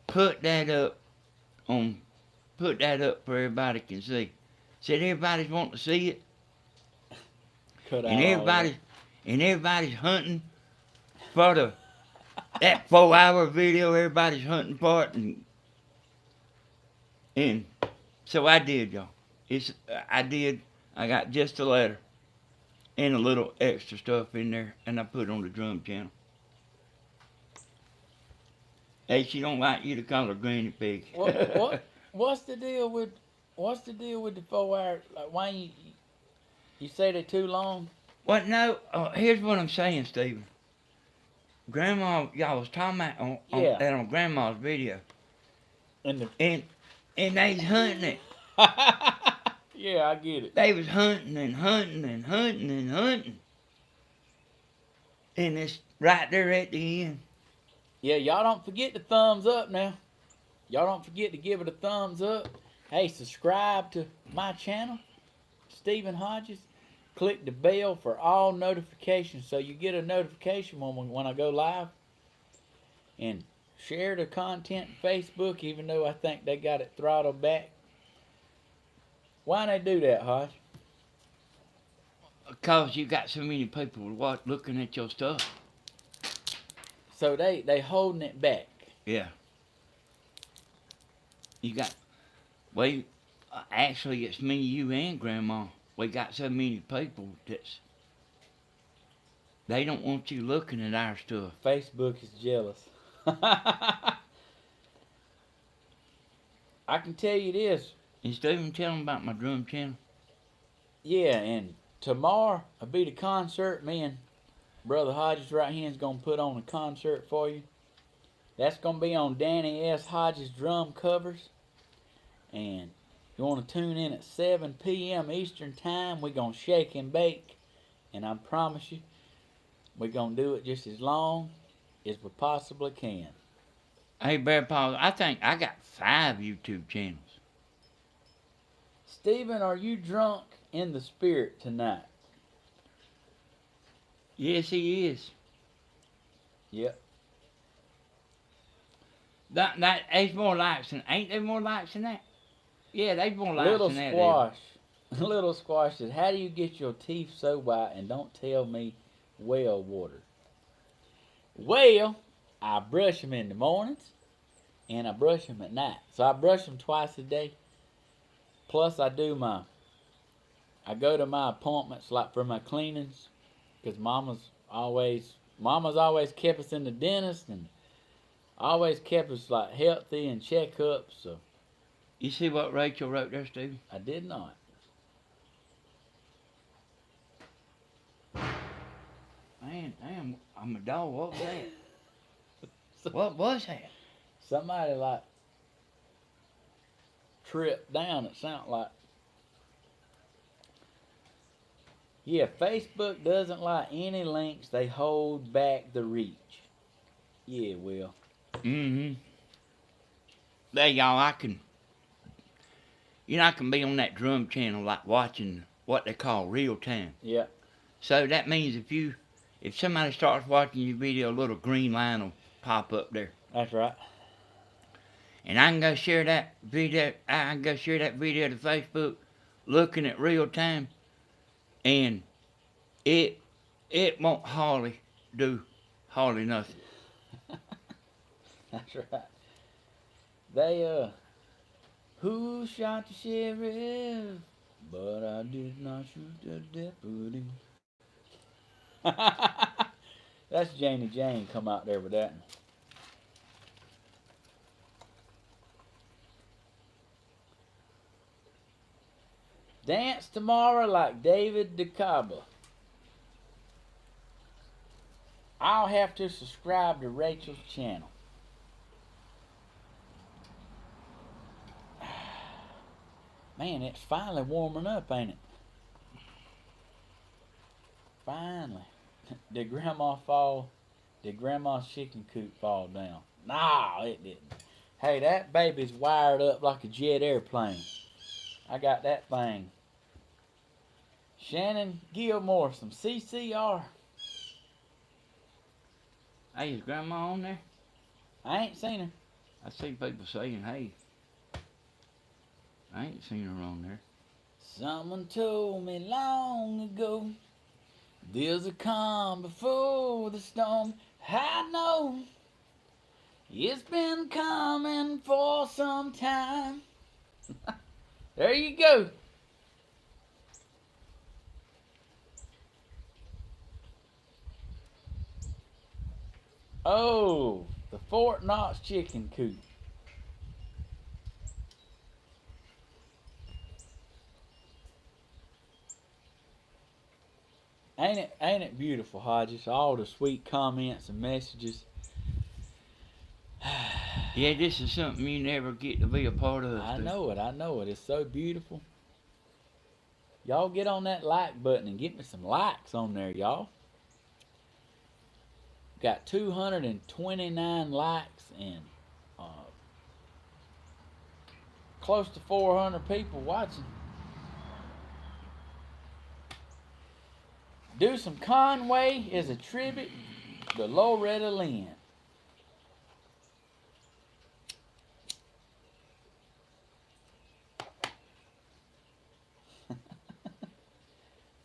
put that up for everybody can see. Said everybody's wanting to see it. Cut out And everybody's hunting for that 4-hour video. Everybody's hunting for it, and so I did, y'all. I got just a letter and a little extra stuff in there, and I put it on the drum channel. Hey, she don't like you to call her Granny Pig. What's the deal with the 4 hours? Like, why you say they're too long? Well, no. Here's what I'm saying, Steven. Grandma, y'all was talking about on Grandma's video, and they's hunting it. Yeah, I get it. They was hunting, and it's right there at the end. Yeah, y'all don't forget the thumbs up now. Y'all don't forget to give it a thumbs up. Hey, subscribe to my channel, Steven Hodges. Click the bell for all notifications so you get a notification when I go live. And share the content on Facebook, even though I think they got it throttled back. Why they do that, Hodge? Because you got so many people looking at your stuff. So they holding it back. Yeah. You got, actually it's me, you, and Grandma. We got so many people they don't want you looking at our stuff. Facebook is jealous. I can tell you this. And Steven, tell them about my drum channel. Yeah, and tomorrow will be the concert. Me and Brother Hodges right here is going to put on a concert for you. That's going to be on Danny S. Hodges Drum Covers. And you want to tune in at 7 p.m. Eastern Time. We're going to shake and bake. And I promise you, we're going to do it just as long as we possibly can. Hey, Bear Paw, I think I got 5 YouTube channels. Steven, are you drunk in the spirit tonight? Yes, he is. Yep. There's more likes than, ain't there more likes than that? Yeah, there's more likes than that. Little Squash said, how do you get your teeth so white and don't tell me well water? Well, I brush them in the mornings and I brush them at night. So I brush them twice a day. Plus I go to my appointments like for my cleanings, because Mama's always kept us in the dentist and always kept us like healthy and checkups. So you see what Rachel wrote there, Steve? I did not. Man, damn, I'm a dog. What was that? What was that? Somebody like tripped down, it sounded like. Yeah, Facebook doesn't like any links. They hold back the reach. Yeah, Will. Mm-hmm. There, y'all, I can be on that drum channel like watching what they call real time. Yeah. So that means if somebody starts watching your video, a little green line will pop up there. That's right. And I can go share that video. To Facebook, looking at real time, and it won't hardly nothing. That's right. They who shot the sheriff? But I did not shoot the deputy. That's Janie Jane come out there with that. Dance tomorrow like David DeCaba. I'll have to subscribe to Rachel's channel. Man, it's finally warming up, ain't it? Finally. Did Grandma's chicken coop fall down? No, it didn't. Hey, that baby's wired up like a jet airplane. I got that thing. Shannon Gilmore, some CCR. Hey, is Grandma on there? I ain't seen her. I see people saying, hey. I ain't seen her on there. Someone told me long ago, there's a calm before the storm. I know it's been coming for some time. There you go. Oh, the Fort Knox chicken coop. Ain't it beautiful, Hodges? All the sweet comments and messages. Yeah, this is something you never get to be a part of. I know it. It's so beautiful. Y'all get on that like button and get me some likes on there, y'all. Got 229 likes and close to 400 people watching. Do Some Conway is a tribute to Loretta Lynn.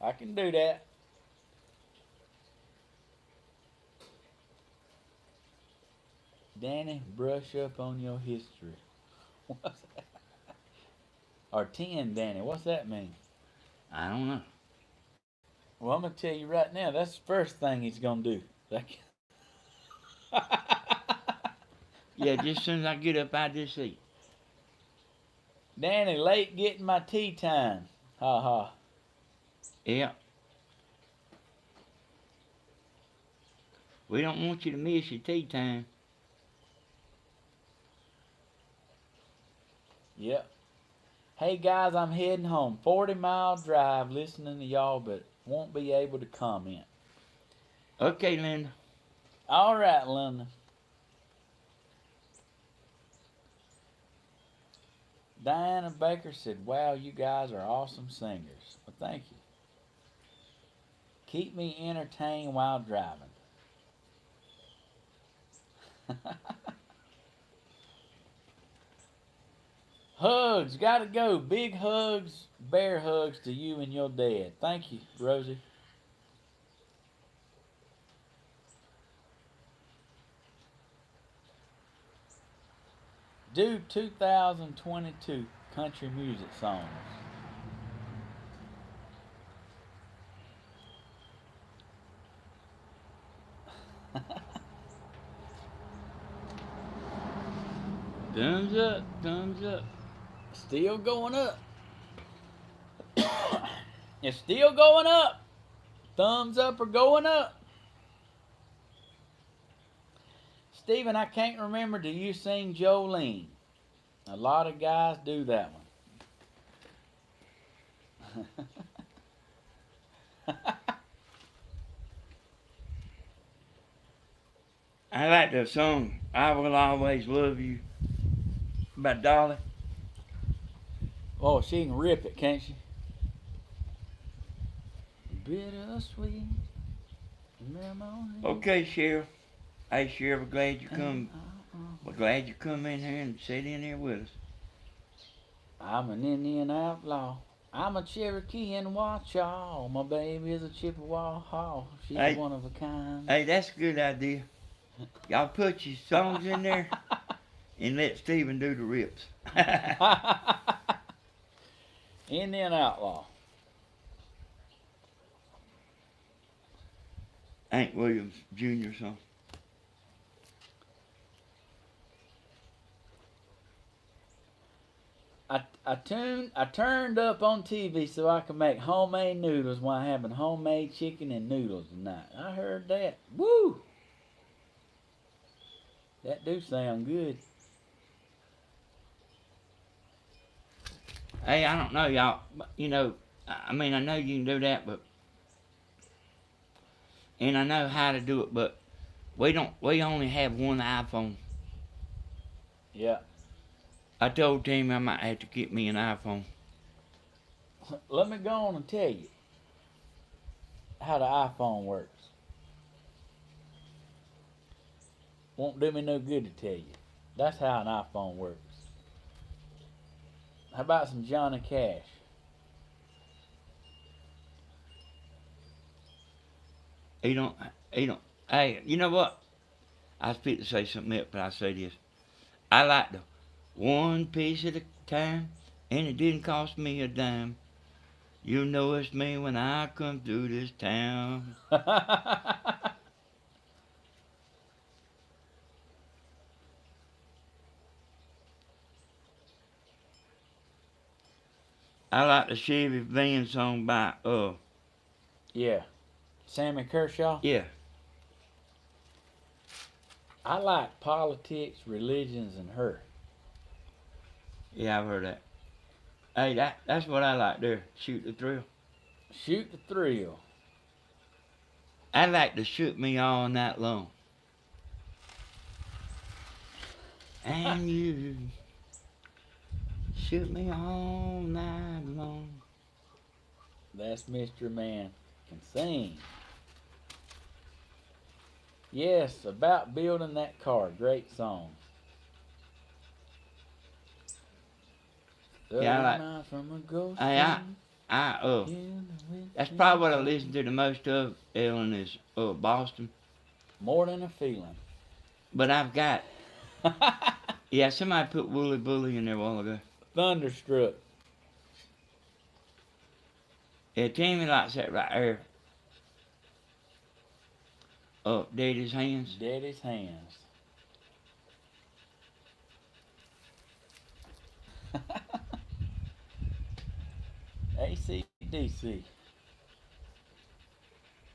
I can do that. Danny, brush up on your history. What's that? Or 10, Danny. What's that mean? I don't know. Well, I'm going to tell you right now, that's the first thing he's going to do. Yeah, just as soon as I get up out of this seat. Danny, late getting my tea time. Ha ha. Yeah. We don't want you to miss your tea time. Yep. Hey guys, I'm heading home. 40-mile drive listening to y'all, but won't be able to comment. Okay, Linda. All right, Linda. Diana Baker said, wow, you guys are awesome singers. Well, thank you. Keep me entertained while driving. Hugs, gotta go. Big hugs, bear hugs to you and your dad. Thank you, Rosie. Do 2022 country music songs. Thumbs up, thumbs up. Still going up. It's still going up. Thumbs up are going up. Steven, I can't remember. Do you sing Jolene? A lot of guys do that one. I like the song I Will Always Love You by Dolly. Oh, she can rip it, can't she? Bittersweet memory. Okay, Cheryl. Hey, Cheryl, we're glad you come. We're glad you come in here and sit in here with us. I'm an Indian outlaw. I'm a Cherokee and Watchaw. My baby is a Chippewa. She's Hey. one of a kind. Hey, that's a good idea. Y'all put your songs in there and let Steven do the rips. Indian outlaw. Hank Williams Jr. song. I turned up on TV so I could make homemade noodles while having homemade chicken and noodles tonight. I heard that. Woo! That do sound good. Hey, I don't know, y'all. You know, I mean, I know you can do that, but and I know how to do it, but we don't. We only have one iPhone. Yeah. I told Timmy I might have to get me an iPhone. Let me go on and tell you how the iPhone works. Won't do me no good to tell you. That's how an iPhone works. How about some Johnny Cash? He don't. He don't. Hey, you know what? I was fit to say something else, but I say this. I like the one piece at a time, and it didn't cost me a dime. You know it's me when I come through this town. I like the Chevy Van song by Yeah. Sammy Kershaw? yeah. I like politics, religions, and her. Yeah, I've heard that. Hey, that's what I like there. Shoot the thrill. Shoot the thrill. I like to shoot me all night long. And you shoot me all night long. That's Mr. Man can sing. Yes, about building that car. Great song. Yeah, I like. From a ghost Hey, that's probably what I listen to the most of, Ellen, is Boston. More than a feeling. But I've got, yeah, somebody put Wooly Bully in there a while ago. Thunderstruck. Yeah, Tammy likes that right there. Daddy's Hands. Daddy's Hands. AC/DC.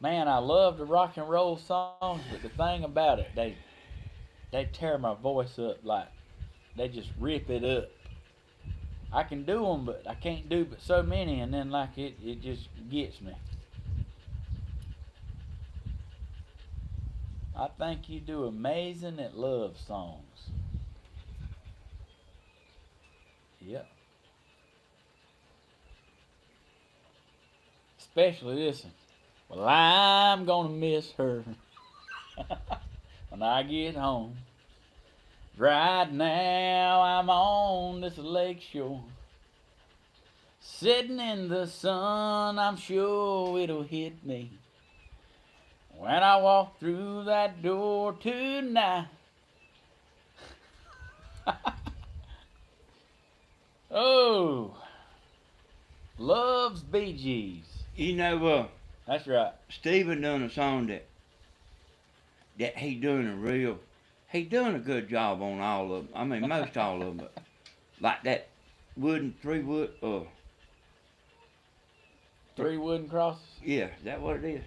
Man, I love the rock and roll songs, but the thing about it, they tear my voice up, like they just rip it up. I can do them, but I can't do but so many, and then like it just gets me. I think you do amazing at love songs. Yep. Especially this one. Well, I'm gonna miss her when I get home. Right now I'm on this lake shore, sitting in the sun. I'm sure it'll hit me when I walk through that door tonight. Oh, loves Bee Gees. You know, That's right. Steven done a song that he doing a good job on all of them. I mean, most all of them, but like that three wood, Three wooden crosses. yeah, is that what it is?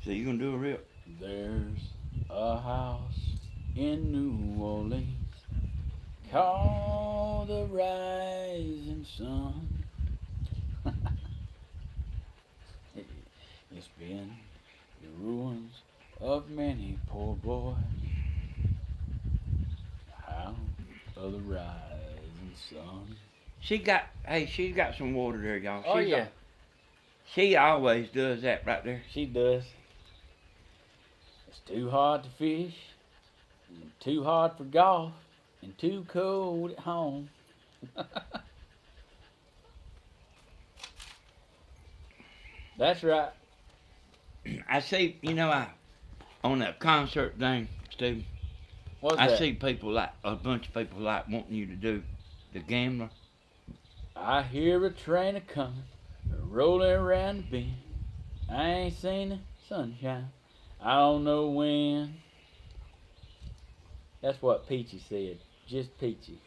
So you gonna do a rip? There's a house in New Orleans called the Rising Sun. It's been the ruins of many poor boys. House of the Rising Sun. She's got some water there, y'all. Oh yeah, She always does that right there. she does. It's too hard to fish, and too hard for golf, and too cold at home. That's right. I see, on that concert thing, Steve. What's I that? see people like a bunch of people like wanting you to do the gambler. I hear a train a comin', rolling around the bend. I ain't seen the sunshine. I don't know when. That's what Peachy said. Just Peachy.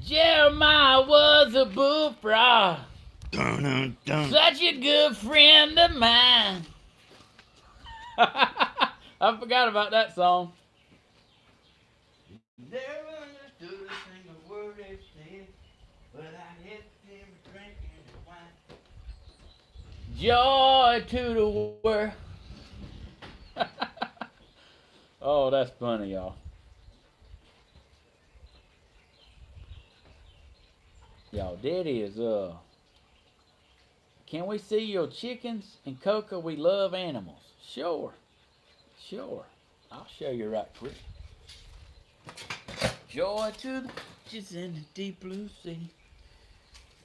Jeremiah was a bullfrog. Dun, dun, dun. Such a good friend of mine. I forgot about that song. Never understood a single word they said, but I helped him drinking the wine. Joy to the world. Oh, that's funny, y'all. Y'all, that is, can we see your chickens? And Coco, we love animals. Sure. Sure. I'll show you right quick. Joy to the just in the deep blue sea.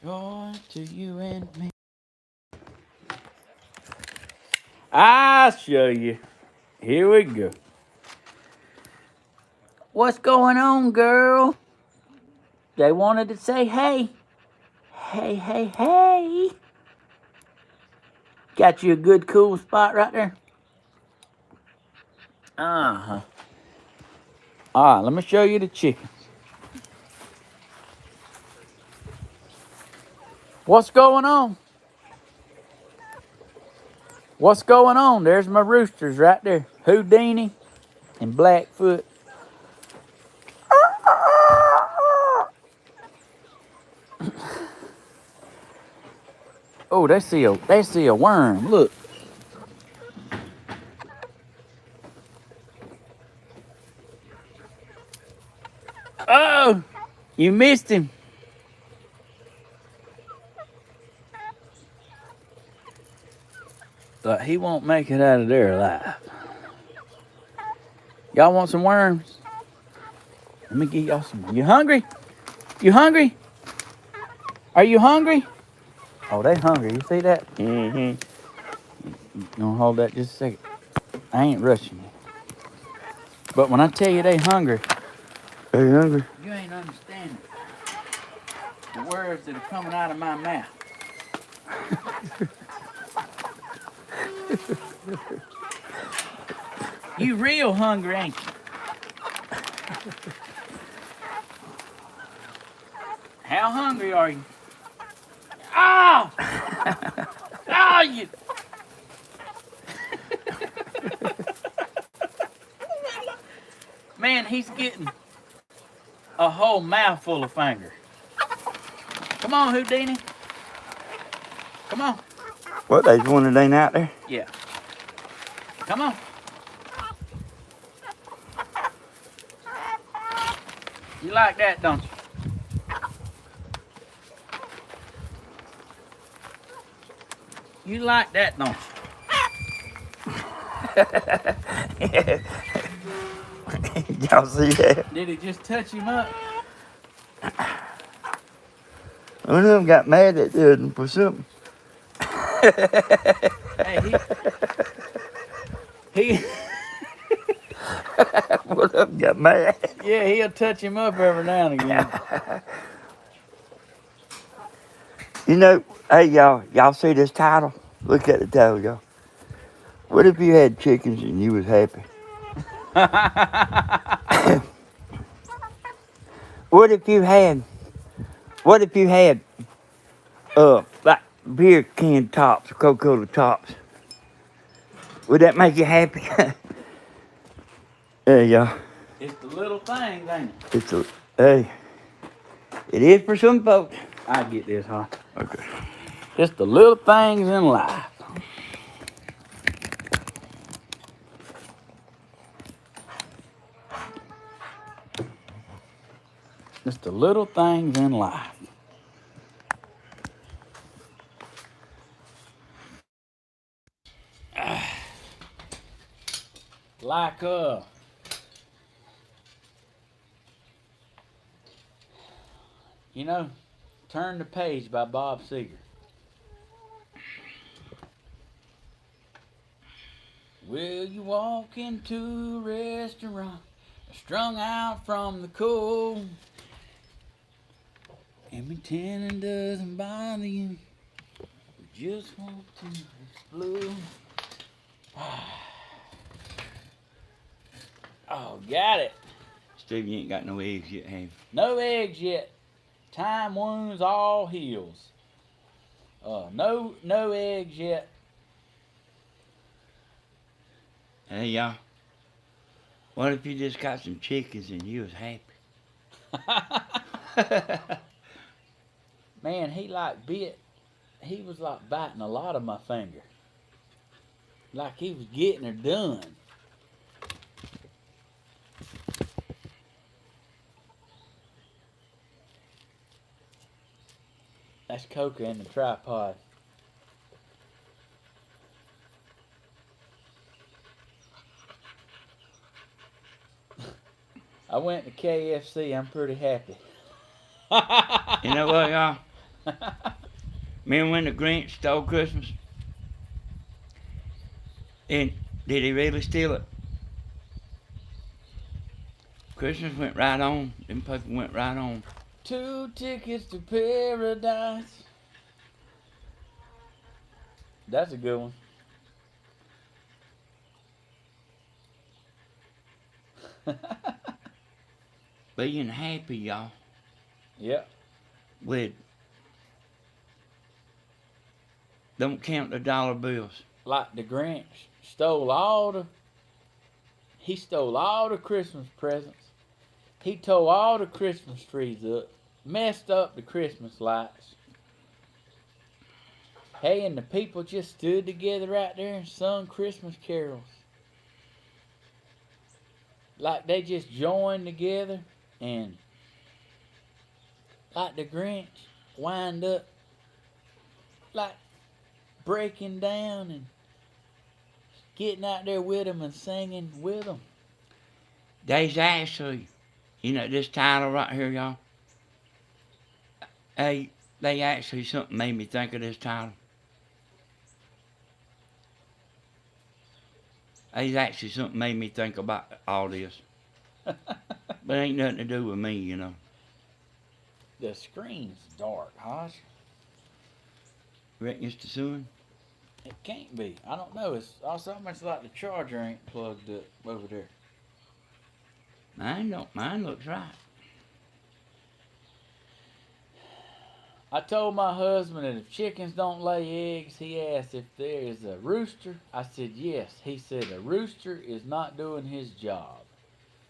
Joy to you and me. I'll show you. Here we go. What's going on, girl? They wanted to say hey. Hey, hey, hey. Got you a good, cool spot right there? Uh-huh. All right, let me show you the chickens. What's going on? What's going on? There's my roosters right there. Houdini and Blackfoot. Oh, they see a worm. Look. Oh, you missed him. But he won't make it out of there alive. Y'all want some worms? Let me get y'all some. You hungry? You hungry? Are you hungry? Oh, they hungry. You see that? Mm-hmm. You gonna hold that just a second. I ain't rushing you. But when I tell you they hungry, Are you hungry? you ain't understanding the words that are coming out of my mouth. You real hungry, ain't you? How hungry are you? Oh! Oh, you... Man, he's getting a whole mouthful of finger. Come on, Houdini. Come on. What, there's one that ain't out there? Yeah. Come on. You like that, don't you? You like that, don't you? Y'all see that? Did he just touch him up? One of them got mad at them for something. Hey, he One of them got mad. yeah, he'll touch him up every now and again. You know, hey, y'all see this title? Look at the title, y'all. What if you had chickens and you was happy? What if you had, like beer can tops, Coca-Cola tops? Would that make you happy? There you go. It's the little things, ain't it? Hey, it is for some folks. I get this, huh? Okay. Just the little things in life. Just the little things in life. Like you know, Turn the Page by Bob Seger. Will you walk into a restaurant strung out from the cold and pretend it doesn't bother you? You just want to explode. Oh, got it. Steve, you ain't got no eggs yet, have you? No eggs yet. Time wounds all heals. No eggs yet. Hey, y'all. What if you just got some chickens and you was happy? Man, he was like biting a lot of my finger. Like he was getting her done. That's Coca in the tripod. I went to KFC. I'm pretty happy. You know what, y'all? Remember when the Grinch stole Christmas? And did he really steal it? Christmas went right on. Them people went right on. 2 tickets to paradise. That's a good one. Being happy, y'all. Yep. With don't count the dollar bills. Like the Grinch stole all the Christmas presents. He tore all the Christmas trees up, messed up the Christmas lights. Hey, and the people just stood together right there and sung Christmas carols. Like they just joined together, and like the Grinch wind up like breaking down and getting out there with them and singing with them. There's actually, this title right here, y'all. Hey, they actually something made me think of this title. There's actually something made me think about all this. But it ain't nothing to do with me, The screen's dark, Hodge. Reckon it's the sun? It can't be. I don't know. It's almost like the charger ain't plugged up over there. Mine don't. Mine looks right. I told my husband that if chickens don't lay eggs, he asked if there is a rooster. I said yes. He said a rooster is not doing his job.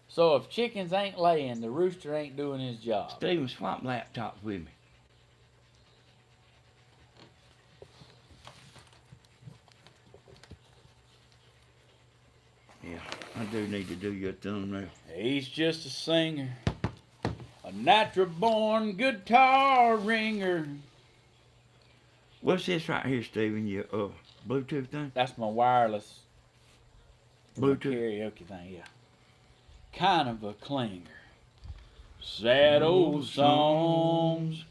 So if chickens ain't laying, the rooster ain't doing his job. Steven, swap laptops with me. Yeah, I do need to do your thumbnail. He's just a singer, a natural born guitar ringer. What's this right here, Steven? Your Bluetooth thing? That's my wireless Bluetooth? karaoke thing, yeah. Kind of a clinger. Sad old songs.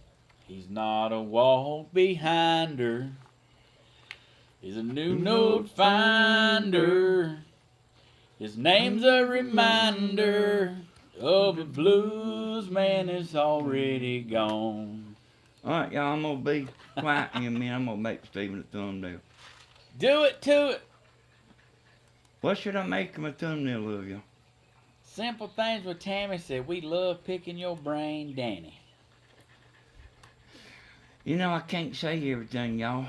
He's not a walk behind her. He's a new note finder. His name's a reminder of a blues man is already gone. Alright, y'all, I'm gonna be quiet in a minute. I'm gonna make Steven a thumbnail. Do it to it. What should I make him a thumbnail of, y'all? Simple things with Tammy said. We love picking your brain, Danny. I can't say everything, y'all.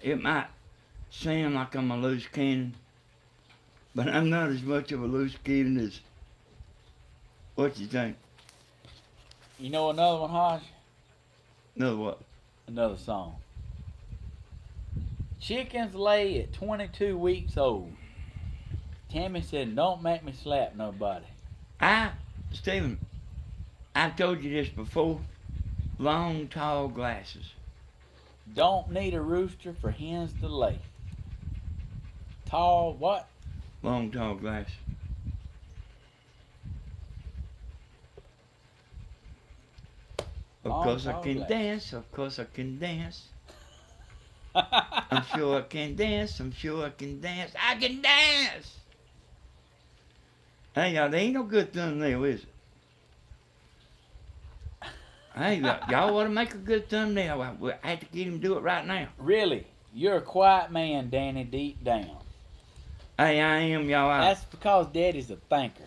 It might sound like I'm a loose cannon, but I'm not as much of a loose cannon as what you think. You know another one, Hodge? Another what? Another song. Chickens lay at 22 weeks old. Tammy said, don't make me slap nobody. Steven, I've told you this before. Long, tall glasses. Don't need a rooster for hens to lay. Tall what? Long, tall glasses. Of Long, course I tall can glasses. dance. Of course I can dance. I'm sure I can dance. I'm sure I can dance. I can dance. Hey, y'all, there ain't no good thumbnail, is it? Hey, y'all want to make a good thumbnail? I have to get him to do it right now. Really, you're a quiet man, Danny, deep down. Hey, I am, y'all. That's because Daddy's a thinker.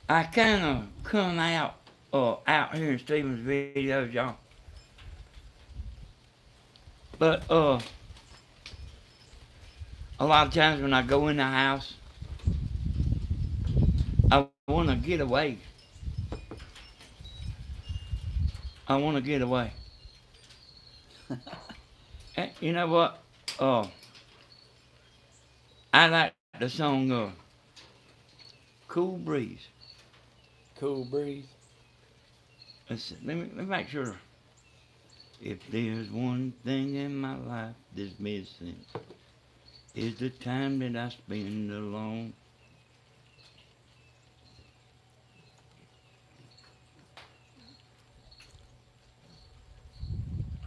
I kind of come out here in Steven's videos, y'all. But a lot of times when I go in the house, I want to get away. I want to get away. You know what? I like the song "Cool Breeze." Cool breeze. Let me make sure. If there's one thing in my life that's missing, is the time that I spend alone.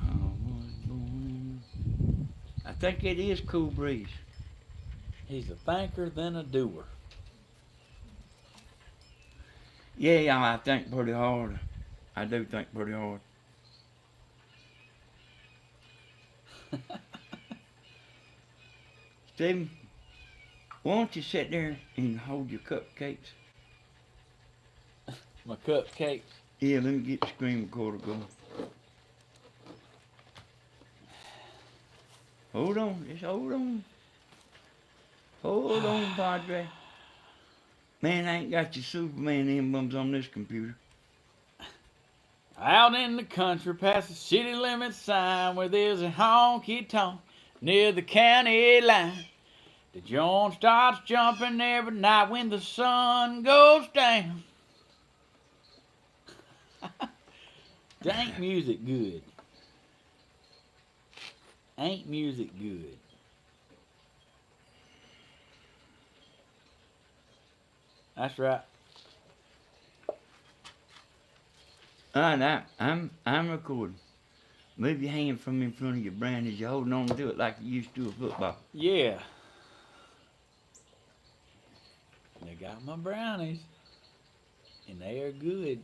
I was born. I think it is Cool Breeze. He's a thinker than a doer. Yeah, y'all, I think pretty hard. I do think pretty hard. Stephen, why don't you sit there and hold your cupcakes? My cupcakes. Yeah, let me get the screen recorder going. Hold on, just hold on. Hold on, Padre. Man, I ain't got your Superman emblems on this computer. Out in the country past the city limit sign where there's a honky tonk near the county line. The joint starts jumping every night when the sun goes down. Ain't music good? Ain't music good? That's right. Alright, I'm recording. Move your hand from in front of your brand as you're holding on to it like you used to a football. Yeah. They got my brownies. And they are good.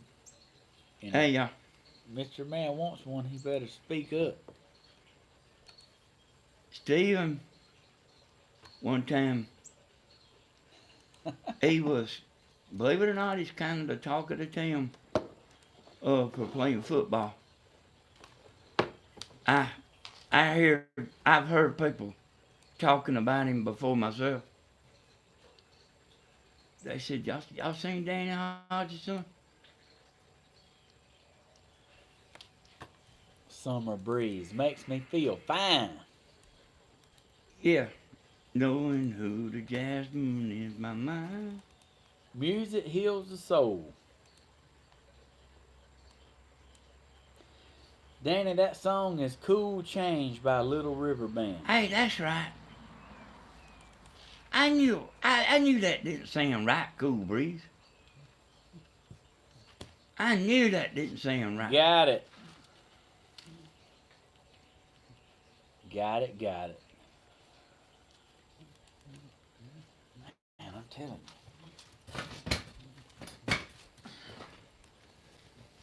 And Hey, y'all. Mr. Man wants one, he better speak up. Steven, one time, he was, believe it or not, he's kind of the talk of the town for playing football. I, I've heard people talking about him before myself. They said, y'all seen Danny Hodges' son? Summer breeze makes me feel fine. Yeah. Knowing who the jasmine is my mind. Music heals the soul. Danny, that song is Cool Change by Little River Band. Hey, that's right. I knew that didn't sound right, Cool Breeze. I knew that didn't sound right. Got it. Got it, got it. Man, I'm telling you.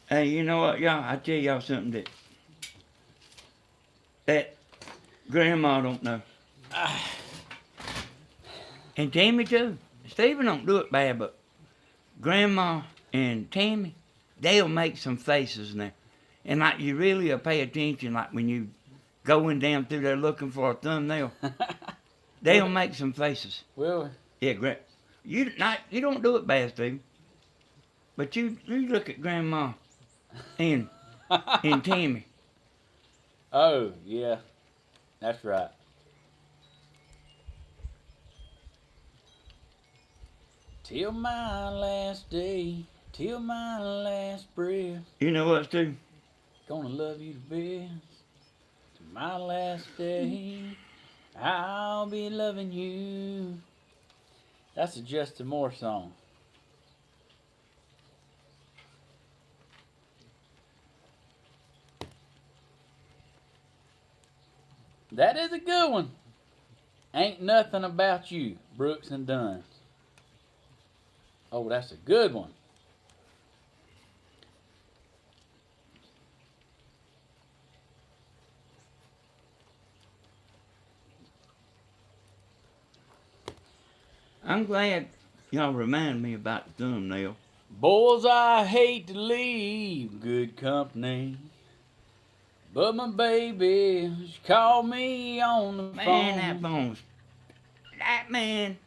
Hey, you know what, y'all? I tell y'all something that Grandma don't know. And Tammy too. Stephen don't do it bad, but Grandma and Tammy, they'll make some faces now. And like you really pay attention, like when you going down through there looking for a thumbnail, they'll make some faces. Well, Yeah, you don't do it bad, Stephen. But you look at Grandma and Tammy. oh, yeah. That's right. Till my last day, till my last breath, You know what, Steve? gonna love you the best. To my last day, I'll be loving you. That's a Justin Moore song. That is a good one. Ain't nothing about you, Brooks and Dunn. Oh, that's a good one. I'm glad y'all remind me about the thumbnail. Boys, I hate to leave good company, but my baby, she called me on the Man, that phone. phone's that man.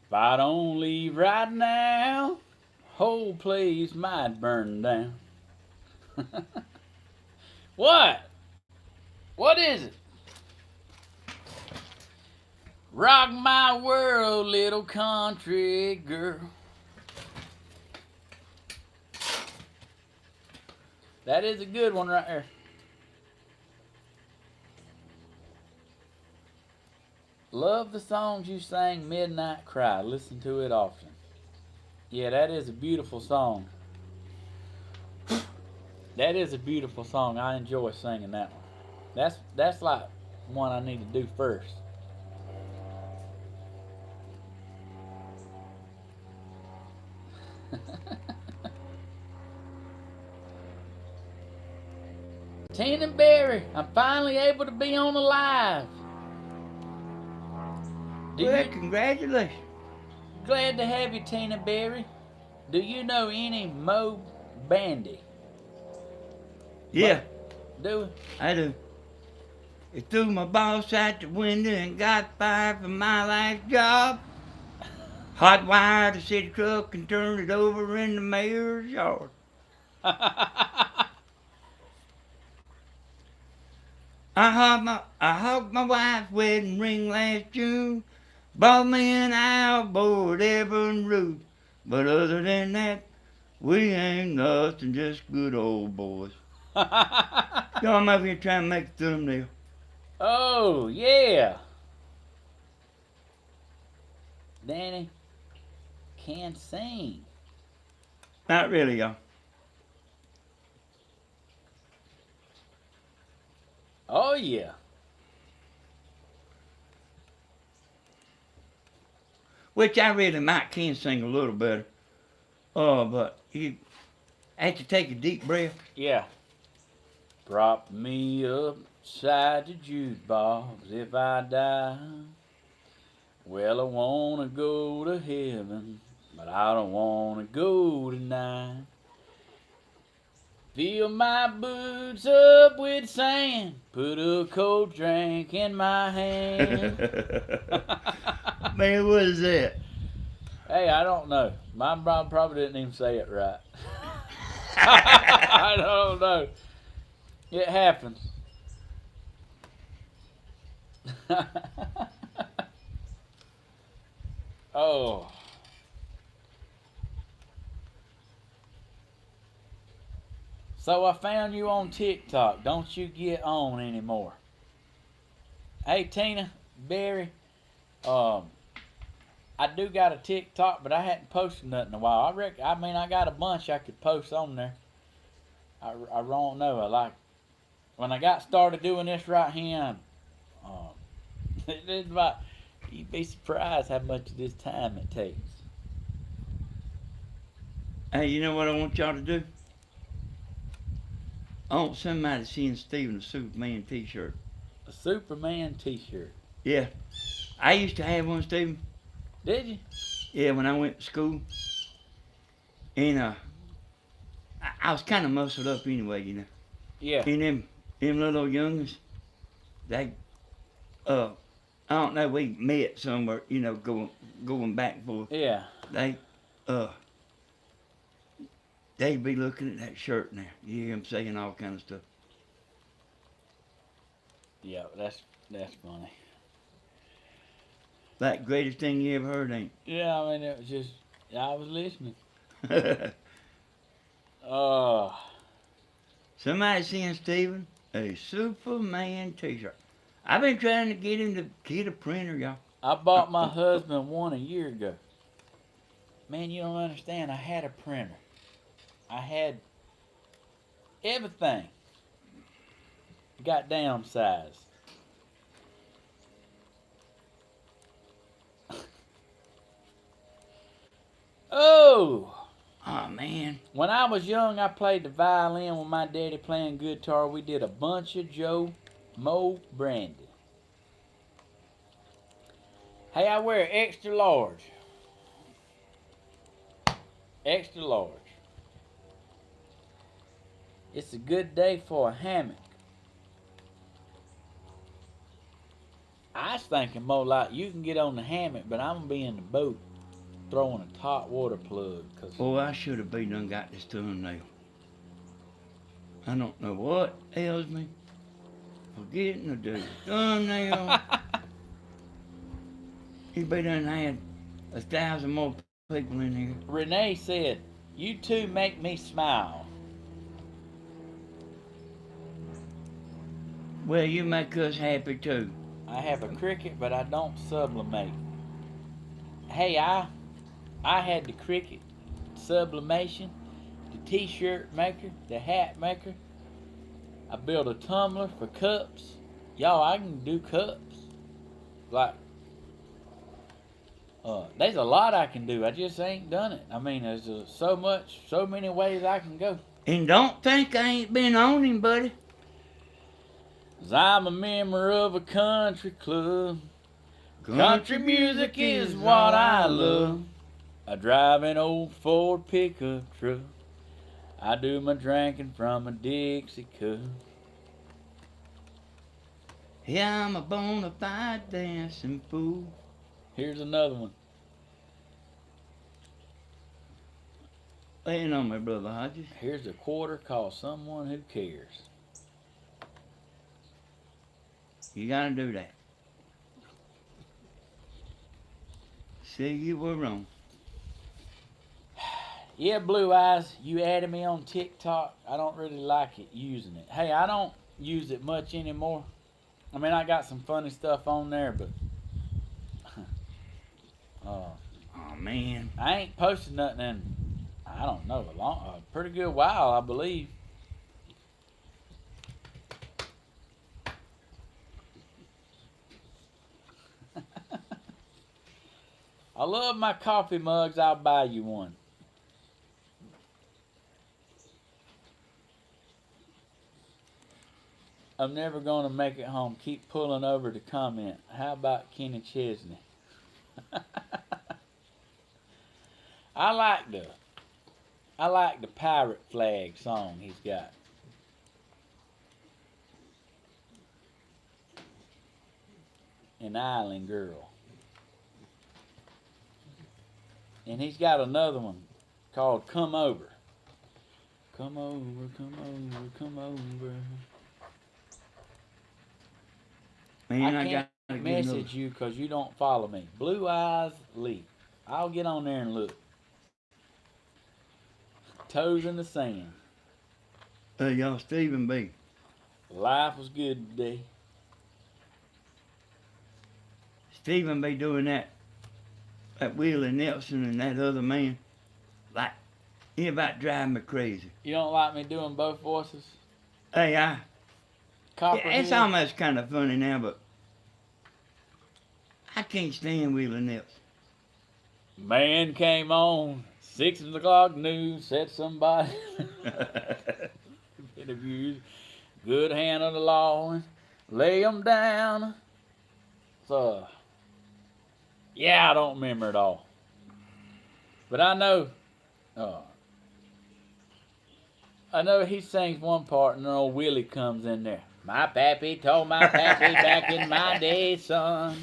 If I don't leave right now, whole place might burn down. What? What is it? Rock my world, little country girl. That is a good one right there. Love the songs you sang Midnight Cry. Listen to it often. Yeah, that is a beautiful song. That is a beautiful song. I enjoy singing that one. That's like one I need to do first. Tina Berry, I'm finally able to be on the live. Well, congratulations. Glad to have you, Tina Berry. Do you know any Mo Bandy? Yeah, Do we? I do. It threw my boss out the window and got fired from my last job. Hot wired a city truck and turned it over in the mayor's yard. I hugged my wife's wedding ring last June. Bought me an outboard Everin Root. But other than that, we ain't nothing, just good old boys. Y'all, I'm over here trying to make a thumbnail. Oh, yeah. Danny can sing. Not really, y'all. Oh, yeah. Which I really might can sing a little better. But you have to take a deep breath. Yeah. Prop me upside the jukebox if I die. Well, I wanna go to heaven, but I don't wanna go tonight. Fill my boots up with sand, put a cold drink in my hand. Man, what is that? Hey, I don't know. My mom probably didn't even say it right. I don't know. It happens. Oh. So I found you on TikTok. Don't you get on anymore. Hey, Tina Berry. I do got a TikTok, but I hadn't posted nothing in a while. I got a bunch I could post on there. I don't know. I like when I got started doing this right here. It's about, you'd be surprised how much of this time it takes. Hey, you know what I want y'all to do? I want somebody seeing Steven a Superman t-shirt. A Superman T-shirt. Yeah. I used to have one, Steven. Did you? Yeah, when I went to school. And I was kind of muscled up anyway, you know. Yeah. And them little youngins, they, I don't know, we met somewhere, you know, going back and forth. Yeah. They'd be looking at that shirt now. You hear them saying all kind of stuff. Yeah, that's funny. Like greatest thing you ever heard, ain't Yeah, I mean it was just I was listening. it? Oh. Somebody seeing Steven a Superman t-shirt. I've been trying to get him to get a printer, y'all. I bought my husband one a year ago. Man, you don't understand. I had a printer. I had everything. Got downsized. Oh, Oh, man. when I was young, I played the violin with my daddy playing guitar. We did a bunch of Joe Mo Brandy. Hey, I wear extra large. Extra large. It's a good day for a hammock. I was thinking more like you can get on the hammock, but I'm going to be in the boat throwing a hot water plug. Oh, I should have been done got this thumbnail. I don't know what ails me. Forgetting to do the thumbnail. He be done had 1,000 more people in here. Renee said, "You two make me smile." Well, you make us happy too. I have a cricket, but I don't sublimate. Hey, I had the cricket, sublimation, the t-shirt maker, the hat maker. I built a tumbler for cups. Y'all, I can do cups. Like, there's a lot I can do. I just ain't done it. I mean, there's so many ways I can go. And don't think I ain't been on him, buddy. 'Cause I'm a member of a country club. Country music is what I love. I drive an old Ford pickup truck. I do my drinking from a Dixie cup. Yeah, I'm a bona fide dancing fool. Here's another one. Laying on my brother Hodges. Here's a quarter called Someone Who Cares. You gotta do that. See, you were wrong. Yeah, Blue Eyes, you added me on TikTok. I don't really like it using it. Hey, I don't use it much anymore. I mean, I got some funny stuff on there, but Oh man. I ain't posted nothing in, I don't know, a pretty good while, I believe. I love my coffee mugs. I'll buy you one. I'm never going to make it home. Keep pulling over to comment. How about Kenny Chesney? I like the pirate flag song he's got. An Island Girl. And he's got another one called Come Over. Come over, come over, come over. Man, I I can't gotta message you because you don't follow me. Blue Eyes Lee. I'll get on there and look. Toes in the sand. Y'all, Stephen B. Life was good today. Stephen B. doing that Willie Nelson and that other man. Like, he about driving me crazy. You don't like me doing both voices? Hey, it's Copperhead. almost kind of funny now, but I can't stand Willie Nelson. Man came on 6 o'clock news, said somebody interviews, good hand of the law, and lay 'em down. So, yeah, I don't remember it all. But I know he sings one part and then old Willie comes in there. My pappy told my pappy back in my day, son.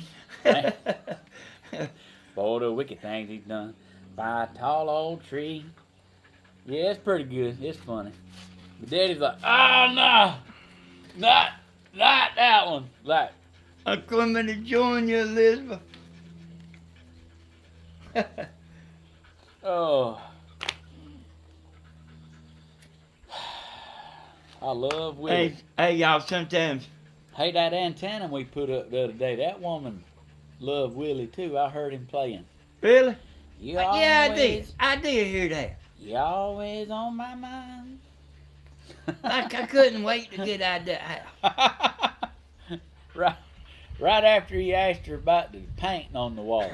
For the wicked things he's done by a tall old tree. Yeah, it's pretty good. It's funny. But Daddy's like, oh no, not that one. Like, I'm coming to join you, Elizabeth. oh, I love Willie. Hey, y'all, sometimes. Hey, that antenna we put up the other day, that woman loved Willie too. I heard him playing. Really? You Yeah, always, I did hear that. You always on my mind. Like, I couldn't wait to get out there. Right after he asked her about the painting on the wall.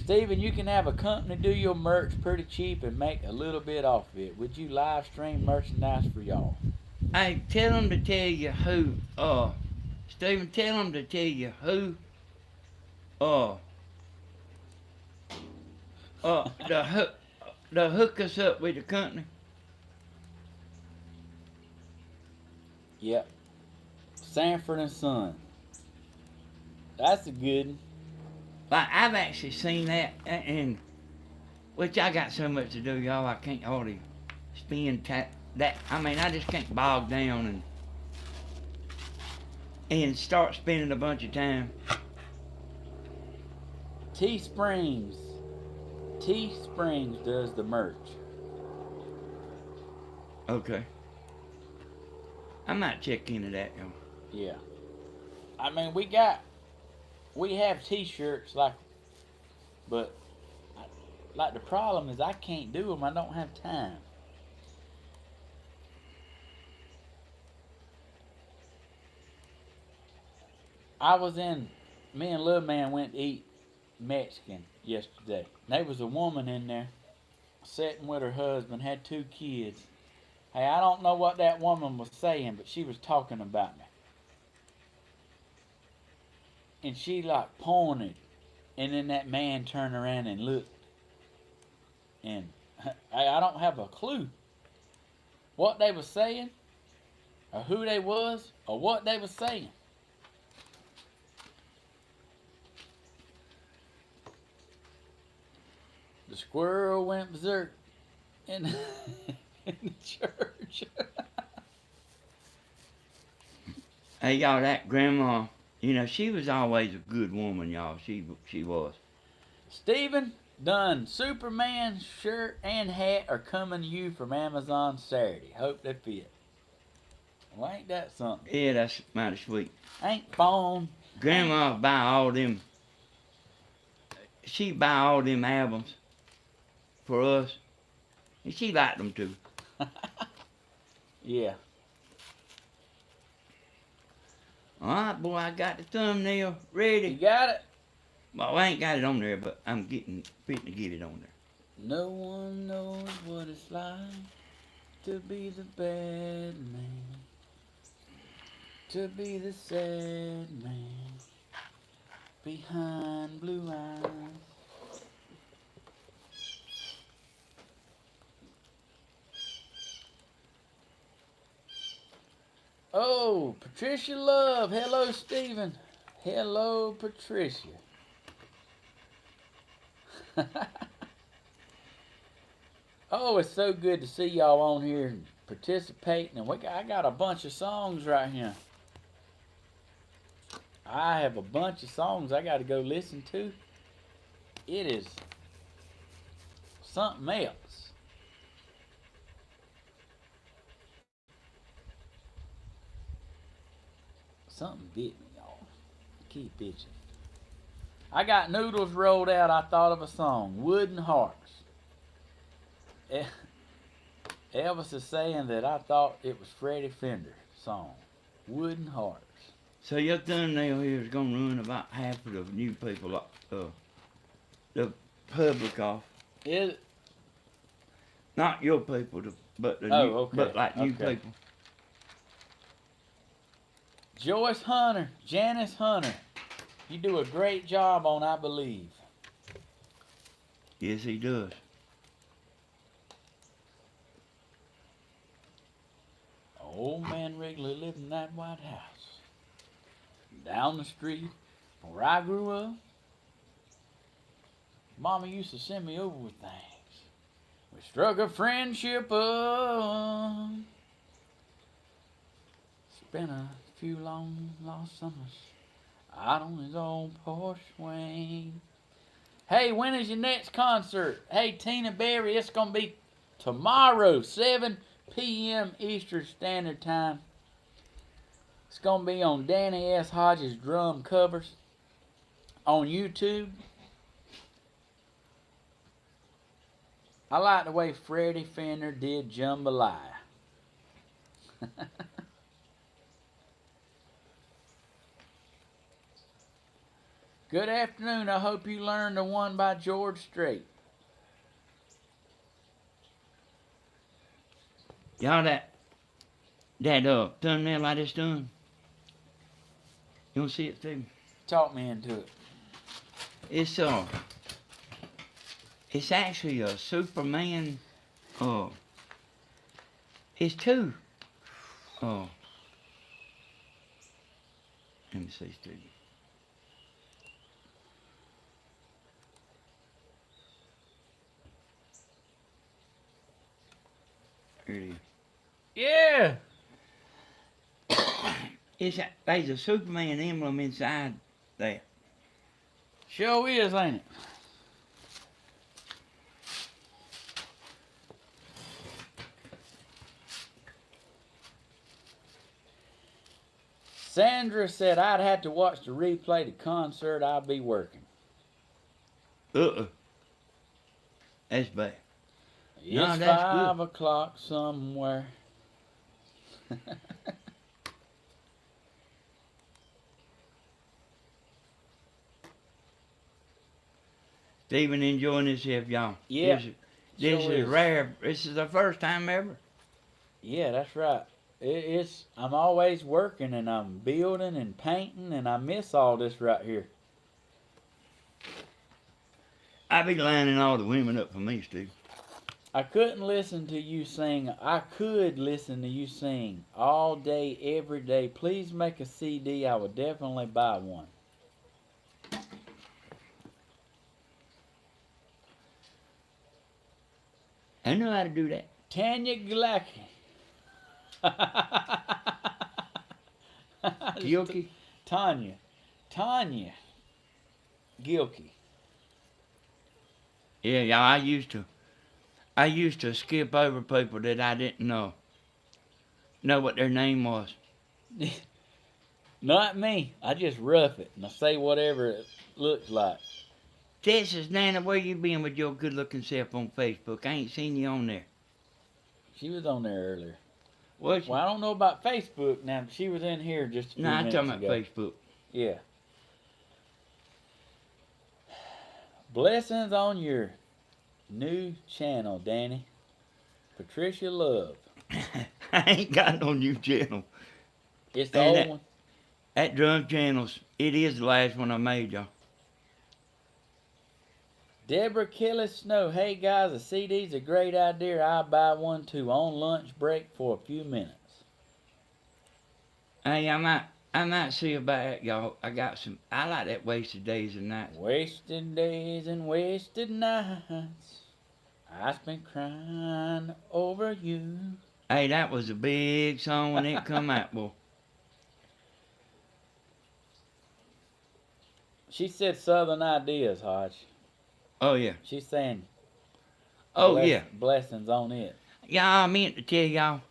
Steven, you can have a company do your merch pretty cheap and make a little bit off of it. Would you live stream merchandise for y'all? Hey, tell them to tell you who, Stephen, tell them to tell you who, uh, the hook us up with the company. Yep. Sanford and Son. That's a good one. Like, I've actually seen that, and which I got so much to do, y'all, I can't hardly spend that. I mean, I just can't bog down and start spending a bunch of time. Teesprings. Teesprings does the merch. Okay. I might check into that, y'all. Yeah. I mean, we have t-shirts but the problem is I can't do them. I don't have time. Me and Little Man went to eat Mexican yesterday. There was a woman in there sitting with her husband, had 2 kids. Hey, I don't know what that woman was saying, but she was talking about me. And she like pointed, and then that man turned around and looked. And I don't have a clue what they was saying, or who they was, or what they was saying. The squirrel went berserk in, in the church. Hey, y'all, that grandma, you know, she was always a good woman, y'all. She was. Steven, done. Superman shirt and hat are coming to you from Amazon Saturday. Hope they fit. Well, ain't that something? Yeah, that's mighty sweet. Ain't phone. Grandma buy all them. She buy all them albums for us, and she liked them too. Yeah. All right, boy, I got the thumbnail ready. You got it? Well, I ain't got it on there, but I'm fitting to get it on there. No one knows what it's like to be the bad man, to be the sad man behind blue eyes. Oh, Patricia Love. Hello, Steven. Hello, Patricia. Oh, it's so good to see y'all on here and participating. And I got a bunch of songs right here. I have a bunch of songs I got to go listen to. It is something else. Something bit me, y'all. Keep bitching. I got noodles rolled out. I thought of a song, Wooden Hearts. Elvis is saying that I thought it was Freddie Fender's song, Wooden Hearts. So your thumbnail here is gonna ruin about half of the new people, the public off. Is it? Not your people, but the Oh, new, okay, but like new okay. people. Joyce Hunter, Janice Hunter, you do a great job on I Believe. Yes, he does. Old man Wrigley lived in that White House. Down the street where I grew up, Mama used to send me over with things. We struck a friendship up. Spent a few long lost summers out on his old porch swing. Hey, when is your next concert? Hey, Tina Berry, it's going to be tomorrow, 7 p.m. Eastern Standard Time. It's going to be on Danny S. Hodges Drum Covers on YouTube. I like the way Freddie Fender did Jambalaya. Good afternoon. I hope you learned the one by George Strait. Y'all, that thumbnail I just done. You want to see it, Steve? Talk me into it. It's actually a Superman. It's two. Let me see, Steve. Here it is. Yeah. There's a Superman emblem inside that. Sure is, ain't it? Sandra said I'd have to watch the replay to concert. I'll be working. That's bad. It's No, that's 5 good. o'clock somewhere. Steven enjoying himself, y'all. Yeah. This Sure is is. rare. This is the first time ever. Yeah, that's right. I'm always working and I'm building and painting and I miss all this right here. I be lining all the women up for me, Steve. I couldn't listen to you sing. I could listen to you sing all day, every day. Please make a CD. I would definitely buy one. I know how to do that. Tanya Glacky. Gilkey? Tanya Gilkey. Yeah, y'all. I used to skip over people that I didn't know what their name was. Not me. I just rough it and I say whatever it looks like. Texas Nana, where you been with your good-looking self on Facebook? I ain't seen you on there. She was on there earlier. Was you? Well, I don't know about Facebook now. She was in here just a few No, I'm minutes talking about ago. Facebook. Yeah. Blessings on your new channel, Danny. Patricia Love. I ain't got no new channel. It's the And old one. That Drunk Channels, it is the last one I made, y'all. Deborah Kelly Snow. Hey guys, a CD's a great idea. I'll buy one too on lunch break for a few minutes. Hey, I might see about that, y'all. I like that Wasted Days and Nights. Wasted days and wasted nights. I spent crying over you. Hey, that was a big song when it come out, boy. She said Southern Ideas, Hodge. Oh, yeah. She's saying Oh, yeah. blessings on it. Yeah, I meant to tell y'all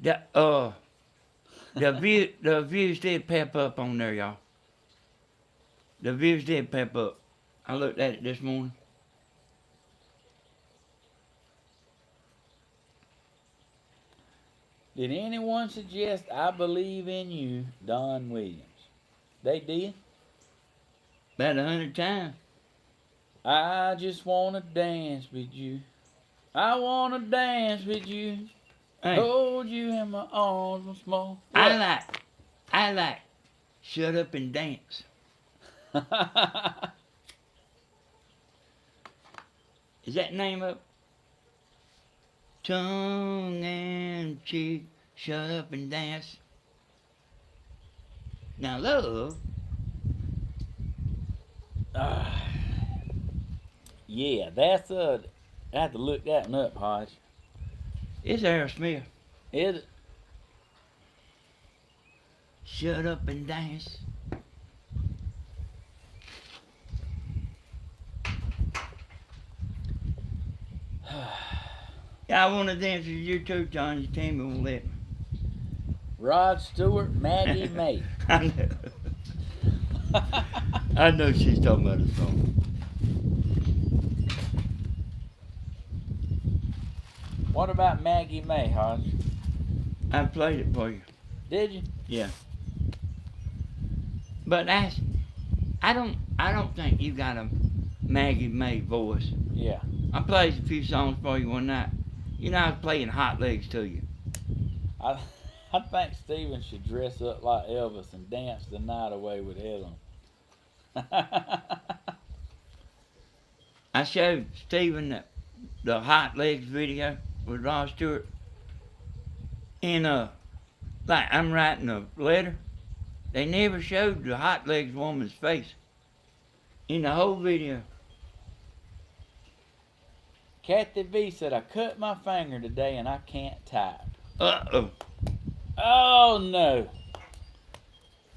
that, the views did pep up on there, y'all. The views did pep up. I looked at it this morning. Did anyone suggest I Believe in You, Don Williams? They did. About 100 times. I just wanna dance with you. I wanna dance with you. Hey, Hold you in my arms once more. I like Shut Up and Dance. Is that name up? Tongue and cheek, shut up and dance. Now, love. Yeah, that's I have to look that one up, Hodge. It's Aerosmith. Is it? Shut up and dance. Yeah, I want to dance with you too, John. You tell me won't let me. Rod Stewart, Maggie May. I know. I know she's talking about a song. What about Maggie May, Hodge? I played it for you. Did you? Yeah. But I I don't think you got a Maggie May voice. Yeah. I played a few songs for you one night. You know I was playing Hot Legs to you. I I think Steven should dress up like Elvis and dance the night away with Ellen. I showed Steven the Hot Legs video with Rod Stewart. And like I'm writing a letter. They never showed the Hot Legs woman's face in the whole video. Kathy V said, I cut my finger today and I can't type. Uh-oh. Oh no.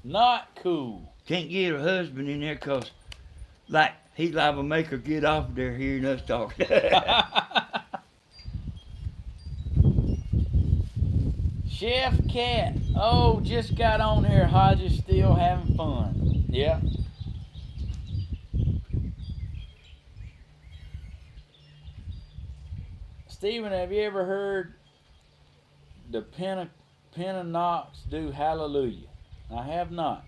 Not cool. Can't get her husband in there 'cause like he's liable to make her get off there hearing us talk. Chef Cat. Oh, just got on here. Hodges still having fun. Yeah. Steven, have you ever heard the Penanox do Hallelujah? I have not.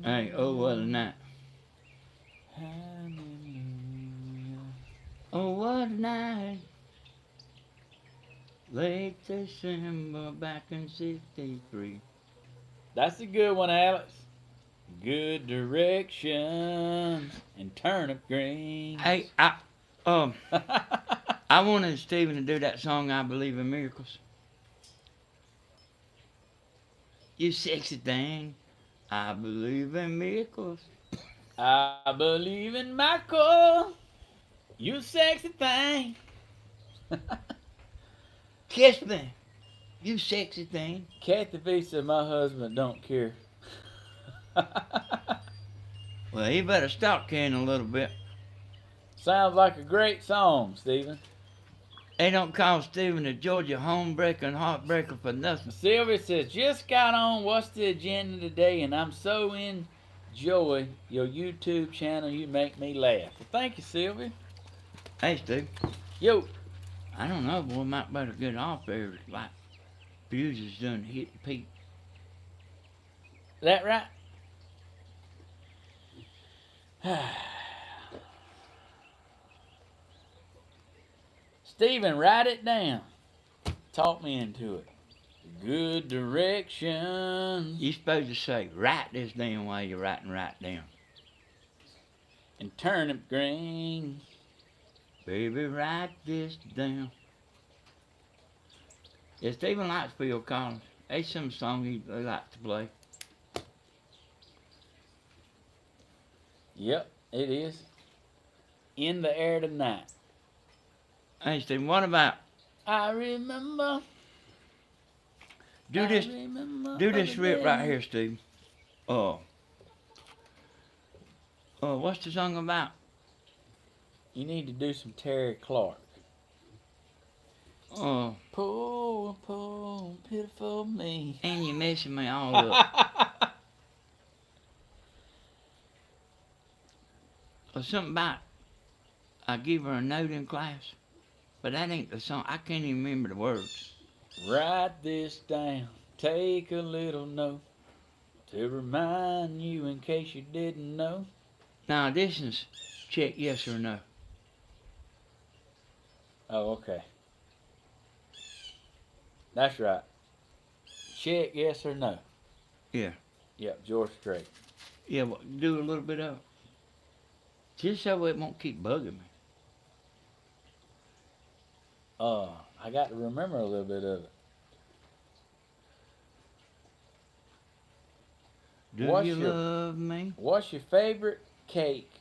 Hey, oh what a night. Hallelujah. Oh what a night. Late December back in '63. That's a good one, Alex. Good directions and turnip greens. Hey, I wanted Steven to do that song I Believe in Miracles. You sexy thing. I believe in miracles. I believe in Michael. You sexy thing. Kiss me. You sexy thing. Kathy V said my husband don't care. Well, he better stop caring a little bit. Sounds like a great song, Steven. They don't call Steven a Georgia homebreaker and heartbreaker for nothing. Sylvia says, just got on what's the agenda today, and I'm so enjoy your YouTube channel. You make me laugh. Well, thank you, Sylvia. Hey, Steve. Yo. I don't know, boy. Might better get off there. Like, views is done hit the peak. That right? Steven, write it down. Talk me into it. Good directions You supposed to say, write this down while you're writing right down. and turnip greens. Baby, write this down. Yeah, Steven likes Phil Collins. There's some song he likes to play. Yep, it is. In the air tonight. Hey, Steven, what about I remember. do this rip right here, Steve. What's the song about? You need to do some Terry Clark. Poor, poor, pitiful me. And you're messing me all up. Or something about I give her a note in class. But that ain't the song. I can't even remember the words. Write this down. Take a little note to remind you in case you didn't know. Now this is check yes or no. Oh, okay. That's right. Check yes or no. Yeah. Yep, George Strait. Yeah, well, do a little bit of it. Just so it won't keep bugging me. I got to remember a little bit of it. Do What's you your- love me? What's your favorite cake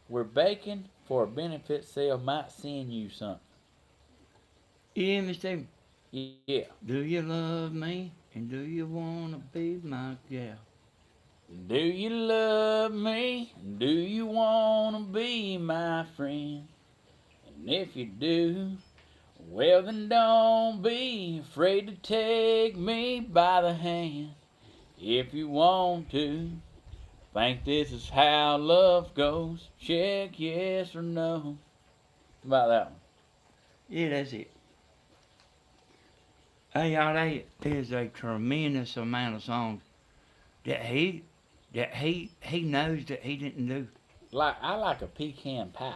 we're baking for a benefit sale might send you something? Yeah, Mr. Yeah. Do you love me? And do you wanna be my gal? Do you love me? Do you want to be my friend? And if you do, well then don't be afraid to take me by the hand. If you want to, think this is how love goes, check yes or no. How about that one? Yeah, that's it. Hey, y'all, there is a tremendous amount of songs that he knows that he didn't do. Like I like a pecan pie,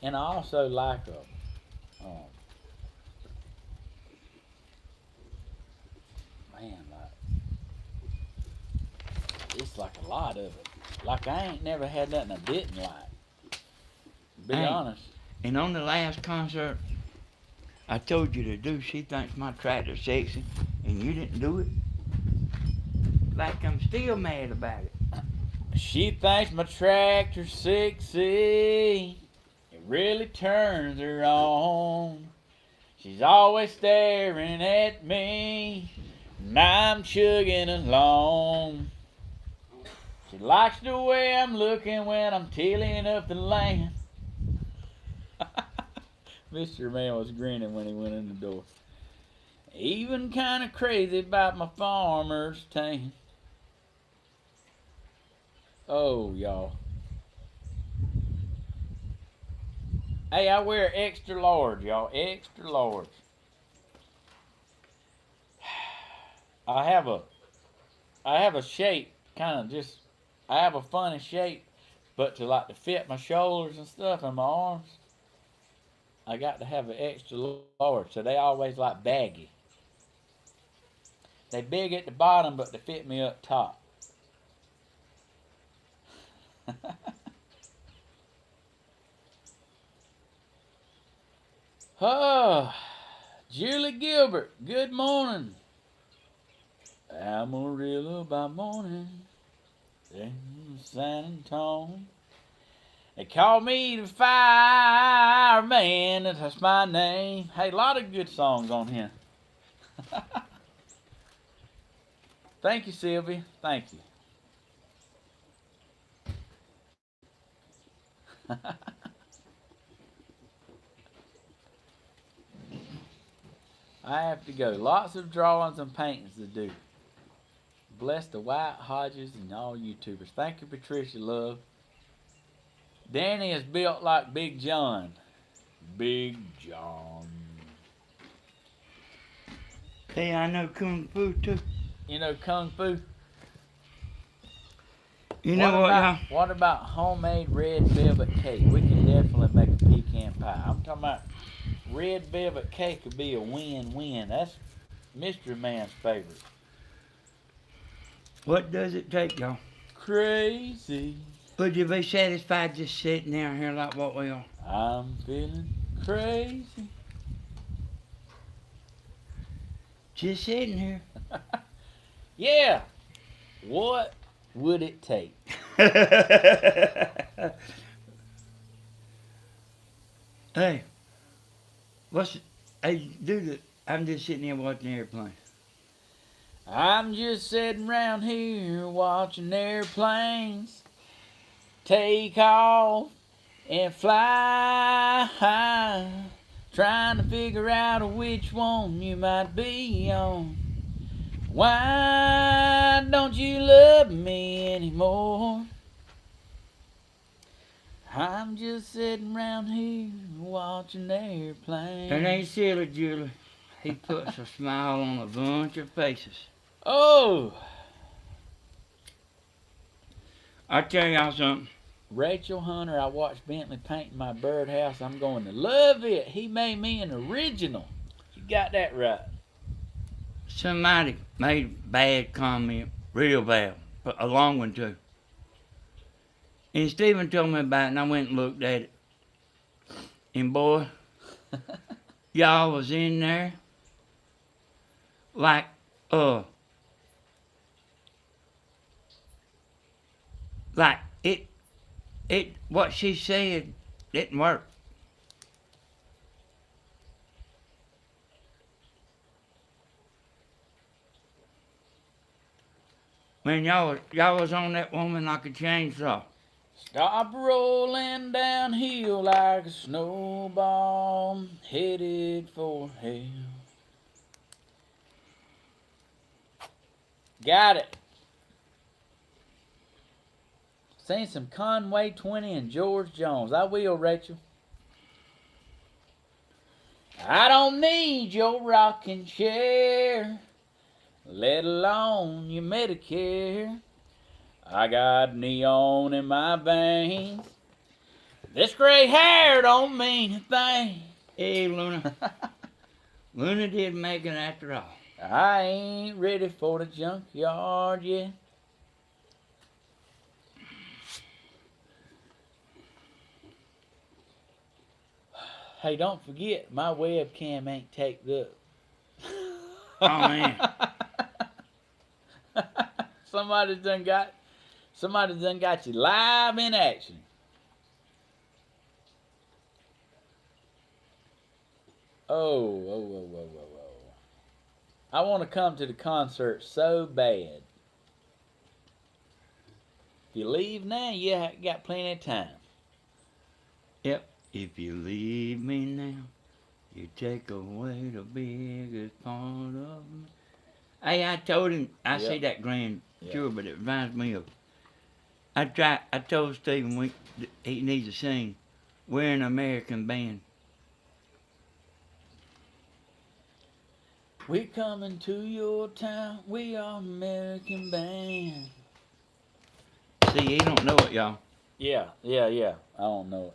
and I also like a man, like it's like a lot of it. Like I ain't never had nothing I didn't like. Be Hey, honest. and on the last concert, I told you to do She Thinks My Tractor's Sexy, and you didn't do it. Like I'm still mad about it. She thinks my tractor's sexy. It really turns her on. She's always staring at me, and I'm chugging along. She likes the way I'm looking when I'm tilling up the land. Mr. Man was grinning when he went in the door. Even kind of crazy about my farmer's tan. Oh, y'all. Hey, I wear extra large, y'all. Extra large. I have a shape, kind of just. I have a funny shape, but to fit my shoulders and stuff and my arms, I got to have an extra large. So they always like baggy. They big at the bottom, but they fit me up top. Oh, Julie Gilbert, good morning. Amarillo by morning, San Antonio. They call me the fireman, that's my name. Hey, a lot of good songs on here. Thank you, Sylvia. Thank you. I have to go. Lots of drawings and paintings to do. Bless the White Hodges and all YouTubers. Thank you, Patricia Love. Danny is built like Big John. Big John. Hey, I know Kung Fu too. You know Kung Fu? You know what, y'all? What about homemade red velvet cake? We can definitely make a pecan pie. I'm talking about red velvet cake would be a win-win. That's Mystery Man's favorite. What does it take, y'all? Crazy. Would you be satisfied just sitting down here like what we are? I'm feeling crazy. Just sitting here. Yeah. What would it take? Hey, I'm just sitting here watching the airplane. I'm just sitting around here watching airplanes take off and fly, trying to figure out which one you might be on. Why don't you love me anymore? I'm just sitting around here watching airplanes. It ain't silly, Julie. He puts a smile on a bunch of faces. Oh! I'll tell y'all something. Rachel Hunter, I watched Bentley painting my birdhouse. I'm going to love it. He made me an original. You got that right. Somebody made a bad comment, real bad, but a long one too. And Steven told me about it, and I went and looked at it. And boy, y'all was in there like, like what she said didn't work. Man, y'all was on that woman like a chainsaw. Stop rolling downhill like a snowball headed for hell. Got it. Sing some Conway 20 and George Jones. I will, Rachel. I don't need your rocking chair, let alone your Medicare. I got neon in my veins. This gray hair don't mean a thing. Hey, Luna. Luna did make it after all. I ain't ready for the junkyard yet. Hey, don't forget, my webcam ain't taped up. Oh, man. Somebody's done got you live in action. Oh. I want to come to the concert so bad. If you leave now, you got plenty of time. Yep. If you leave me now, you take away the biggest part of me. Hey, I told him, I see that grand tour, but it reminds me of, I told Steven he needs to sing, we're an American band. We coming to your town, we are American band. See, he don't know it, y'all. Yeah. I don't know it.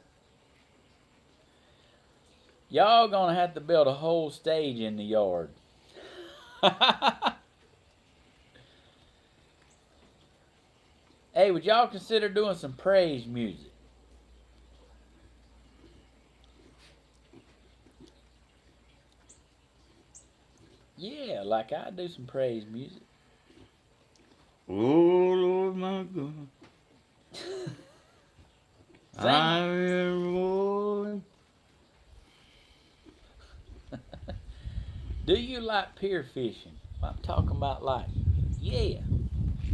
Y'all gonna have to build a whole stage in the yard. Hey, would y'all consider doing some praise music? Yeah, like I do some praise music. Oh, Lord, my God. I am rolling. Do you like pier fishing? I'm talking about like, yeah.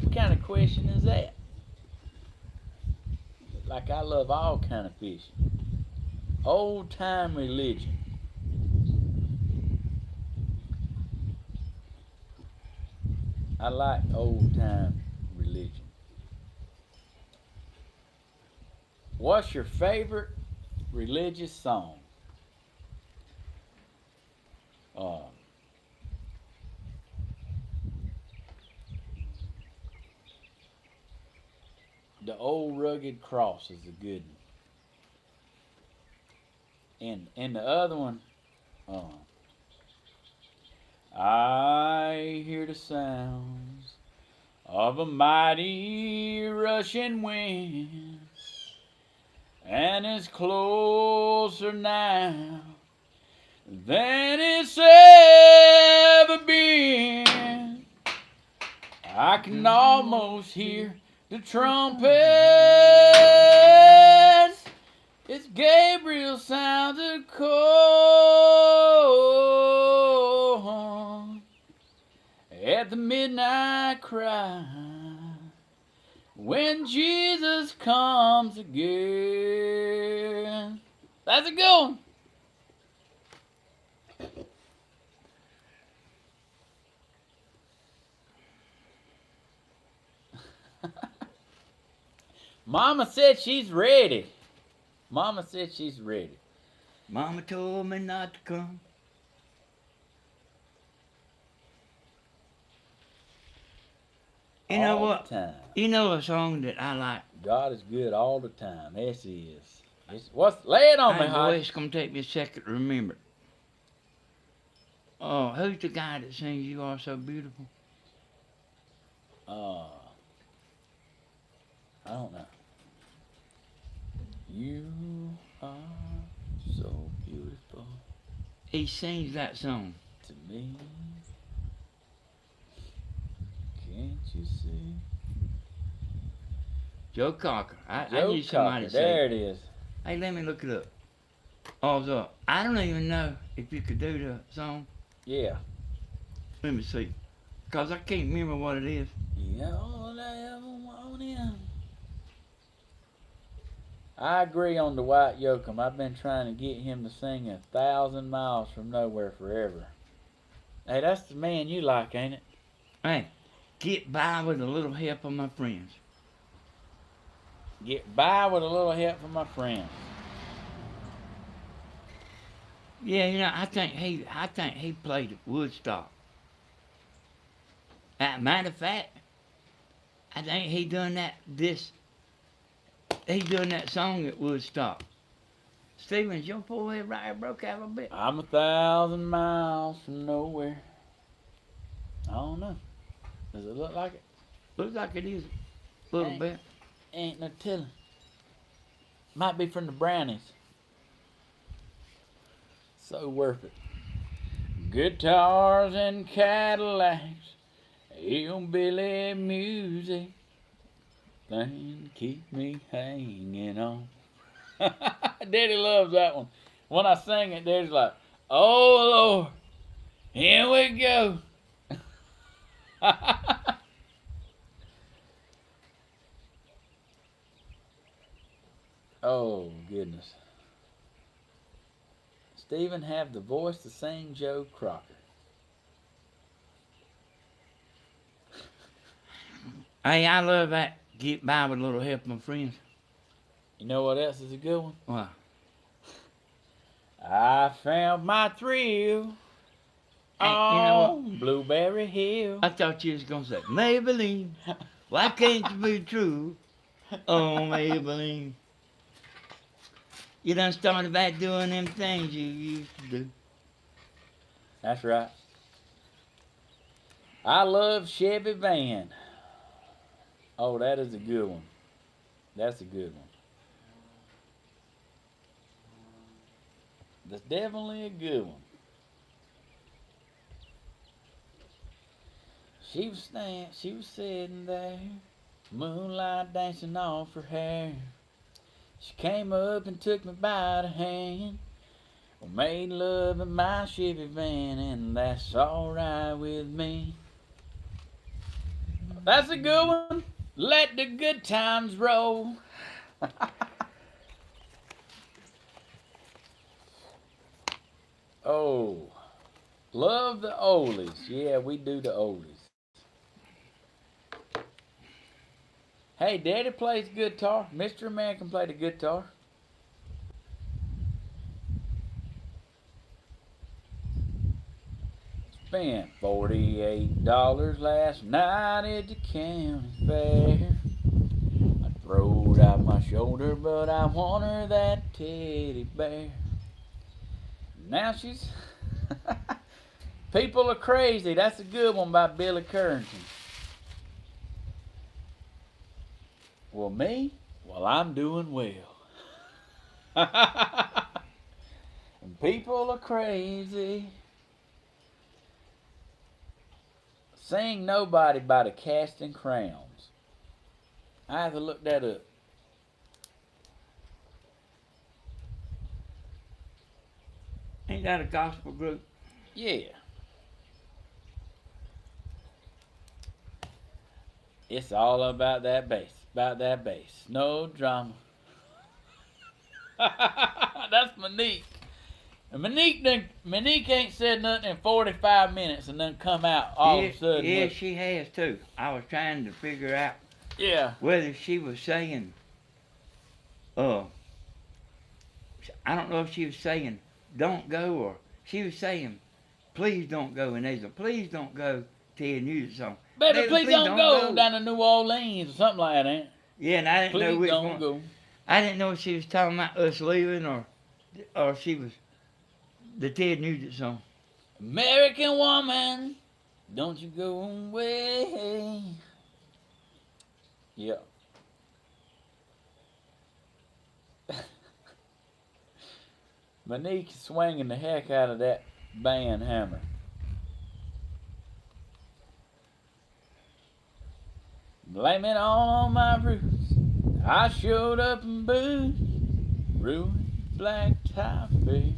What kind of question is that? Like I love all kind of fishing. Old time religion. I like old time religion. What's your favorite religious song? The Old Rugged Cross is a good one. And the other one, I hear the sounds of a mighty rushing wind, and it's closer now than it's ever been. I can almost hear the trumpets. It's Gabriel sounded call at the midnight cry when Jesus comes again. That's a good one. Mama said she's ready. Mama said she's ready. Mama told me not to come. You know what? Time. You know a song that I like? God is good all the time. Yes, He is. Lay it on me, boy, Hodge. it's gonna take me a second to remember it. Oh, who's the guy that sings "You Are So Beautiful"? I don't know. You are so beautiful He sings that song. to me. Can't you see? Joe Cocker. I Joe need somebody Cocker. to say. There it is. Hey, let me look it up. Also, I don't even know if you could do the song. Yeah. Let me see. Because I can't remember what it is. Yeah, all I ever wanted. I agree on the White Yoakum. I've been trying to get him to sing 1,000 Miles from Nowhere forever. Hey, that's the man you like, ain't it? Hey, get by with a little help of my friends. Get by with a little help from my friends. Yeah, I think he played at Woodstock. Matter of fact, I think he done that song at Woodstock. Stevens, your forehead right here broke out a little bit. I'm 1,000 miles from nowhere. I don't know. Does it look like it? Looks like it is a little Ain't, bit. ain't no telling. Might be from the brownies. So worth it. Guitars and Cadillacs, hillbilly music, thing keep me hanging on. Daddy loves that one. When I sing it, Daddy's like, "Oh Lord, here we go." Oh goodness. Stephen have the voice to sing Joe Crocker. Hey, I love that. Get by with a little help, my friends. You know what else is a good one? Wow. I found my thrill Hey, you know what? on Blueberry Hill. I thought you was gonna say Maybelline. Why can't you be true? Oh, Maybelline. You done started back doing them things you used to do. That's right. I love Chevy Van. Oh, that is a good one. That's a good one. That's definitely a good one. She was sitting there, moonlight dancing off her hair. She came up and took me by the hand. We made love in my Chevy Van, and that's alright with me. That's a good one. Let the good times roll. Oh, love the oldies. Yeah, we do the oldies. Hey, Daddy plays guitar. Mr. American played the guitar. Spent $48 last night at the county fair. I throwed out my shoulder, but I want her that teddy bear. Now she's... People are crazy. That's a good one by Billy Currington. Well, me? Well, I'm doing well. And people are crazy. Sing Nobody by the Casting Crowns. I have to look that up. Ain't that a gospel group? Yeah. It's all about that bass. About that bass. No drama. That's Monique. And Monique ain't said nothing in 45 minutes and then come out all of a sudden. Yeah, with, she has too. I was trying to figure out yeah. whether she was saying, I don't know if she was saying, don't go, or she was saying, please don't go. And there's a please don't go Ted Nugent song. Baby, please don't go down to New Orleans or something like that, ain't it? Yeah, and I didn't know Please which don't one. go. I didn't know if she was talking about us leaving or she was the Ted Nugent song. American woman, don't you go away. Yeah. Monique swinging the heck out of that band hammer. Blame it all on my roots. I showed up in booze, ruined black tie fair.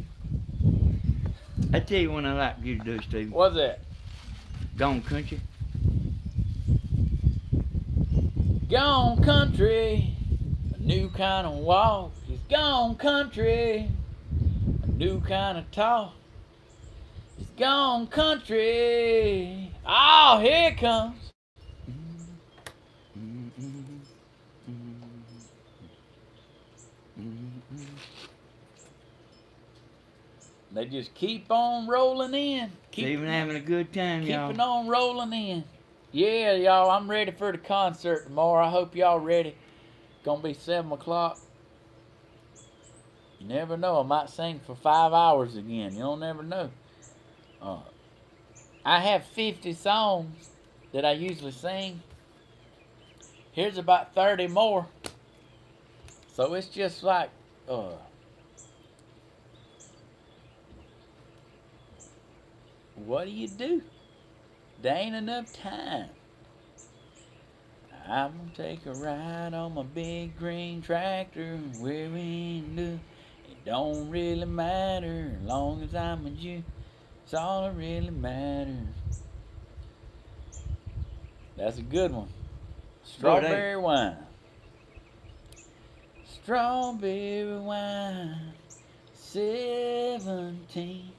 I tell you one I like you to do, Steve. What's that? Gone Country. Gone country, a new kind of walk. He's gone country, a new kind of talk. He's gone country. Oh, here it comes. They just keep on rolling in. Steven having a good time, y'all. Keeping on rolling in. Yeah, y'all, I'm ready for the concert tomorrow. I hope y'all ready. Gonna be 7 o'clock. You never know. I might sing for 5 hours again. You don't never know. I have 50 songs that I usually sing. Here's about 30 more. So it's just like, what do? There ain't enough time. I'm gonna take a ride on my big green tractor. Where we do, it don't really matter. As long as I'm with you, it's all that really matters. That's a good one. Strawberry wine. Strawberry wine. 17.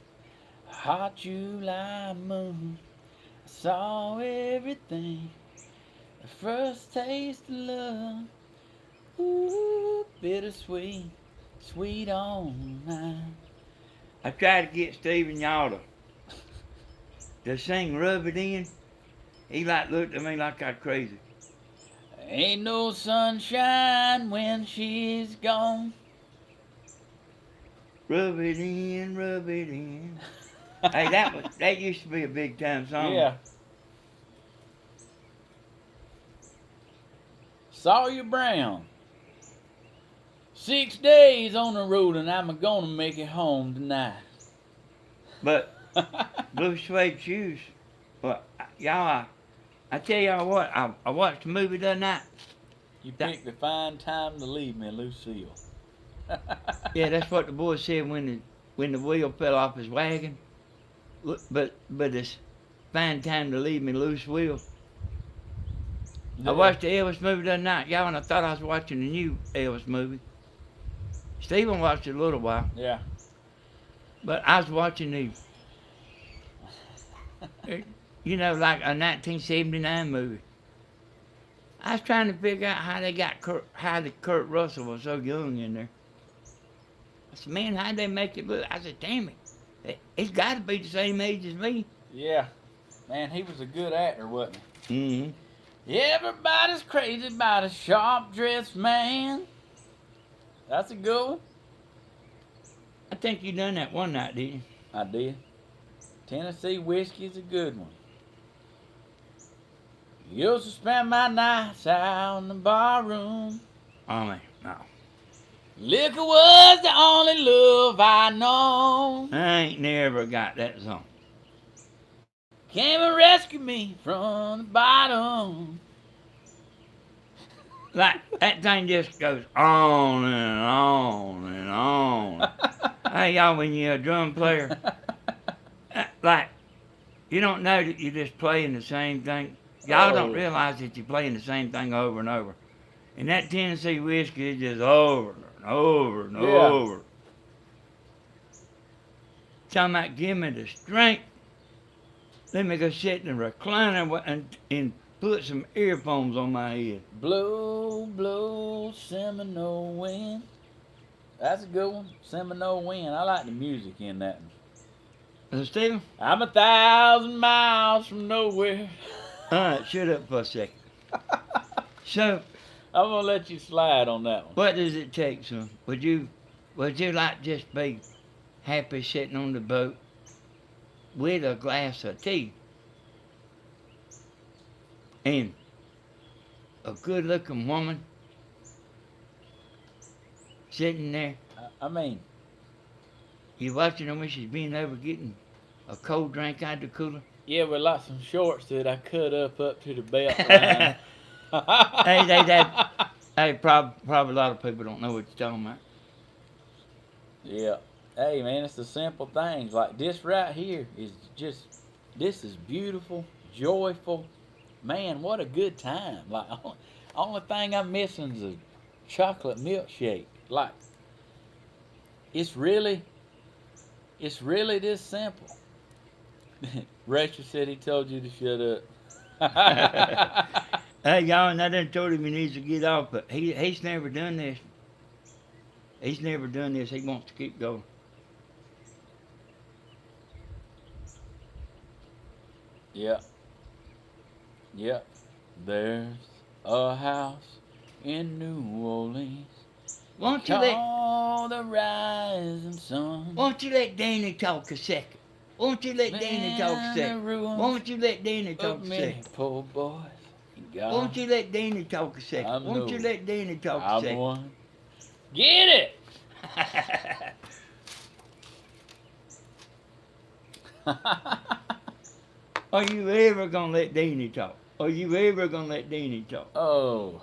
Hot July moon. I saw everything. The first taste of love. Ooh, bittersweet. Sweet on mine. I tried to get Steven y'all to sing Rub It In. He looked at me like I was crazy. Ain't no sunshine when she's gone. Rub it in, rub it in. Hey, that used to be a big time song. Yeah. Sawyer Brown. 6 days on the road and I'm gonna make it home tonight. But Blue Suede Shoes, well, y'all, I tell y'all what, I watched the movie the other night. You picked a fine time to leave me, Lucille. Yeah, that's what the boy said when the wheel fell off his wagon. But it's fine time to leave me, loose wheel. I watched the Elvis movie the other night, y'all, and I thought I was watching the new Elvis movie. Steven watched it a little while. Yeah. But I was watching like a 1979 movie. I was trying to figure out how the Kurt Russell was so young in there. I said, man, how'd they make it look? I said, damn it, he's got to be the same age as me. Yeah. Man, he was a good actor, wasn't he? Mm-hmm. Everybody's crazy about a sharp-dressed man. That's a good one. I think you done that one night, didn't you? I did. Tennessee whiskey's a good one. Used to spend my nights out in the barroom. Oh, man, no. Liquor was the only love I know. I ain't never got that song. Came and rescued me from the bottom. Like, that thing just goes on and on and on. Hey, y'all, when you're a drum player, like, you don't know that you're just playing the same thing. Y'all don't realize that you're playing the same thing over and over. And that Tennessee whiskey is just over and over and over. Talking about give me the strength. Let me go sit in the recliner and put some earphones on my head. Blow, blow, Seminole wind. That's a good one. Seminole wind. I like the music in that one. Steven? I'm 1,000 miles from nowhere. All right, shut up for a second. So, I'm gonna let you slide on that one. what does it take, son? Would you like just be happy sitting on the boat with a glass of tea and a good-looking woman sitting there? I mean, You watching her when she's been over getting a cold drink out of the cooler? yeah, with lots of shorts that I cut up to the belt line. Hey, probably a lot of people don't know what you're talking about. Yeah. Hey, man, it's the simple things. Like this right here is just, this is beautiful, joyful. Man, what a good time. Like, only thing I'm missing is a chocolate milkshake. Like, it's really this simple. Rachel said he told you to shut up. Hey, y'all, and I done told him he needs to get off, but he's never done this. He's never done this. He wants to keep going. Yep. Yep. There's a house in New Orleans Won't you let called the Rising Sun. Won't you let Danny talk a second? Won't you let Danny talk a In the second? ruins Won't you let Danny talk of a many second? poor boys and God. Won't you let Danny talk a second? I'm Won't you no- let Danny talk a I'm second? one. Get it! Are you ever gonna let Danny talk? Are you ever gonna let Danny talk? Oh.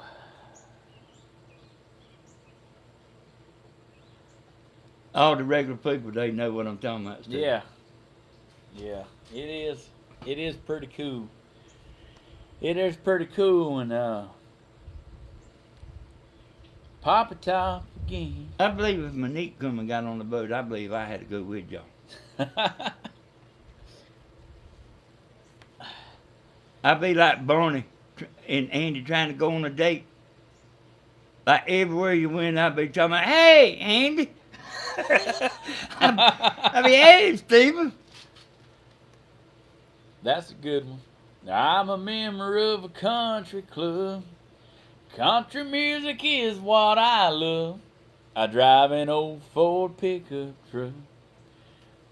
All the regular people, they know what I'm talking about, Steve. Yeah. Yeah. It is. It is pretty cool. It is pretty cool when Papa Top again. I believe if Monique come and got on the boat, I believe I had to go with y'all. I'd be like Barney and Andy trying to go on a date. Like everywhere you went, I'd be talking about, hey, Andy. I'd be, hey, Steven. That's a good one. I'm a member of a country club. Country music is what I love. I drive an old Ford pickup truck.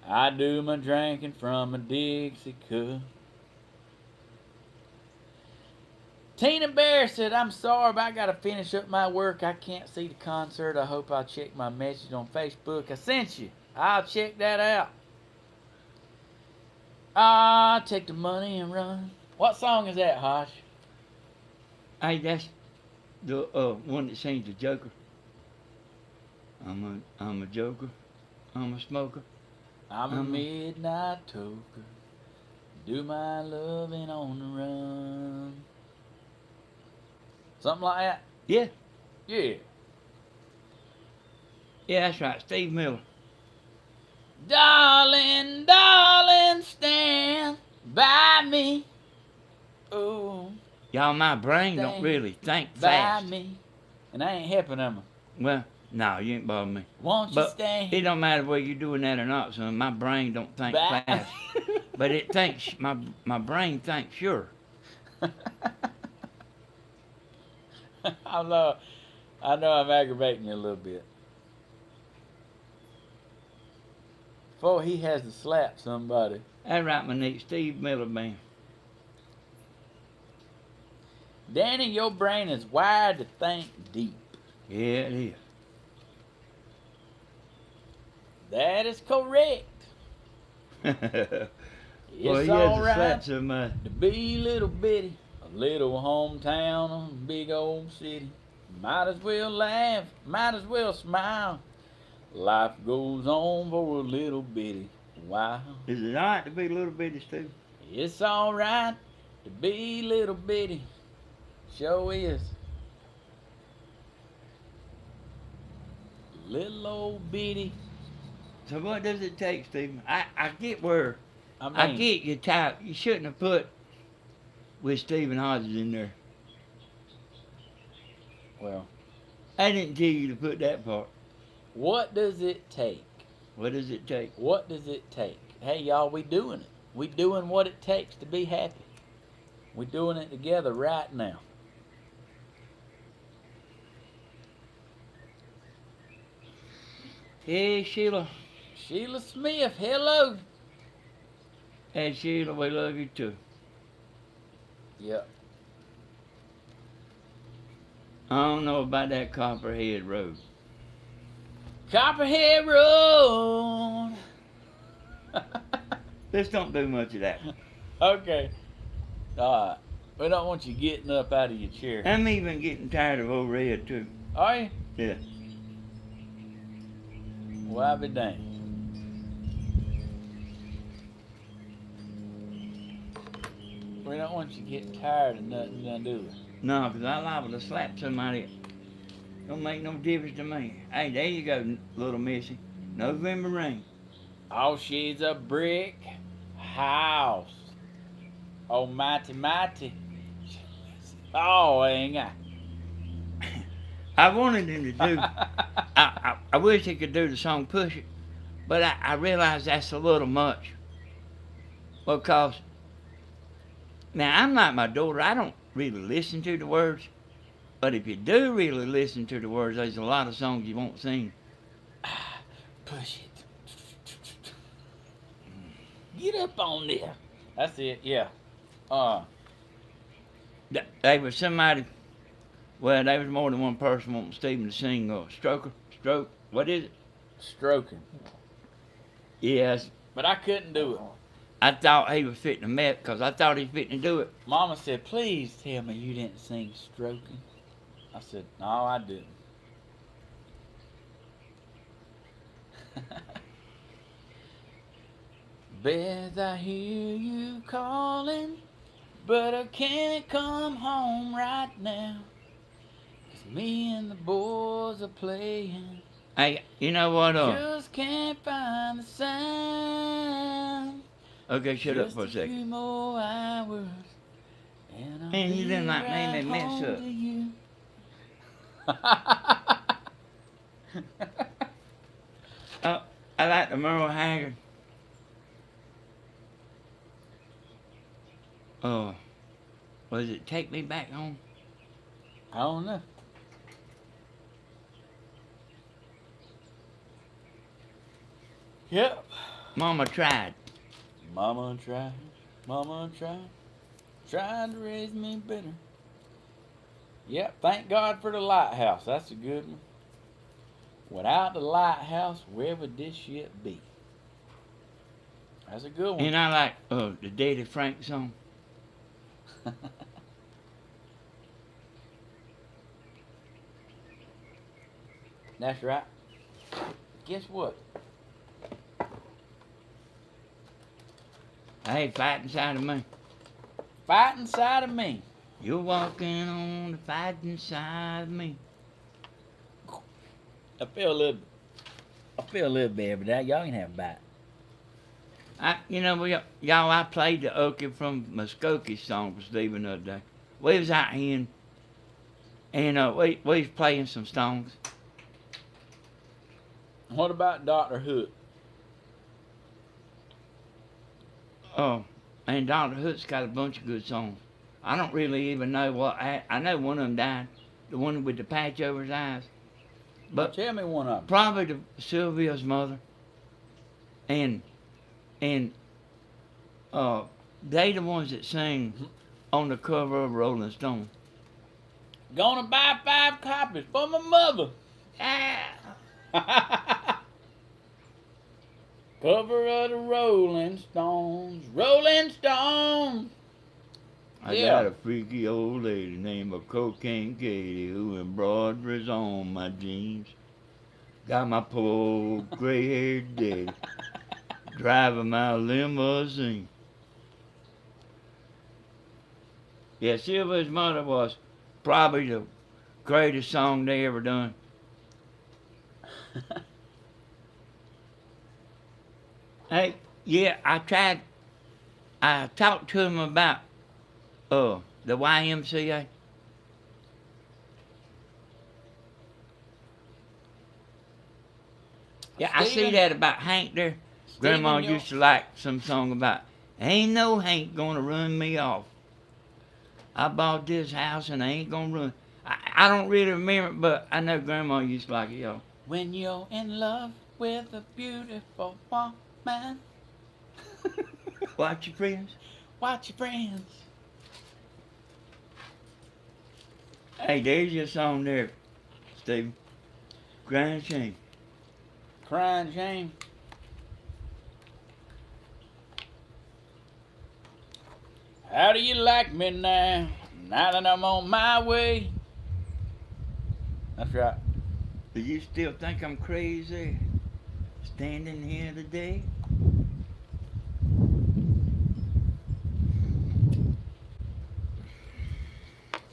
I do my drinking from a Dixie cup. Tina Bear said, I'm sorry, but I got to finish up my work. I can't see the concert. I hope I'll check my message on Facebook. I sent you. I'll check that out. I'll take the money and run. What song is that, Hosh? Hey, that's the one that sings the Joker. I'm a joker. I'm a smoker. I'm a midnight toker. Do my loving on the run. Something like that? Yeah, Yeah. yeah, that's right. Steve Miller. Darling, darling, stand by me. Oh, Y'all, my brain don't stand really think by fast. me. And I ain't helping them. Well, no, you ain't bothering me. Won't you But stand it don't matter whether you're doing that or not, son. My brain don't think by fast. But it thinks, my brain thinks sure. I know I'm aggravating you a little bit. Before he has to slap somebody. That's right, Monique. Steve Miller Band. Danny, your brain is wired to think deep. Yeah, it is. That is correct. Well, It's he has all to right slap somebody. to be little bitty, a little hometown, a big old city. Might as well laugh, might as well smile. Life goes on for a little bitty while. Is it alright to be a little bitty, Steve? It's all right to be little bitty. Sure is. Little old bitty. So what does it take, Stephen? I get where I mean, I get you type. You shouldn't have put with Steven Hodges in there. well, I didn't tell you to put that part. what does it take? What does it take? What does it take? Hey, y'all, we doing it. We doing what it takes to be happy. We doing it together right now. Hey, Sheila. Sheila Smith, hello. Hey, Sheila, we love you too. Yep. I don't know about that Copperhead Road. Copperhead Road. Let's don't do much of that. Okay. All right. We don't want you getting up out of your chair. I'm even getting tired of old Red too. Are you? Yeah. Well, I'll be dang. We don't want you getting tired of nothing, do we? No, 'cause I liable to slap somebody. Don't make no difference to me. Hey, there you go, little missy. November rain. Oh, she's a brick house. Oh, mighty, mighty. Oh, ain't I? I wanted him to do. I wish he could do the song "Push It," but I realize that's a little much because Now, I'm like my daughter. I don't really listen to the words. But if you do really listen to the words, there's a lot of songs you won't sing. Push it. Get up on there. That's it, yeah. There was somebody, well, there was more than one person wanting Steven to sing Stroke, what is it? Stroking. Yes. But I couldn't do it. I thought he was fitting to mess, because I thought he was fitting to do it. Mama said, please tell me you didn't sing stroking. I said, no, I didn't. Beth, I hear you calling, but I can't come home right now. 'Cause me and the boys are playing. Hey, you know what? Just can't find the sound. Okay, shut up for a Just a second. few more hours, and I'll Man, you be didn't like right me mess home up. to you. I like the Merle Haggard. Was it Take Me Back Home? I don't know. Yep. Mama tried. Mama tried to raise me better. Yep, thank God for the lighthouse. That's a good one. Without the lighthouse, where would this ship be? That's a good one. And I like the Daddy Frank song. That's right. Guess what? Hey, fight inside of me. Fight inside of me. You're walking on the fighting side of me. I feel a little bad, but y'all can have a bite. I played the Okie from Muskogee song for Steven the other day. We was out here and we was playing some songs. What about Dr. Hook? Oh, and Dr. Hook's got a bunch of good songs. I don't really even know what. I know one of them died, the one with the patch over his eyes. But Tell me one of them. probably Sylvia's mother. And they the ones that sing on the cover of Rolling Stone. Gonna buy 5 copies for my mother. Cover of the Rolling Stones. Rolling Stones. I got a freaky old lady named Cocaine Katie who embroiders on my jeans. Got my poor gray-haired daddy driving my limousine. Yeah, Sylvia's mother was probably the greatest song they ever done. Hey, yeah, I talked to him about the YMCA. Yeah, I see Steven? that about Hank there. Grandma Steven, used to like some song about, ain't no Hank gonna run me off. I bought this house and I ain't gonna run. I don't really remember it, but I know Grandma used to like it, y'all. When you're in love with a beautiful woman, Watch your friends. watch your friends. Hey, there's your song there, Steve. Grand shame. Crying shame. How do you like me now? Now that I'm on my way. That's right. Do you still think I'm crazy? Standing here today?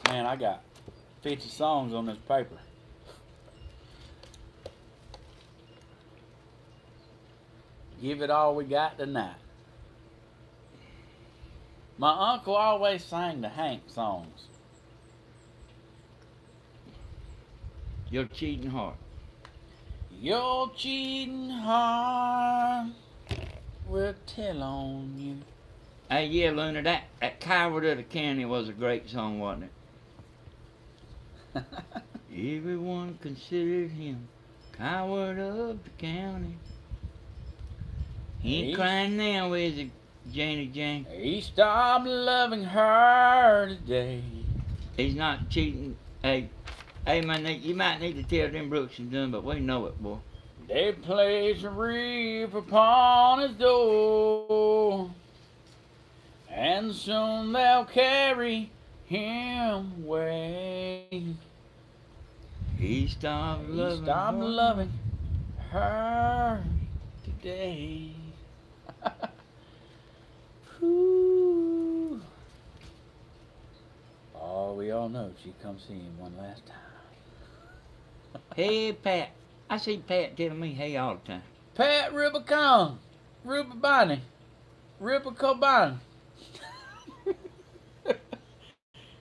Man, I got 50 songs on this paper. Give it all we got tonight. My uncle always sang the Hank songs. Your cheating heart. Your cheating heart will tell on you. Hey, yeah, Luna, that Coward of the County was a great song, wasn't it? Everyone considered him Coward of the County. He ain't crying now, is he, Janie Jane? He stopped loving her today. He's not cheating. Hey, man, you might need to tell them Brooks and Dunn, but we know it, boy. They place a reef upon his door, and soon they'll carry him away. He stopped loving her today. Whew. Oh, we all know she come see him one last time. Hey, Pat. I see Pat telling me hey all the time. Pat Rubicon, Rubicon, Rubicon.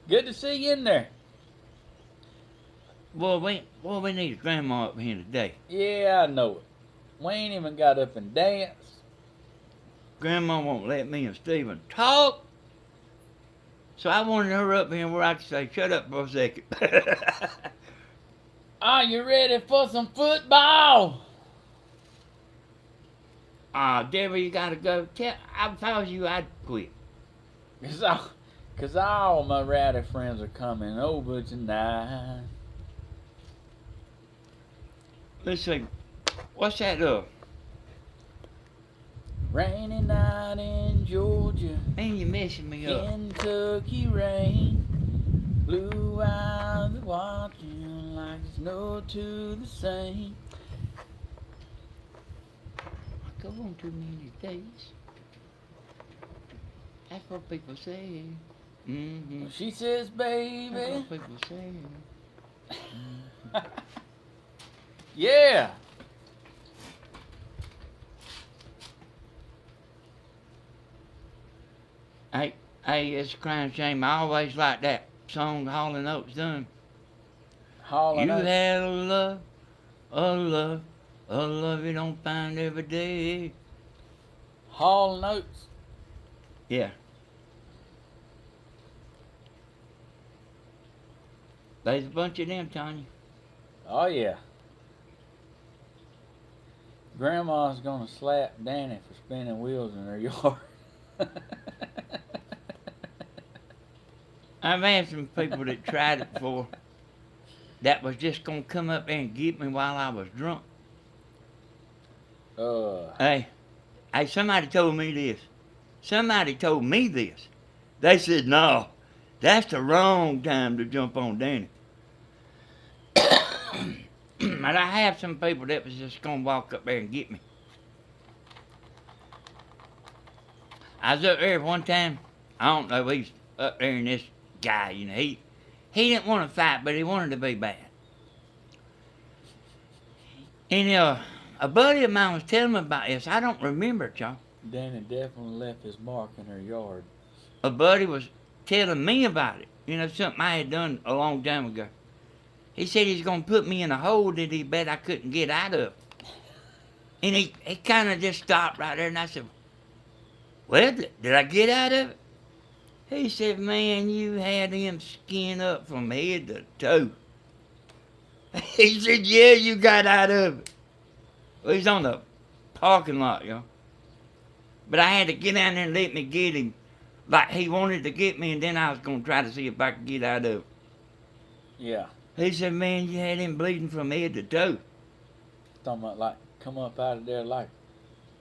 Good to see you in there. Boy, we need a grandma up here today. Yeah, I know it. We ain't even got up and danced. Grandma won't let me and Steven talk. So I wanted her up here where I could say, shut up for a second. Are you ready for some football? Deborah, you gotta go. If I was you, I'd quit. Cause all my rowdy friends are coming over tonight. Let's see. What's that, Rainy night in Georgia. Man, you're messing me up. Kentucky rain. Blue eyes watching like snow to the same. I go on too many days. That's what people say. Mm-hmm. She says, baby. That's what people say. Mm-hmm. Yeah. Hey, it's a crying shame. I always like that song Hall & Oates done. Hall & Oates. You had a love, a love, a love you don't find every day. Hall & Oates. Yeah. There's a bunch of them, Tanya. Oh, yeah. Grandma's gonna slap Danny for spinning wheels in her yard. I've had some people that tried it before that was just gonna come up there and get me while I was drunk. Hey, somebody told me this. They said, no, that's the wrong time to jump on Danny. But I have some people that was just gonna walk up there and get me. I was up there one time. I don't know, he's up there and this guy, you know, he didn't want to fight, but he wanted to be bad. And a buddy of mine was telling me about this. I don't remember it, y'all. Danny definitely left his mark in her yard. A buddy was telling me about it. You know, something I had done a long time ago. He said he's going to put me in a hole that he bet I couldn't get out of. And he kind of just stopped right there, and I said, well, did I get out of it? He said, man, you had him skinned up from head to toe. He said, yeah, you got out of it. Well, he's on the parking lot, y'all. But I had to get down there and let me get him. Like he wanted to get me, and then I was going to try to see if I could get out of it. Yeah. He said, man, you had him bleeding from head to toe. Talking about like come up out of there like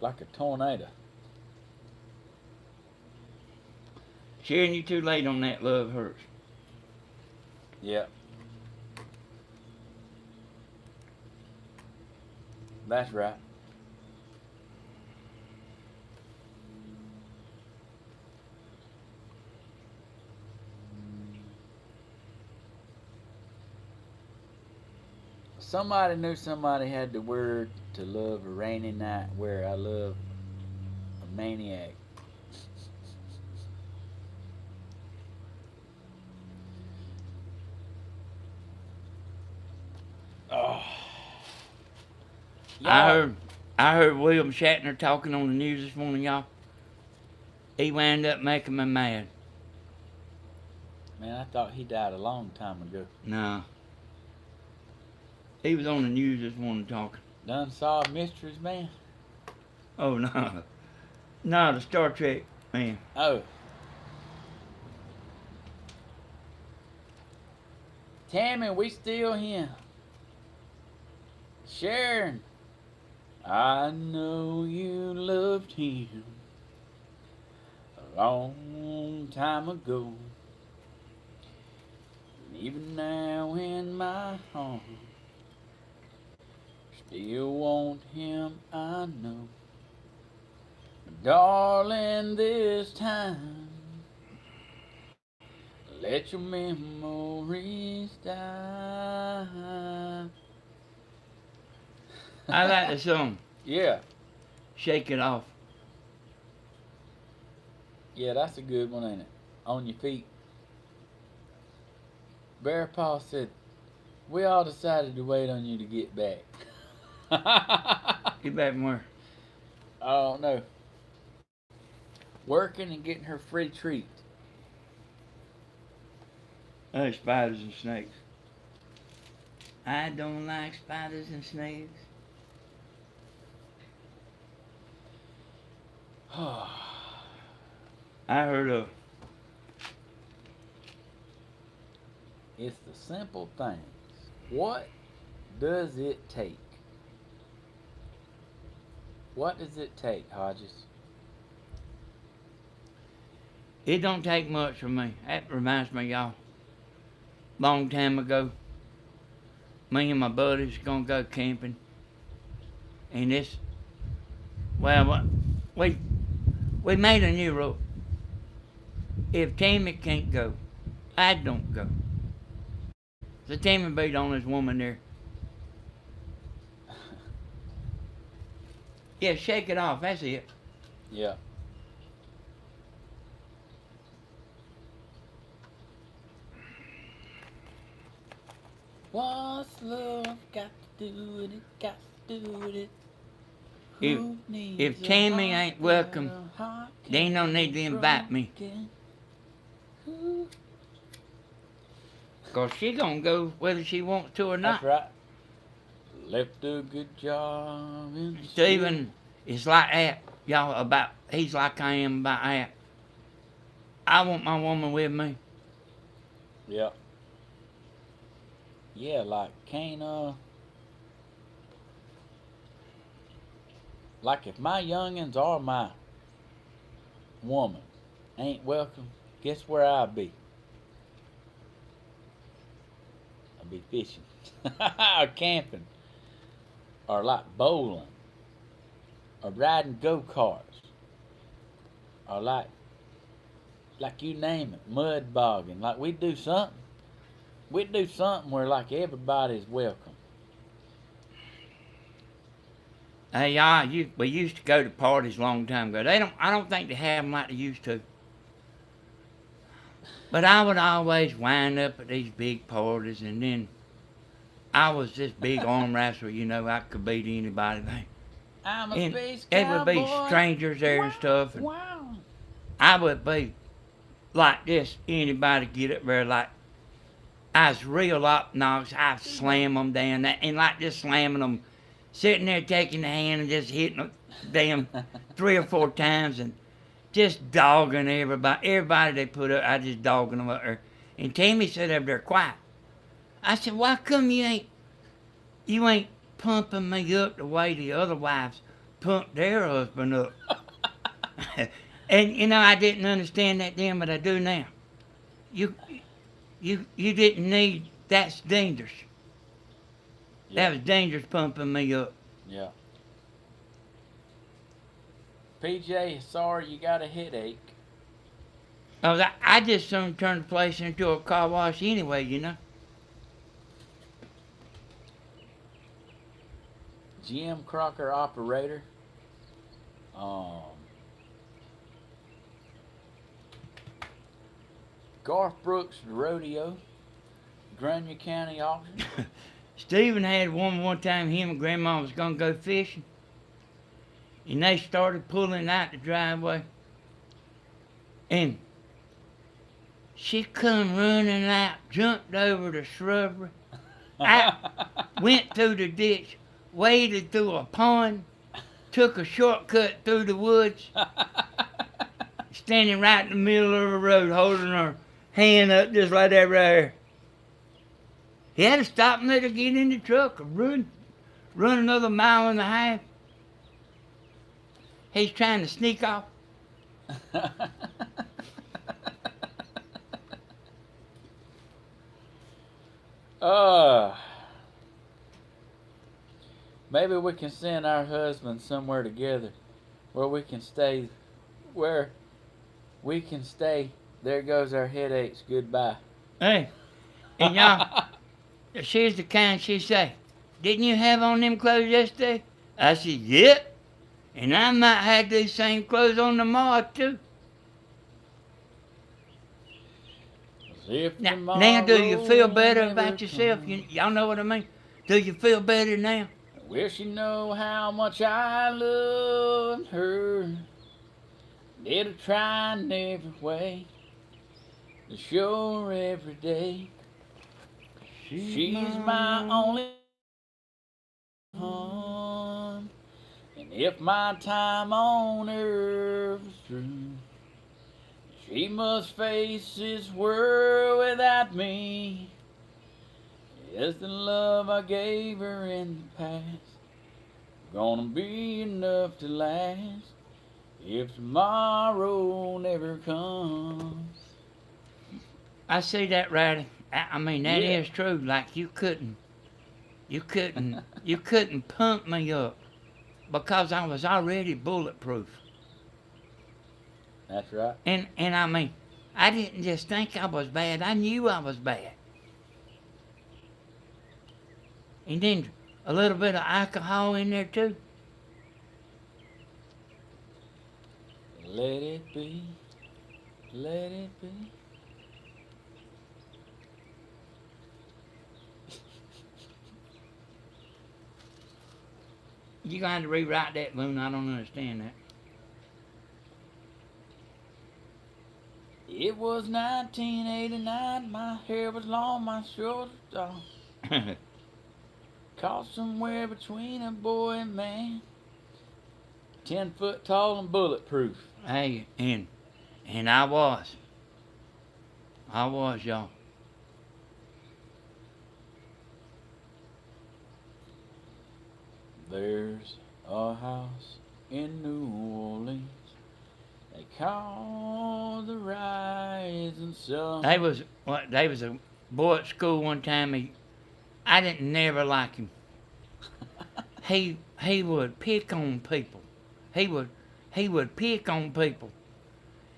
a tornado. Sharon, you too late on that. Love hurts. Yep. That's right. Somebody knew somebody had the word to love a rainy night where I love a maniac. Oh. I heard William Shatner talking on the news this morning, y'all. he wound up making me mad. Man, I thought he died a long time ago. No. He was on the news this morning talking. Done solved mysteries, man? Oh, no. No, the Star Trek man. Oh. Tammy, we still here. Sharon. I know you loved him a long time ago. Even now in my heart, still want him, I know. Darling, this time, let your memories die. I like the song. Yeah. Shake It Off. Yeah, that's a good one, ain't it? On your feet. Bear Paw said, we all decided to wait on you to get back. Get back from where? I don't know. Working and getting her free treat. Oh, spiders and snakes. I don't like spiders and snakes. I heard of. It's the simple things. What does it take? What does it take, Hodges? It don't take much for me. That reminds me, y'all. Long time ago, me and my buddies gonna go camping, and this, well, we made a new rule. If Tammy can't go, I don't go. So Tammy be the only woman there. Yeah, shake it off. That's it. Yeah. What's love got to do with it? Got to do with it. If Tammy ain't welcome, they ain't no need to invite me. Cause she gonna go whether she wants to or not. That's right. Left a good job in the Steven is like that, y'all, he's like I am about that. I want my woman with me. Yeah. Yeah, like like if my youngins or my woman ain't welcome, guess where I'll be? I'll be fishing. Or camping. Or like bowling. Or riding go-karts. Or like you name it, mud bogging. Like we'd do something. We'd do something where like everybody's welcome. Hey, y'all, we used to go to parties a long time ago. I don't think they have them like they used to. But I would always wind up at these big parties, and then I was this big arm wrestler, I could beat anybody. I'm a And space there would be cowboy. strangers there and stuff. And Wow. I would be like this. Anybody get up there like I was real obnoxious. I'd slam them down and like just slamming them, sitting there taking the hand and just hitting them 3 or 4 times and just dogging everybody. Everybody they put up, I just dogging them up there. And Tammy sat up there quiet. I said, why come you ain't pumping me up the way the other wives pumped their husband up? And I didn't understand that then, but I do now. You didn't need, that's dangerous. Yeah. That was dangerous pumping me up. Yeah. PJ, sorry you got a headache. I just soon turned the place into a car wash anyway, Jim Crocker operator. Garth Brooks rodeo. Grunion County auction. Steven had one time, him and Grandma was going to go fishing. And they started pulling out the driveway. And she come running out, jumped over the shrubbery, out, went through the ditch, waded through a pond, took a shortcut through the woods, standing right in the middle of the road, holding her hand up just like that right here. He had to stop and let her get in the truck or run another mile and a half. He's trying to sneak off. Maybe we can send our husbands somewhere together where we can stay. There goes our headaches. Goodbye. Hey, and y'all, she's the kind she say, didn't you have on them clothes yesterday? I said, yep. And I might have these same clothes on tomorrow too. Now do you feel better about yourself? Y'all know what I mean? Do you feel better now? Wish you know how much I loved her. Did I try in every way to show her every day. She's my only home. And if my time on earth is through, she must face this world without me. Is the love I gave her in the past gonna be enough to last if tomorrow never comes? I see that, Ratty. I mean, that is true. Like you couldn't pump me up because I was already bulletproof. That's right. And I mean, I didn't just think I was bad. I knew I was bad. And then a little bit of alcohol in there too. Let it be. Let it be. You're going to have to rewrite that, Boone. I don't understand that. It was 1989. My hair was long, my shoulders tall. Caught somewhere between a boy and man. 10 foot tall and bulletproof. Hey, and I was, y'all. There's a house in New Orleans they call the Rising Sun. They was a boy at school one time. I didn't never like him. He would pick on people. He would pick on people,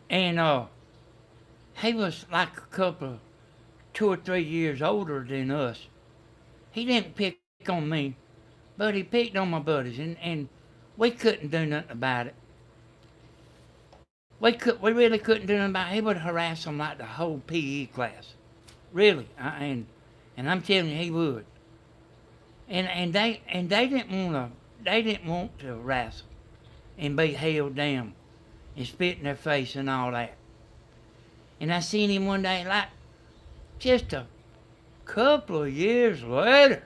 and he was like a couple, 2 or 3 years older than us. He didn't pick on me, but he picked on my buddies, and we couldn't do nothing about it. We really couldn't do nothing about it. He would harass them like the whole PE class, really. And I'm telling you, he would. And they didn't want to harass them and be held down and spit in their face and all that. And I seen him one day, like just a couple of years later.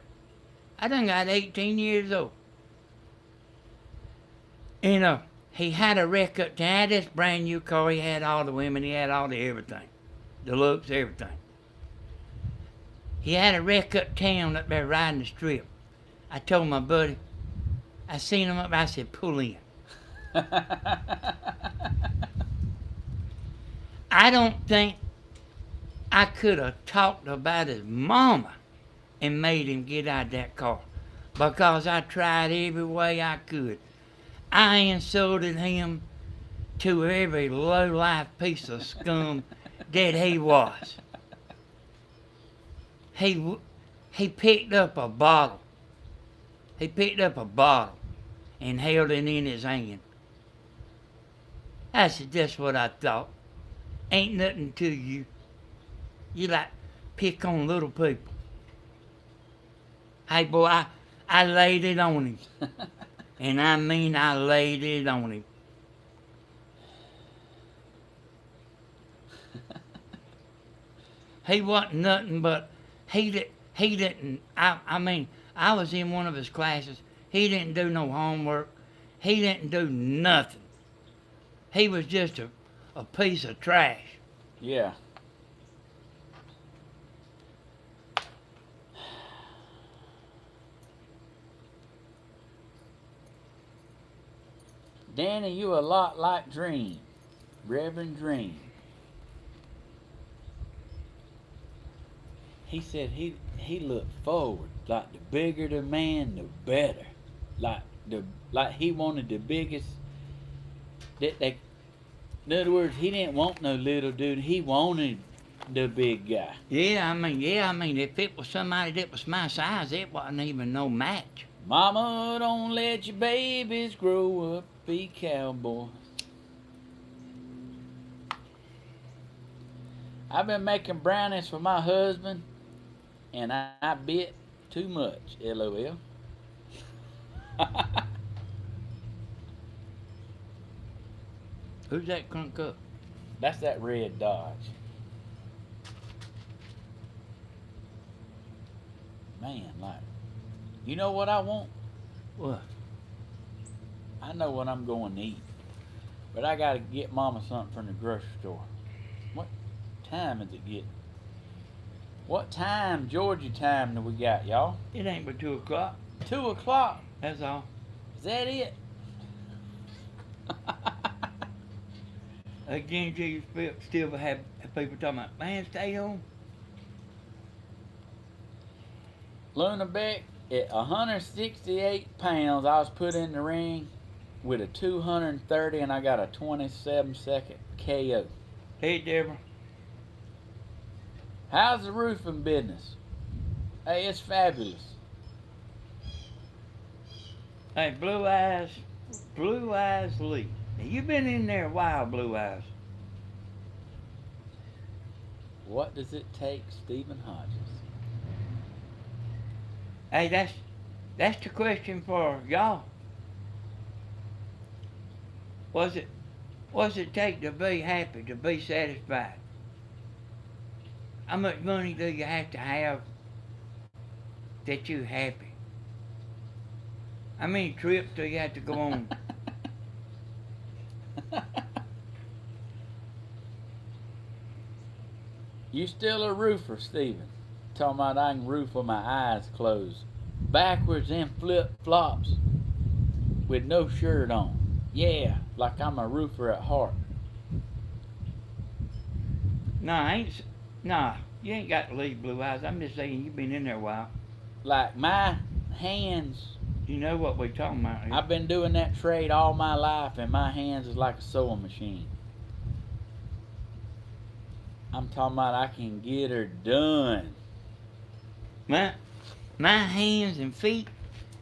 I done got 18 years old. And he had a wreck up there. He had this brand new car. He had all the women. He had all the everything. The looks, everything. He had a wreck uptown up there riding the strip. I told my buddy, I seen him up there, I said, pull in. I don't think I could have talked about his mama and made him get out of that car because I tried every way I could. I insulted him to every low-life piece of scum that he was. He picked up a bottle. He picked up a bottle and held it in his hand. I said, that's what I thought. Ain't nothing to you. You like pick on little people. Hey boy, I laid it on him. And I mean I laid it on him. He wasn't nothing but he didn't. I mean, I was in one of his classes. He didn't do no homework. He didn't do nothing. He was just a piece of trash. Yeah. Danny, you a lot like Dream, Reverend Dream. He said he looked forward, like the bigger the man, the better. Like he wanted the biggest. That they, in other words, he didn't want no little dude. He wanted the big guy. Yeah, I mean, if it was somebody that was my size, it wasn't even no match. Mama, don't let your babies grow up be cowboys. I've been making brownies for my husband, and I bit too much. LOL. Who's that crunk up? That's that red Dodge. Man, like, you know what I want? What? I know what I'm going to eat, but I gotta get Mama something from the grocery store. What time is it getting? What time, Georgia time, do we got, y'all? It ain't but 2 o'clock. 2 o'clock. That's all. Is that it? I guarantee you still have people talking about, man, stay home. Luna Beck, at 168 pounds, I was put in the ring with a 230, and I got a 27-second KO. Hey, Deborah. How's the roofing business? Hey, it's fabulous. Hey, Blue Eyes Lee. Now, you been in there a while, Blue Eyes. What does it take, Steven Hodges? Hey, that's the question for y'all. What's it take to be happy, to be satisfied? How much money do you have to have that you're happy? How many trips do you have to go on? You still a roofer, Steven. Talking about I can roof with my eyes closed. Backwards in flip-flops with no shirt on. Yeah, like I'm a roofer at heart. Nah, you ain't got to leave, Blue Eyes. I'm just saying you've been in there a while. Like my hands, You know what we're talking about here. I've been doing that trade all my life, and my hands is like a sewing machine. I'm talking about I can get her done. My hands and feet,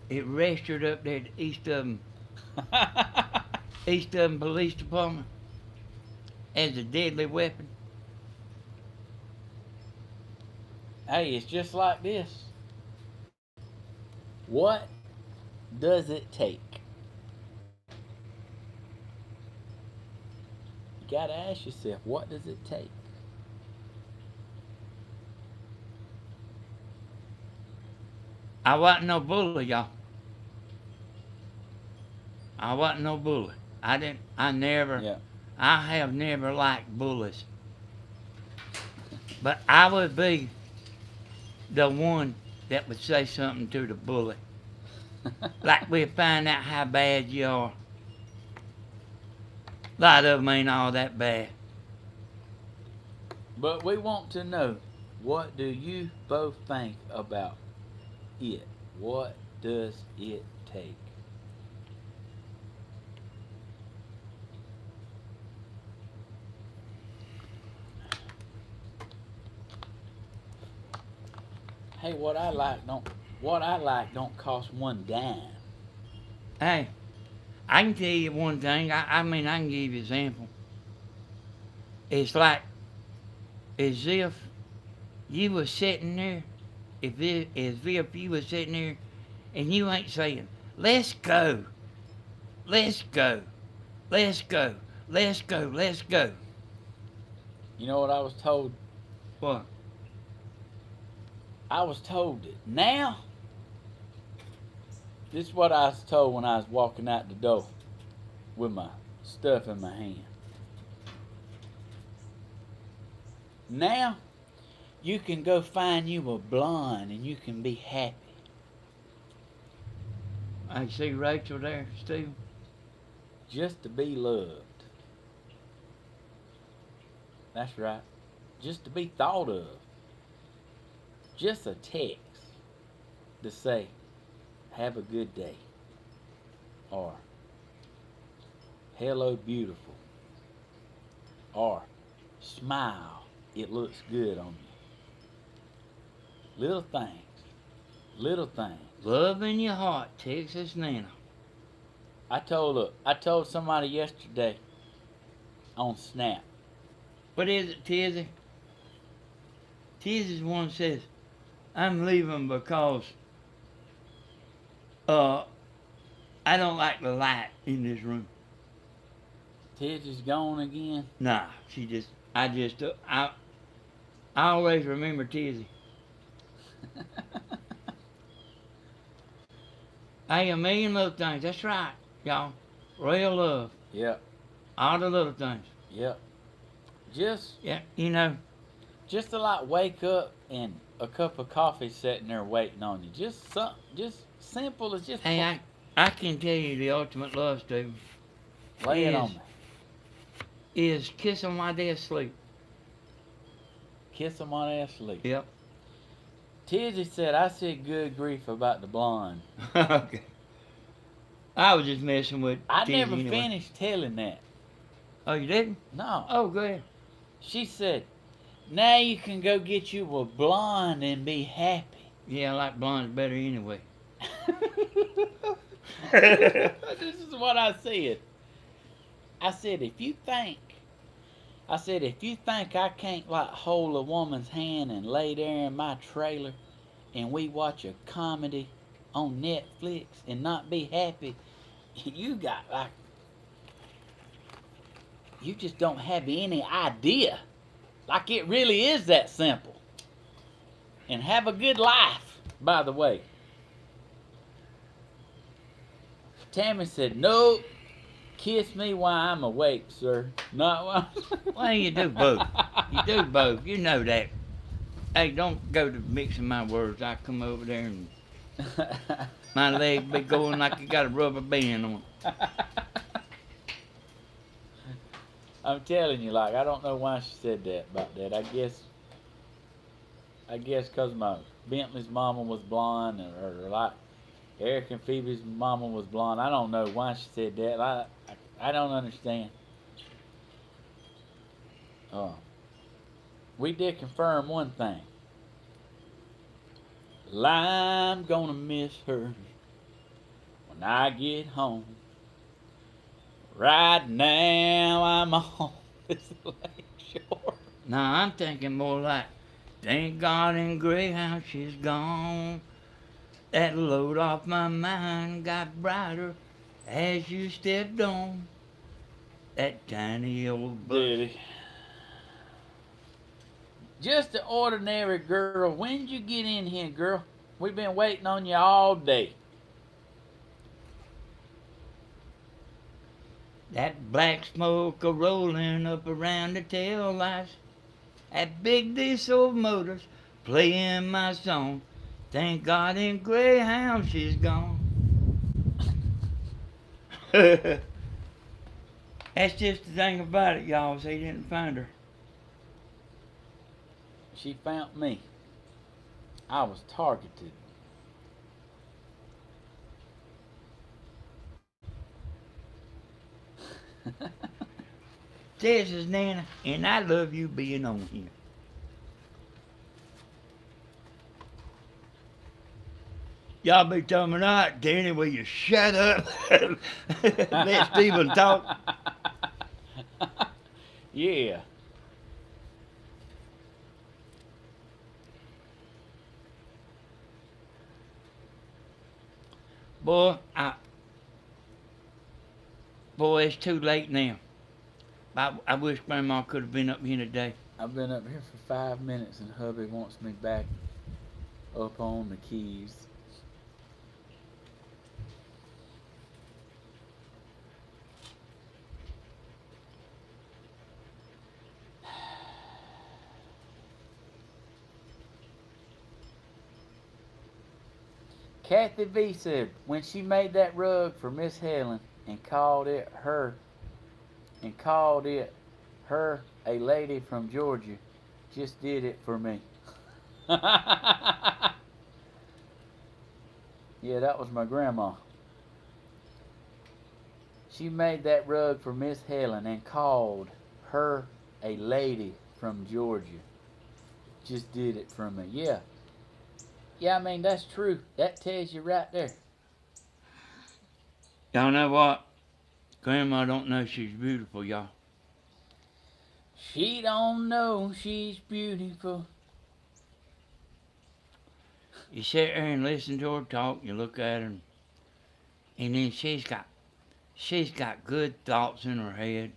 it registered up there at East Dublin Police Department as a deadly weapon. Hey, it's just like this. What does it take? You gotta ask yourself, what does it take? I wasn't no bully, y'all. I wasn't no bully. I have never liked bullies. But I would be the one that would say something to the bully. Like we'd find out how bad you are. A lot of them ain't all that bad. But we want to know, what do you both think about it? What does it take? Hey, what I like don't cost one dime. Hey, I can tell you one thing. I mean, I can give you an example. It's like as if you was sitting there, as if you was sitting there and you ain't saying, let's go, let's go, let's go, let's go, let's go. You know what I was told? What? I was told it. Now, this is what I was told when I was walking out the door with my stuff in my hand. Now, you can go find you a blonde and you can be happy. I see Rachel there, Steve. Just to be loved. That's right. Just to be thought of. Just a text to say, have a good day. Or, hello, beautiful. Or, smile. It looks good on you. Little things. Little things. Love in your heart, Texas Nana. I told somebody yesterday on Snap. What is it, Tizzy? Tizzy's one says, I'm leaving because I don't like the light in this room. Tizzy's gone again. Nah, I always remember Tizzy. Hey, a million little things. That's right, y'all. Real love. Yep. All the little things. Yep. Just Yeah, you know. Just to like wake up and a cup of coffee sitting there waiting on you. Just simple as just Hey, I can tell you the ultimate love, Steve, lay it on me. is kissing my day asleep. Kiss them while they're asleep. Yep. Tizzy said I said good grief about the blonde. Okay. I was just messing with I Tizzy never anyway. finished telling that. Oh, you didn't? No. Oh, go ahead. She said, now you can go get you a blonde and be happy. Yeah, I like blondes better anyway. This is what I said. I said, if you think I can't like hold a woman's hand and lay there in my trailer and we watch a comedy on Netflix and not be happy, you just don't have any idea. Like it really is that simple. And have a good life, by the way. Tammy said, nope. Kiss me while I'm awake, sir. Not while... Well, you do both. You do both. You know that. Hey, don't go to mixing my words. I come over there and my leg be going like you got a rubber band on it. I'm telling you, like, I don't know why she said that about that. I guess because my Bentley's mama was blonde, or like Eric and Phoebe's mama was blonde. I don't know why she said that. I don't understand. We did confirm one thing. I'm gonna miss her when I get home. Right now I'm on this lake shore. Now I'm thinking more like, thank God in Greyhound she's gone. That load off my mind got brighter as you stepped on that tiny old bus. Daddy. Just an ordinary girl. When'd you get in here, girl? We've been waiting on you all day. That black smoke a rolling up around the tail lights. That big diesel motors playing my song. Thank God in Greyhound she's gone. That's just the thing about it, y'all. They didn't find her. She found me. I was targeted. This is Nana, and I love you being on here. Y'all be telling me, not, Danny, will you shut up? Let Steven talk. Yeah. Boy, it's too late now. I wish Grandma could have been up here today. I've been up here for 5 minutes and hubby wants me back up on the keys. Kathy V said when she made that rug for Miss Helen and called it her a lady from Georgia, just did it for me. Yeah, that was my grandma. She made that rug for Miss Helen and called her a lady from Georgia. Just did it for me. Yeah. Yeah, I mean, that's true. That tells you right there. Y'all know what? Grandma don't know she's beautiful, y'all. She don't know she's beautiful. You sit there and listen to her talk, you look at her, and then she's got good thoughts in her head.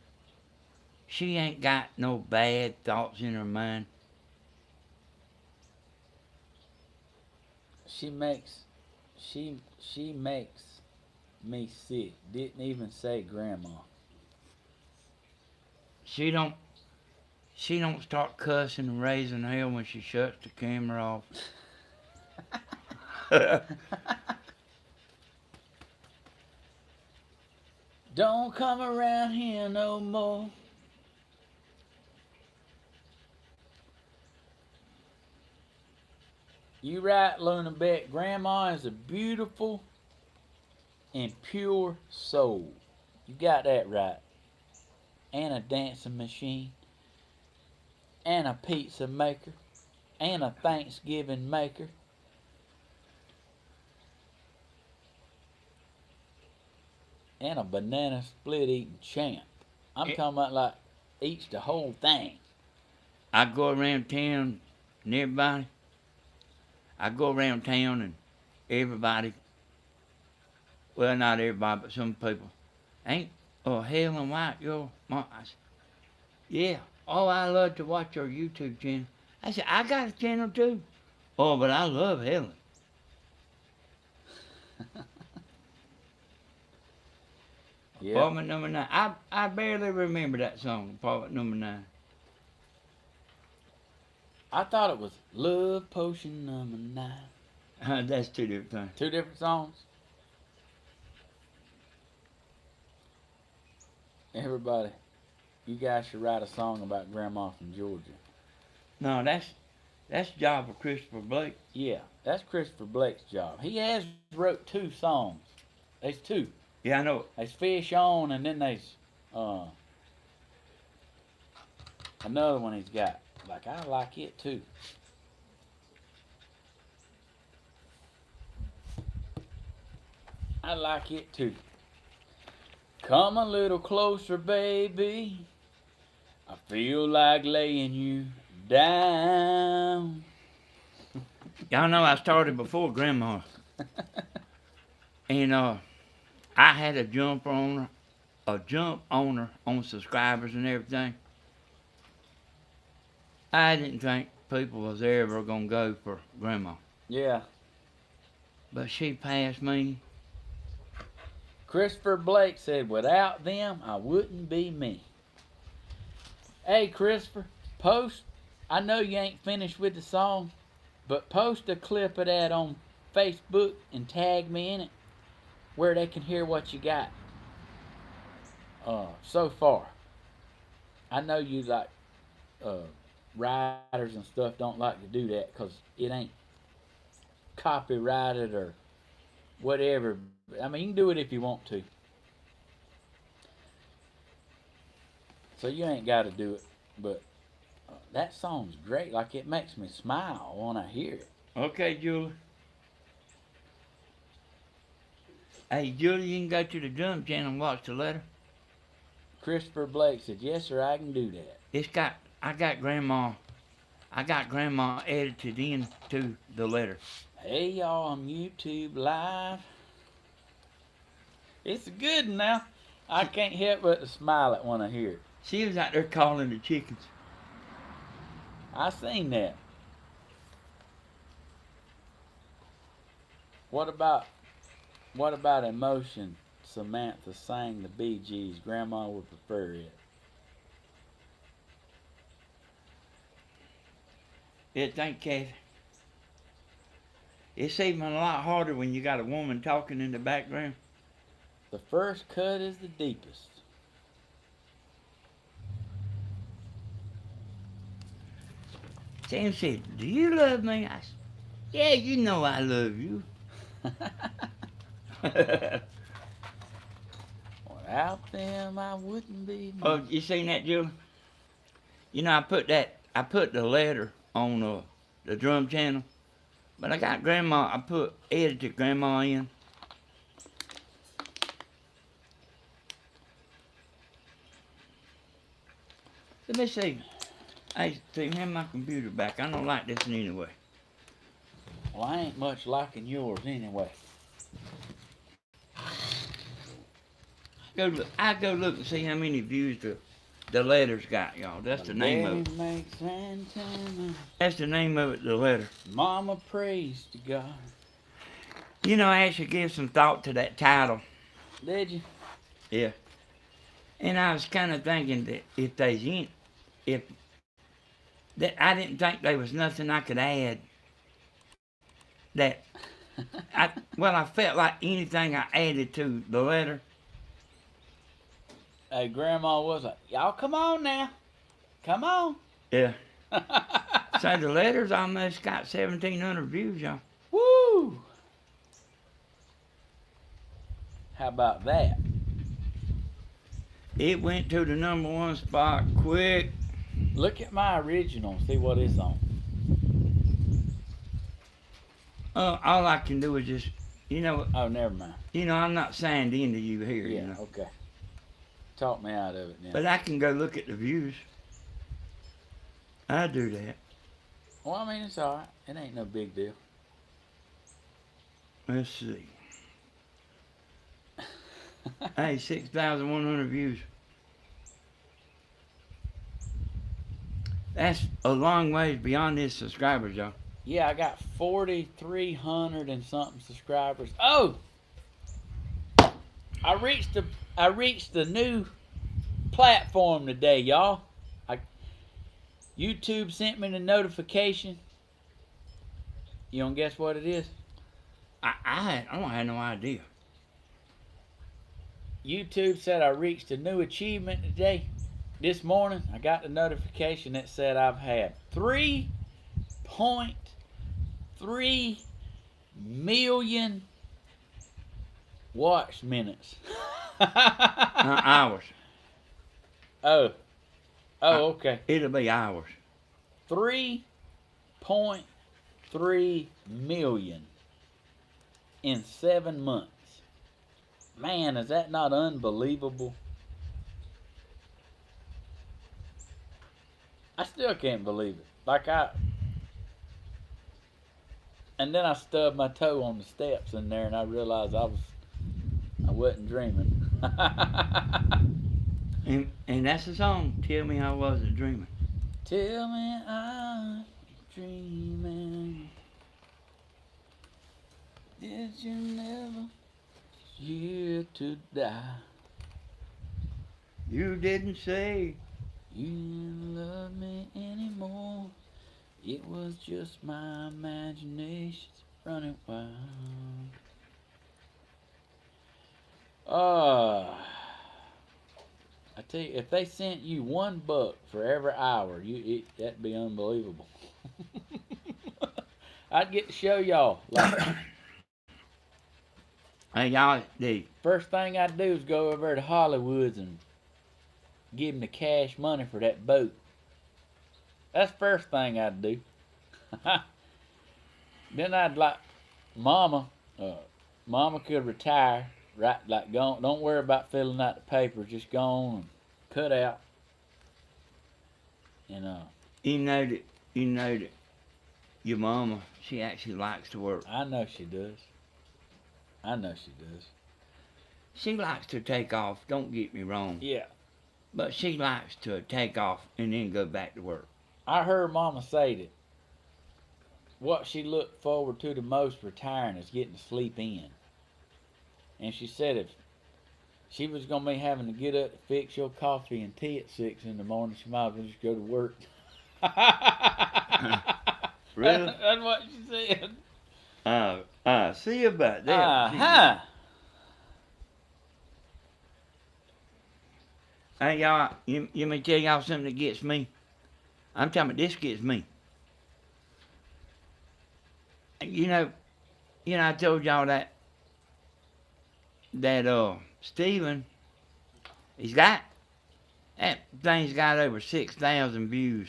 She ain't got no bad thoughts in her mind. She makes me sick. Didn't even say grandma. She don't start cussing and raising hell when she shuts the camera off. Don't come around here no more. You right, Luna Beck. Grandma is a beautiful and pure soul. You got that right. And a dancing machine. And a pizza maker. And a Thanksgiving maker. And a banana split eating champ. I'm talking about like eats the whole thing. I go around town and everybody, and everybody, well, not everybody, but some people, ain't Helen White your mom? I said, yeah. Oh, I love to watch your YouTube channel. I said, I got a channel too. Oh, but I love Helen. Yeah. Apartment number 9. I barely remember that song, Apartment number 9. I thought it was Love Potion number 9. That's two different things. Two different songs. Everybody, you guys should write a song about Grandma from Georgia. No, that's the job of Christopher Blake. Yeah, that's Christopher Blake's job. He has wrote 2 songs. There's 2. Yeah, I know. There's Fish On, and then there's another one he's got. Like, I like it too. I like it too. Come a little closer, baby. I feel like laying you down. Y'all know I started before Grandma. And I had a jump on her on subscribers and everything. I didn't think people was ever gonna go for Grandma. Yeah. But she passed me. Christopher Blake said, without them, I wouldn't be me. Hey, Christopher, post. I know you ain't finished with the song, but post a clip of that on Facebook and tag me in it where they can hear what you got so far. I know you like writers and stuff don't like to do that because it ain't copyrighted or whatever. I mean, you can do it if you want to. So you ain't got to do it. But that song's great. Like, it makes me smile when I hear it. Okay, Julie. Hey, Julie, you can go to the Drum channel and watch the letter. Christopher Blake said, yes, sir, I can do that. I got Grandma edited into the letter. Hey, y'all, on YouTube Live. It's a good one now. I can't help but to smile at when I hear it. She was out there calling the chickens. I seen that. What about emotion? Samantha sang the Bee Gees. Grandma would prefer it. Yeah, thank Kathy. It's even a lot harder when you got a woman talking in the background. The first cut is the deepest. Sam said, "Do you love me?" I said, "Yeah, you know I love you." Without them, I wouldn't be. Oh, you seen that, Julie? You know, I put the letter on the drum channel, but I got Grandma. I put edited Grandma in. Let me see. Hey, Steve, hand my computer back. I don't like this one anyway. Well, I ain't much liking yours anyway. I go look and see how many views the letters got, y'all. That's the name of it. Makes Santana. That's the name of it, the letter. Mama prays to God. You know, I actually gave some thought to that title. Did you? Yeah. And I was kind of thinking that if that I didn't think there was nothing I could add. That I felt like anything I added to the letter. Hey, Grandma was like, y'all come on now. Come on. Yeah. So the letter's almost got 1,700 views, y'all. Woo! How about that? It went to the #1 spot quick. Look at my original. See what it's on. All I can do is just, you know, Oh, never mind. I'm not signed into you here, Yeah, you know. okay. Talk me out of it now. But I can go look at the views. I do that. Well, I mean, it's alright. It ain't no big deal. Let's see. Hey, 6,100 views. That's a long ways beyond his subscribers, y'all. Yeah, I got 4,300 and something subscribers. Oh! I reached the new platform today, y'all. YouTube sent me the notification. You don't guess what it is? I don't have no idea. YouTube said I reached a new achievement today. This morning, I got the notification that said I've had 3.3 million watch minutes. Hours. Oh, okay. It'll be hours. 3.3 million in 7 months. Man, is that not unbelievable? I still can't believe it. And then I stubbed my toe on the steps in there, and I realized I wasn't dreaming. And that's the song. Tell me I wasn't dreaming. Tell me I'm dreaming. Did you never here to die? You didn't say. You didn't love me anymore. It was just my imagination running wild. I tell you, if they sent you $1 for every hour, that'd be unbelievable. I'd get to show y'all. Hey, y'all, First thing I'd do is go over to Hollywood's and give them the cash money for that boat. That's the first thing I'd do. Then I'd Mama could retire, right? Like, don't worry about filling out the papers. Just go on and cut out. And you know that your mama, she actually likes to work. I know she does. She likes to take off, don't get me wrong. Yeah. But she likes to take off and then go back to work. I heard Mama say that what she looked forward to the most retiring is getting to sleep in. And she said if she was going to be having to get up to fix your coffee and tea at 6 in the morning, she might as well just go to work. Really? That's what she said. See about that. Uh-huh. Hey, y'all, you me tell y'all something that gets me. I'm talking about this gets me. You know, I told y'all that Steven, that thing's got over 6,000 views.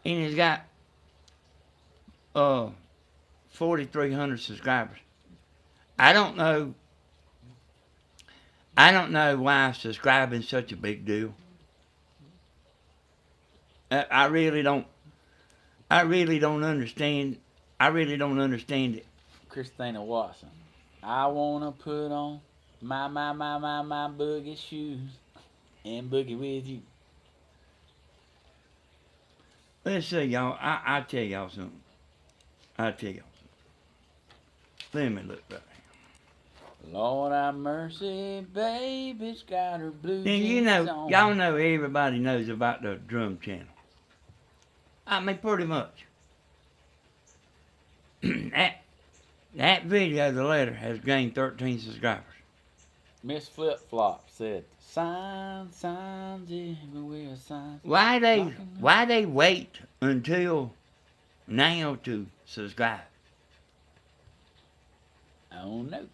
And it's got 4,300 subscribers. I don't know why subscribing's such a big deal. I really don't understand. I really don't understand it. Christina Watson. I want to put on my boogie shoes and boogie with you. Let's see, y'all. I'll tell y'all something. Let me look right here. Lord have mercy, baby's got her blue And jeans on. y'all know everybody knows about the drum channel. I mean, pretty much. that video, the letter, has gained 13 subscribers. Miss Flip Flop said, signs everywhere, signs. Why they wait until now to subscribe? I don't know.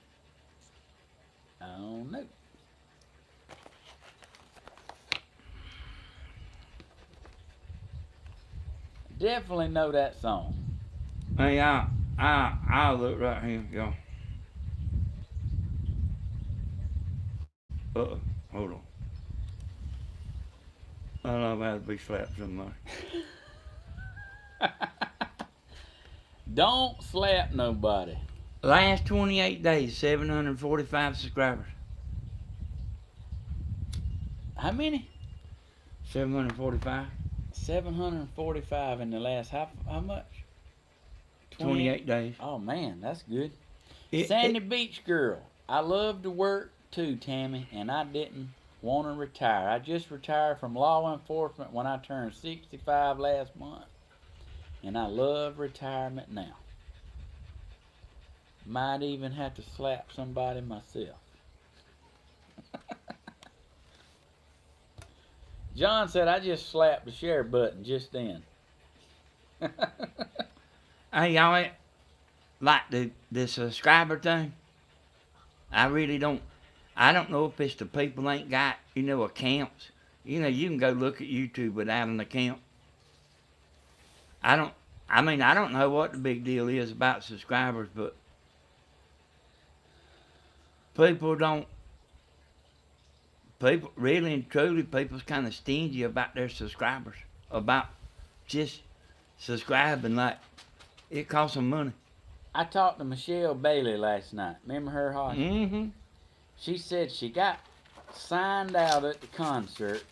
Definitely know that song. Hey, I'll look right here, y'all. Hold on. I don't know if I have to be slapped somewhere. Don't slap nobody. Last 28 days, 745 subscribers. How many? 745. 745 in the last how much? 28 days. Oh man, that's good. It- Sandy it- Beach girl. I love to work too, Tammy, and I didn't want to retire. I just retired from law enforcement when I turned 65 last month. And I love retirement now. Might even have to slap somebody myself. John said I just slapped the share button just then. Hey, y'all, like the subscriber thing, I don't know if it's the people ain't got, accounts. You can go look at YouTube without an account. I don't know what the big deal is about subscribers, but people really and truly, people's kind of stingy about their subscribers, about just subscribing like it costs them money. I talked to Michelle Bailey last night. Remember her, Hodge? Mm-hmm. She said she got signed out at the concert.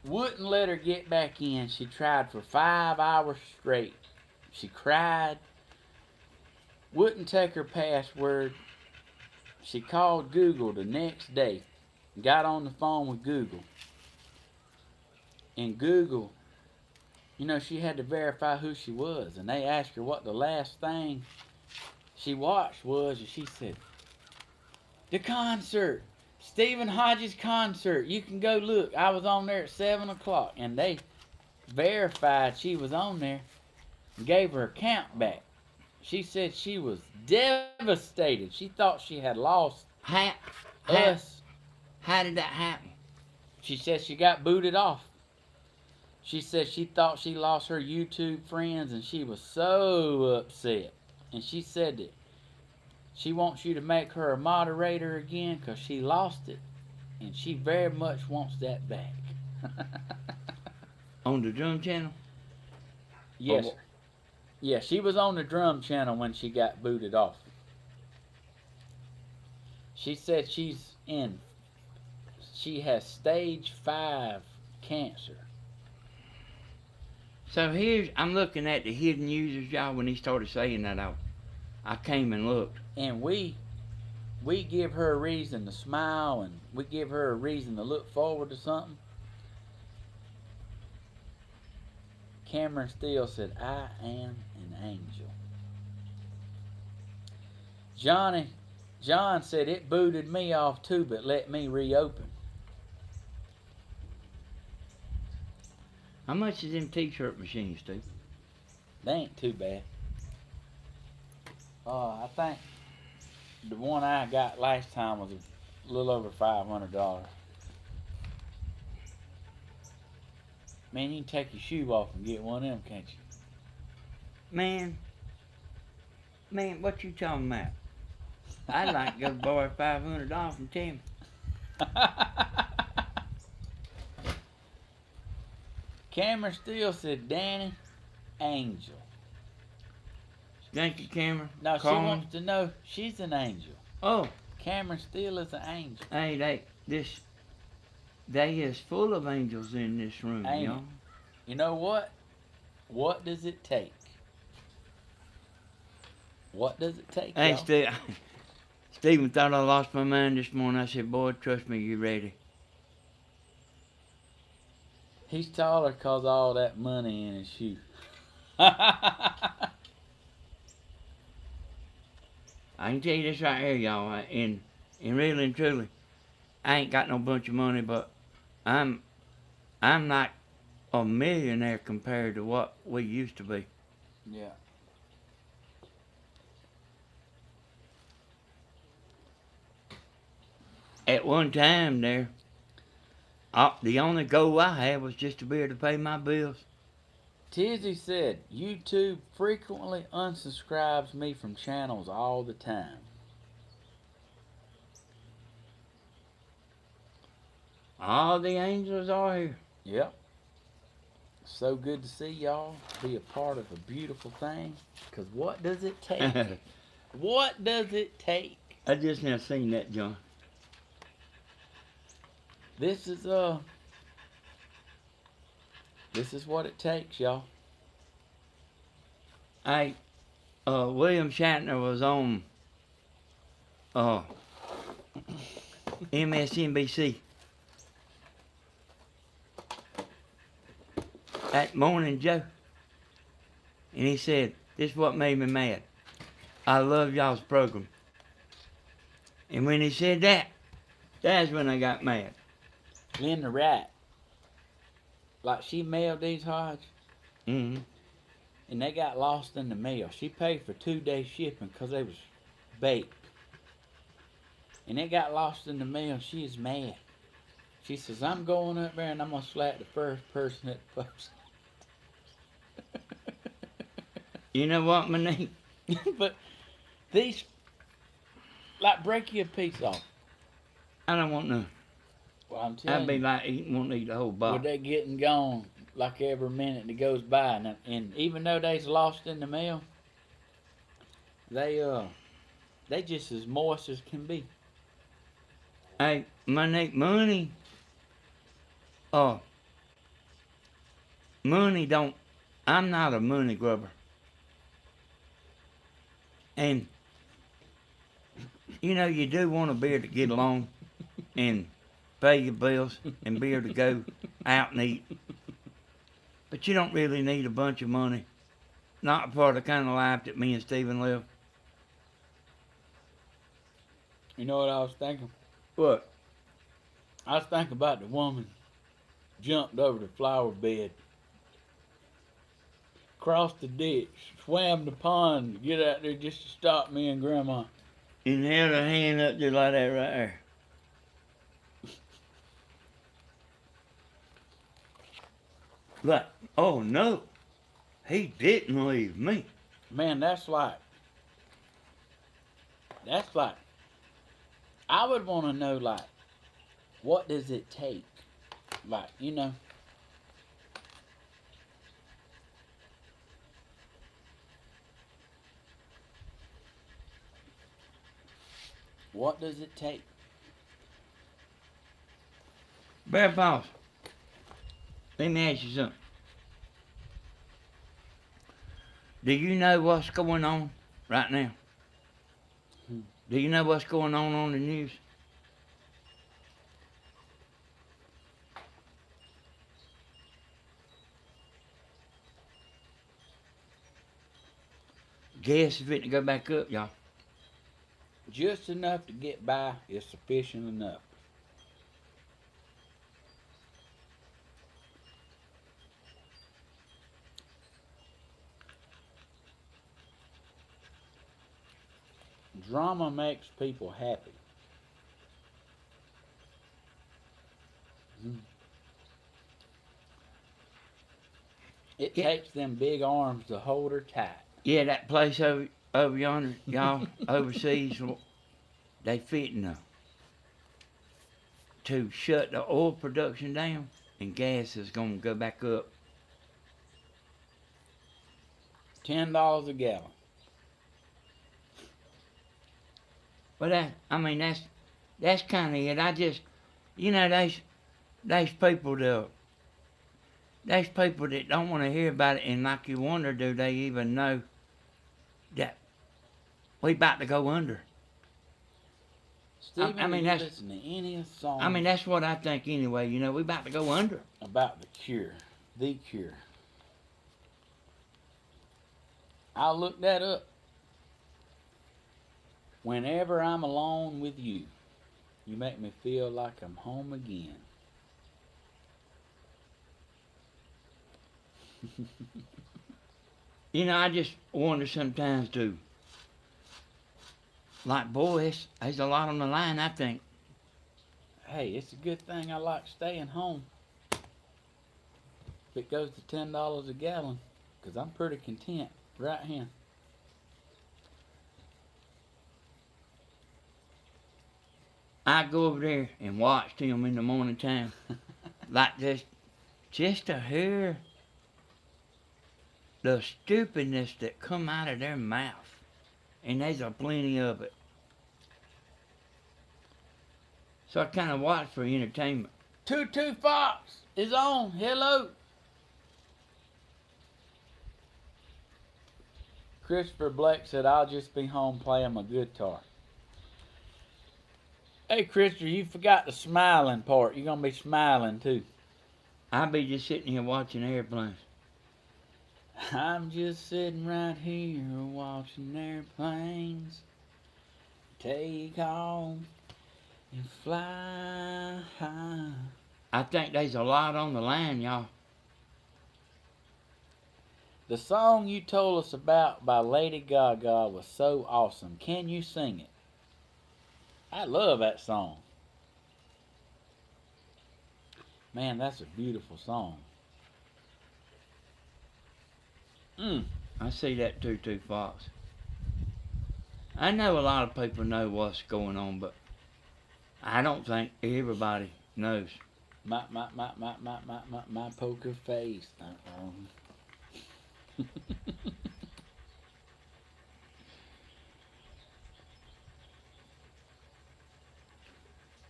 Wouldn't let her get back in. She tried for 5 hours straight. She cried. Wouldn't take her password. She called Google the next day. Got on the phone with Google. And Google, she had to verify who she was. And they asked her what the last thing she watched was. And she said, the concert. Steven Hodges concert. You can go look. I was on there at 7 o'clock. And they verified she was on there and gave her account back. She said she was devastated. She thought she had lost us. How did that happen? She said she got booted off. She said she thought she lost her YouTube friends and she was so upset. And she said that she wants you to make her a moderator again because she lost it. And she very much wants that back. On the drum channel? Yes. Oh. Yeah, she was on the drum channel when she got booted off. She said she has stage 5 cancer. So here's, I'm looking at the hidden users, y'all, when he started saying that out. I came and looked. And we give her a reason to smile, and we give her a reason to look forward to something. Cameron Steele said, I am an angel. John said, it booted me off too, but let me reopen. How much is them t-shirt machines, Steve? They ain't too bad. I think the one I got last time was a little over $500. Man, you can take your shoe off and get one of them, can't you? Man, what you talking about? I'd like to go borrow $500 from Tim. Cameron Steele said, Danny, angel. Thank you, Cameron. No, she Calling. wants to know she's an angel. Oh, Cameron Steele is an angel. hey, they is full of angels in this room, Ain't y'all. it? You know what? What does it take? What does it take, Hey, y'all? Stephen thought I lost my mind this morning. I said, boy, trust me, you ready. He's taller because all that money in his shoe. I can tell you this right here, y'all, and really and truly, I ain't got no bunch of money, but I'm not a millionaire compared to what we used to be. Yeah. At one time there, the only goal I had was just to be able to pay my bills. Tizzy said, YouTube frequently unsubscribes me from channels all the time. All the angels are here. Yep. So good to see y'all be a part of a beautiful thing. Because what does it take? What does it take? I just now seen that, John. This is what it takes, y'all. William Shatner was on MSNBC. That morning, Joe. And he said, this is what made me mad. I love y'all's program. And when he said that, that's when I got mad. Linda Wright. Like she mailed these Hodge, Mm-hmm. and they got lost in the mail. She paid for 2 days shipping because they was baked. And they got lost in the mail. She is mad. She says, I'm going up there and I'm going to slap the first person that posts. You know what, Monique? But these, like, break you a piece off. I don't want none. Well, I'm telling I'd be you, like wanting to eat the whole with box. they getting gone like every minute that goes by. And even though they's lost in the mail, they just as moist as can be. Hey, Monique, money don't, I'm not a money grubber. And, you know, you do want to be able to get along and pay your bills and be able to go out and eat. But you don't really need a bunch of money. Not for the kind of life that me and Steven live. You know what I was thinking? What? I was thinking about the woman jumped over the flower bed, crossed the ditch, swam the pond to get out there just to stop me and Grandma. And held her hand up just like that right there. Like, oh no, he didn't leave me. Man, that's like, I would want to know, like, what does it take? Like, you know. What does it take? Bear Boss, let me ask you something. Do you know what's going on right now? Do you know what's going on the news? Gas is fitting to go back up, y'all. Just enough to get by is sufficient enough. Drama makes people happy. It Yeah. takes them big arms to hold her tight. Yeah, that place over yonder, y'all, overseas, they fitting to shut the oil production down, and gas is gonna go back up. $10 a gallon. But that's kind of it. I just, there's people that don't want to hear about it, and like you wonder, do they even know that we about to go under? Steven, I mean, you that's- listen to any song That's what I think anyway. We about to go under. about the cure. The cure. I'll look that up. Whenever I'm alone with you, you make me feel like I'm home again. I just wonder sometimes too. Like, boys, there's a lot on the line, I think. Hey, it's a good thing I like staying home. If it goes to $10 a gallon, because I'm pretty content right here. I go over there and watch them in the morning time. Like just to hear the stupidness that come out of their mouth. And there's a plenty of it. So I kind of watch for entertainment. 22 Fox is on. Hello. Christopher Blake said, I'll just be home playing my guitar. Hey, Christopher, you forgot the smiling part. You're going to be smiling, too. I'll be just sitting here watching airplanes. I'm just sitting right here watching airplanes take off and fly high. I think there's a lot on the line, y'all. The song you told us about by Lady Gaga was so awesome. Can you sing it? I love that song. Man, that's a beautiful song. I see that too, Fox. I know a lot of people know what's going on, but I don't think everybody knows. My poker face.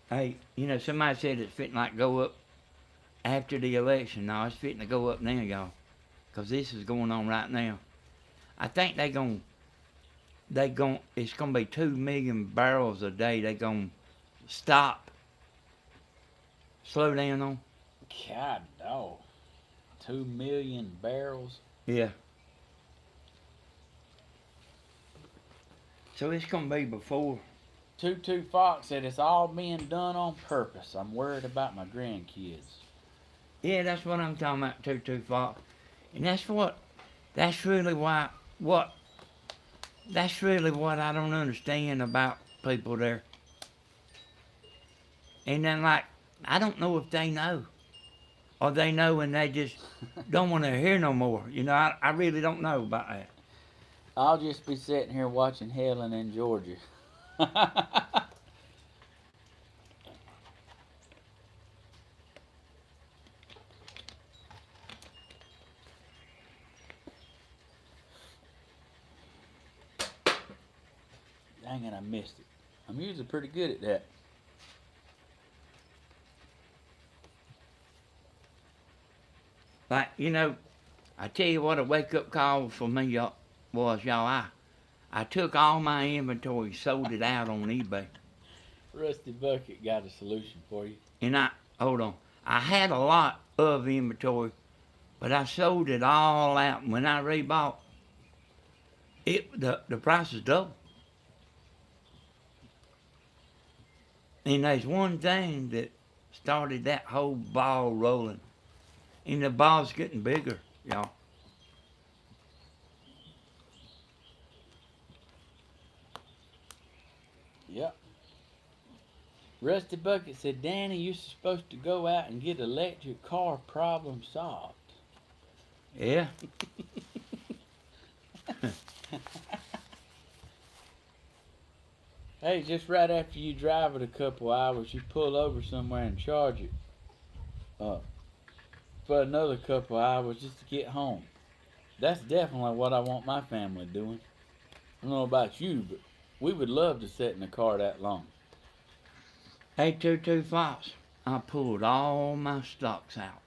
Hey, somebody said it's fitting like go up after the election. No, it's fitting to go up now, y'all. Because this is going on right now. I think it's going to be 2 million barrels a day they going to slow down on. God, dog. 2 million barrels. Yeah. So it's going to be before. 22 Fox said it's all being done on purpose. I'm worried about my grandkids. Yeah, that's what I'm talking about, 22 Fox. And that's really what I don't understand about people there. And then, I don't know if they know. Or they know and they just don't want to hear no more. I really don't know about that. I'll just be sitting here watching Helen in Georgia. Dang it, I missed it. I'm usually pretty good at that. I tell you what, a wake-up call for me, y'all. was, y'all, I took all my inventory, sold it out on eBay. Rusty Bucket got a solution for you. And hold on, I had a lot of inventory, but I sold it all out. And when I rebought, the price was double. And there's one thing that started that whole ball rolling. And the ball's getting bigger, y'all. Yep. Rusty Bucket said, Danny, you're supposed to go out and get electric car problem solved. Yeah. Hey, just right after you drive it a couple hours, you pull over somewhere and charge it for another couple hours just to get home. That's definitely what I want my family doing. I don't know about you, but we would love to sit in the car that long. 822 Fox, I pulled all my stocks out.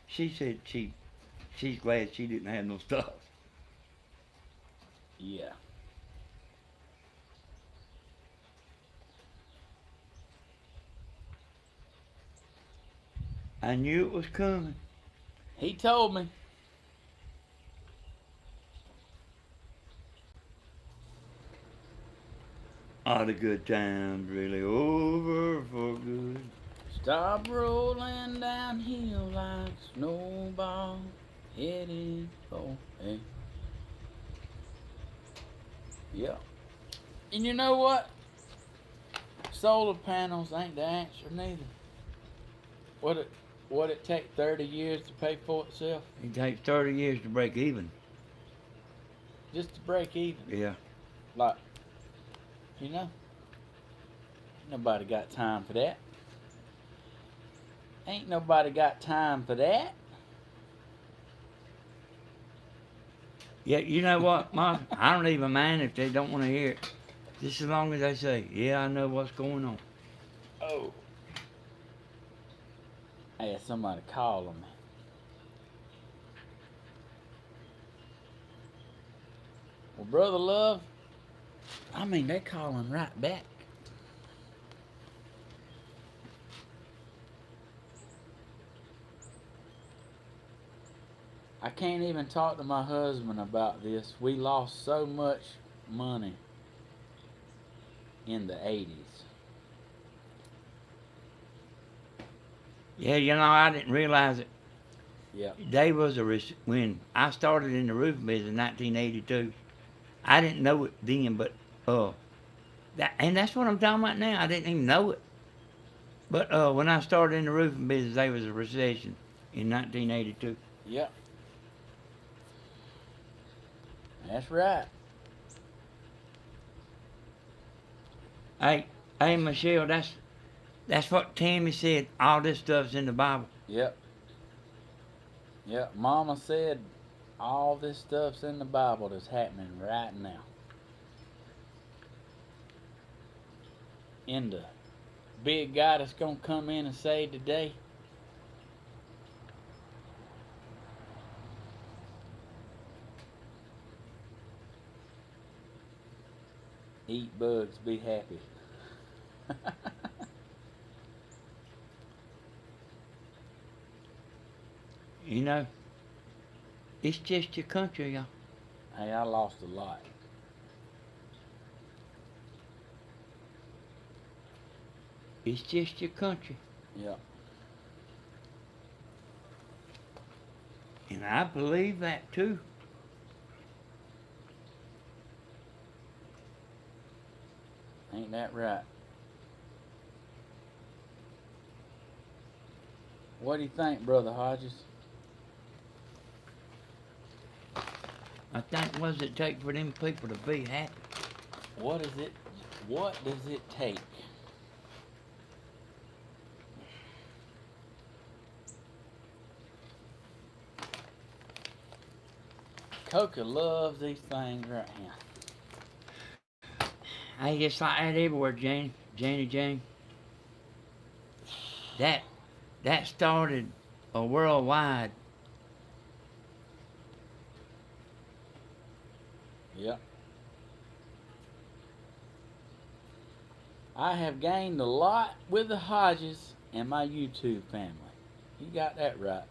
She said she's glad she didn't have no stocks. Yeah. I knew it was coming. He told me. All the good times really over for good. Stop rolling downhill like snowball headed for a. Yeah. And you know what? Solar panels ain't the answer neither. What it take 30 years to pay for itself? It takes 30 years to break even. Just to break even. Yeah. Like, you know? Nobody got time for that. Ain't nobody got time for that. Yeah, you know what, Mom? I don't even mind if they don't want to hear it. Just as long as they say, yeah, I know what's going on. Oh. I had somebody calling me. Well, Brother Love, I mean, they're calling right back. I can't even talk to my husband about this. We lost so much money in the 80s. Yeah, you know, I didn't realize it. Yeah. They was when I started in the roofing business in 1982. I didn't know it then, but and that's what I'm talking about now. I didn't even know it. But when I started in the roofing business, there was a recession in 1982. Yep. That's right. Hey, Michelle, that's what Tammy said. All this stuff's in the Bible. Yep. Yep. Mama said all this stuff's in the Bible that's happening right now. And the big guy that's going to come in and save the day. Eat bugs, be happy. You know, it's just your country, y'all. Hey, I lost a lot. It's just your country. Yep. And I believe that too. Ain't that right? What do you think, Brother Hodges? I think what does it take for them people to be happy? What does it take? Coca loves these things right here. Hey, just like that everywhere, Janie Jane. That that started a worldwide. Yep. I have gained a lot with the Hodges and my YouTube family. You got that right.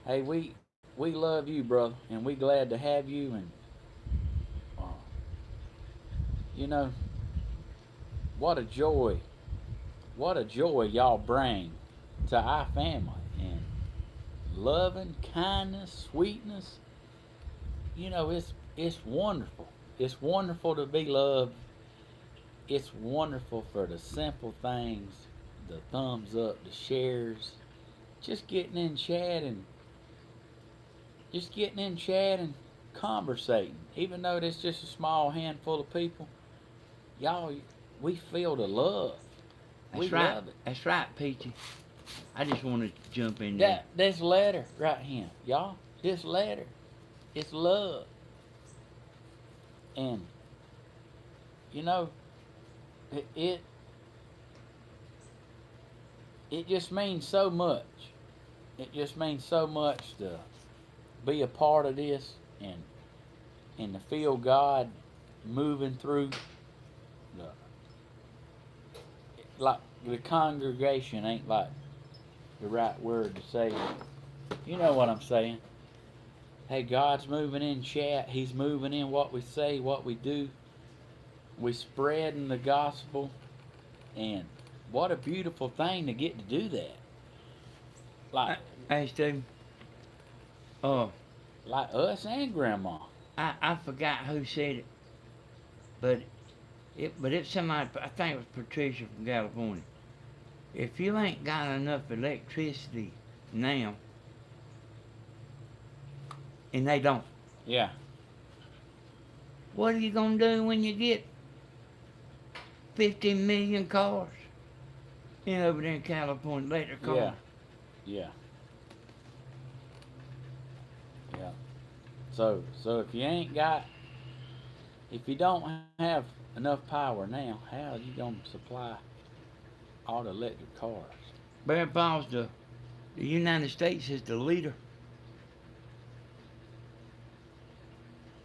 Hey, we love you, brother, and we glad to have you. And uh, you know, what a joy, what a joy y'all bring to our family, and loving, kindness, sweetness. You know, it's wonderful. It's wonderful to be loved. It's wonderful for the simple things, the thumbs up, the shares, just getting in chat and just getting in chat and conversating. Even though it's just a small handful of people, y'all, we feel the love. We That's right. love it. That's right, Peachy. I just wanted to jump in there. This letter right here, y'all. This letter, it's love, and you know, it it, it just means so much. It just means so much to be a part of this and to feel God moving through the like the congregation ain't like the right word to say. You know what I'm saying? Hey, God's moving in chat. He's moving in what we say, what we do. We spreading the gospel, and what a beautiful thing to get to do that. Like Hey, Steve. Oh, like us and Grandma. I forgot who said it, but it's somebody. I think it was Patricia from California. If you ain't got enough electricity now, and they don't, Yeah. what are you gonna do when you get 50 million cars in over there in California, electric cars? Yeah. Yeah. Yeah. So if you don't have enough power now, how are you gonna supply all the electric cars? Bear Paul's the United States is the leader.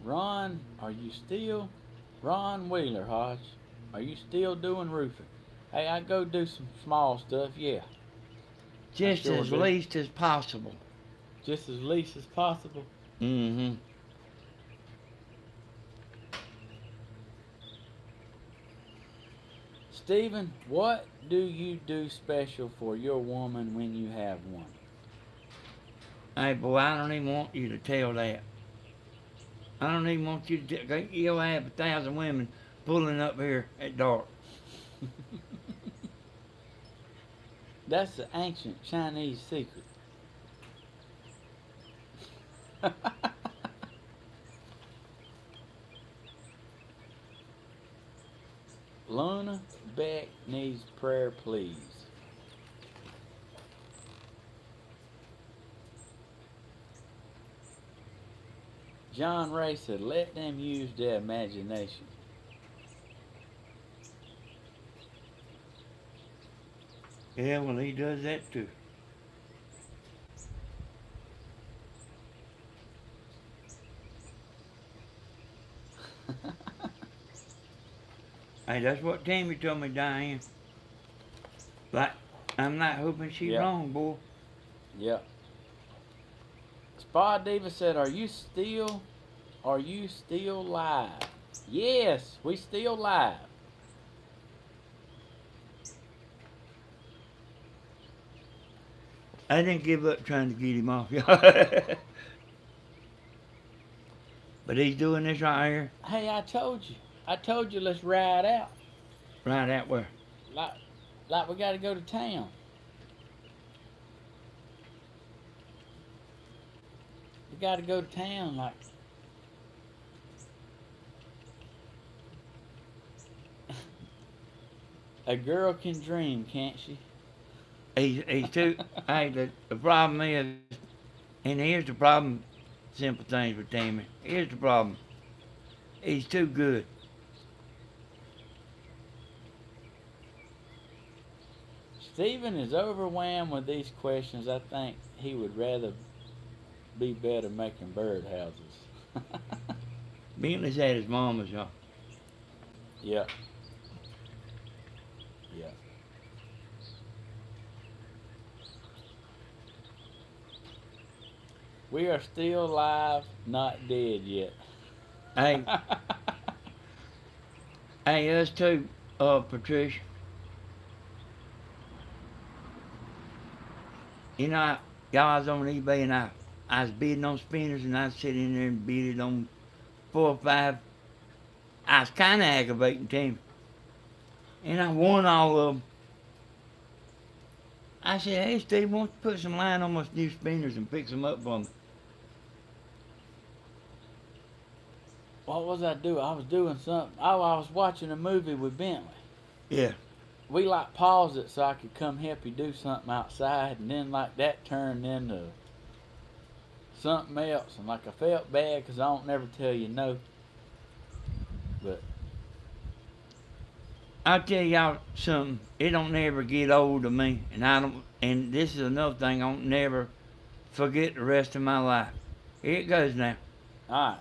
Ron, are you still Ron Wheeler, Hodge? Are you still doing roofing? Hey, I go do some small stuff, yeah. Just sure as do. least as possible. Just as least as possible. Mm-hmm. Steven, what do you do special for your woman when you have one? Hey, boy, I don't even want you to tell that. I don't even want you to tell. You'll have 1,000 women pulling up here at dark. That's the ancient Chinese secret. Luna Beck needs prayer, please. John Ray said, let them use their imagination. Yeah, well, he does that too. Hey, that's what Tammy told me, Diane. Like, I'm not hoping she's Yep. wrong, boy. Yep. Spa Diva said, are you still live? Yes, we still live. I didn't give up trying to get him off, y'all. But he's doing this right here. Hey, I told you let's ride out. Right out where? Like we gotta go to town. We gotta go to town, like a girl can dream, can't she? He's too. Hey, the problem is, and here's the problem. Simple things with Tammy. Here's the problem. He's too good. Steven is overwhelmed with these questions. I think he would rather be better making birdhouses. Bentley's at his mama's, y'all. Yep. Yep. We are still alive, not dead yet. Hey, hey, us too, Patricia. You know, y'all was on eBay and I was bidding on spinners and I was sitting there and bid it on 4 or 5. I was kind of aggravating Tim. And I won all of them. I said, hey, Steve, why don't you put some line on my new spinners and fix them up for me? What was I doing? I was doing something. Oh, I was watching a movie with Bentley. Yeah. We like paused it so I could come help you do something outside, and then like that turned into something else, and like I felt bad because I don't never tell you no. But I'll tell y'all something. It don't never get old to me, and I don't. And this is another thing. I don't never forget the rest of my life. Here it goes now. all right,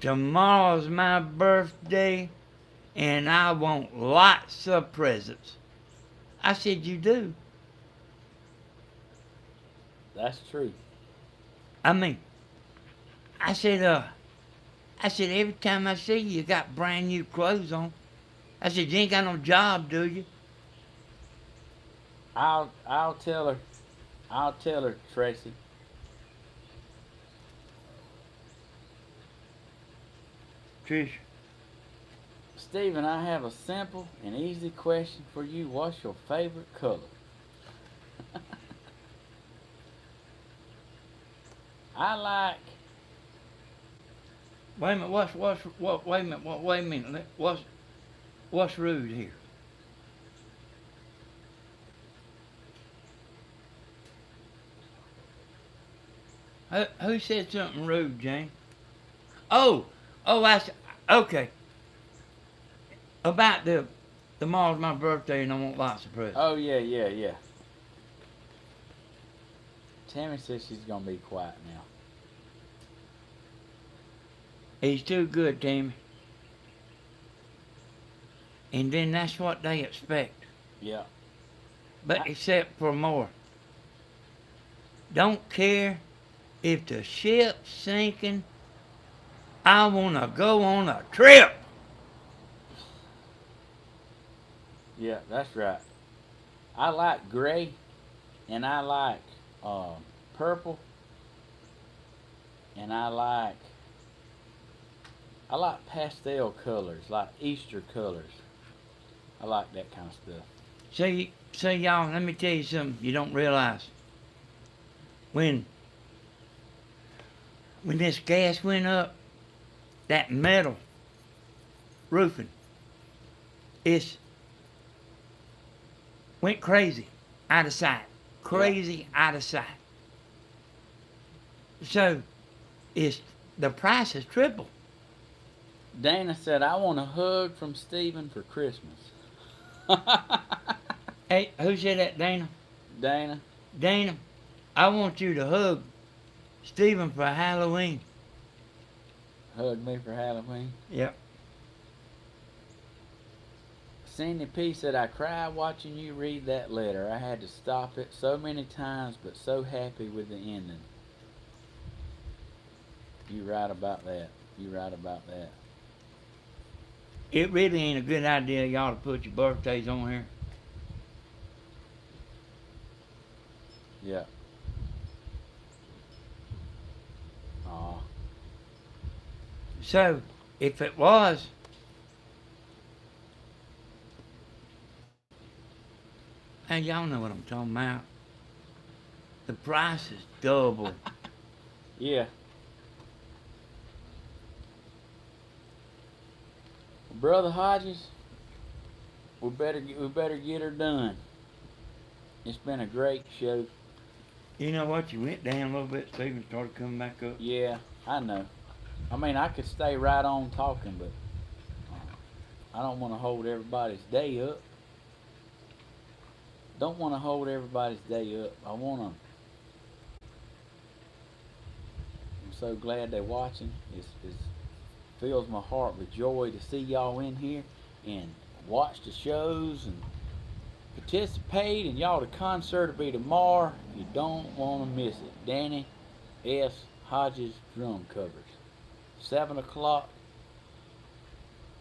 Tomorrow's my birthday, and I want lots of presents. I said, you do? that's true. I mean, I said, every time I see you, you got brand new clothes on. I said, you ain't got no job, do you? I'll tell her. I'll tell her, Tracy. Trish, Stephen, I have a simple and easy question for you. What's your favorite color? I like. wait a minute, wait a minute, what's rude here? Who said something rude, Jane? Oh, okay. About tomorrow's my birthday and I want lots of presents. Oh yeah. Tammy says she's gonna be quiet now. He's too good, Tammy. And then that's what they expect. Yeah. But except for more. Don't care if the ship's sinking. I want to go on a trip. Yeah, that's right. I like gray, and I like purple, and I like pastel colors, like Easter colors. I like that kind of stuff. So y'all, let me tell you something you don't realize. When this gas went up, that metal roofing, it's went crazy out of sight. Crazy out of sight. So the price has tripled. Dana said, I want a hug from Steven for Christmas. Hey, who said that, Dana? Dana. Dana, I want you to hug Steven for Halloween. Hug me for Halloween. Yep. Cindy P said, I cried watching you read that letter. I had to stop it so many times, but so happy with the ending. You right about that. It really ain't a good idea, y'all, to put your birthdays on here. Yeah. Aw. So, if it was, hey, y'all know what I'm talking about. The price is double. Yeah. Brother Hodges, we better get her done. It's been a great show. You know what? You went down a little bit, Steven started coming back up. Yeah, I know. I mean, I could stay right on talking, but I don't want to hold everybody's day up. don't want to hold everybody's day up. I want to. I'm so glad they're watching. It fills my heart with joy to see y'all in here and watch the shows and participate. And y'all, the concert will be tomorrow. You don't want to miss it. Danny S. Hodges drum covers. 7 o'clock.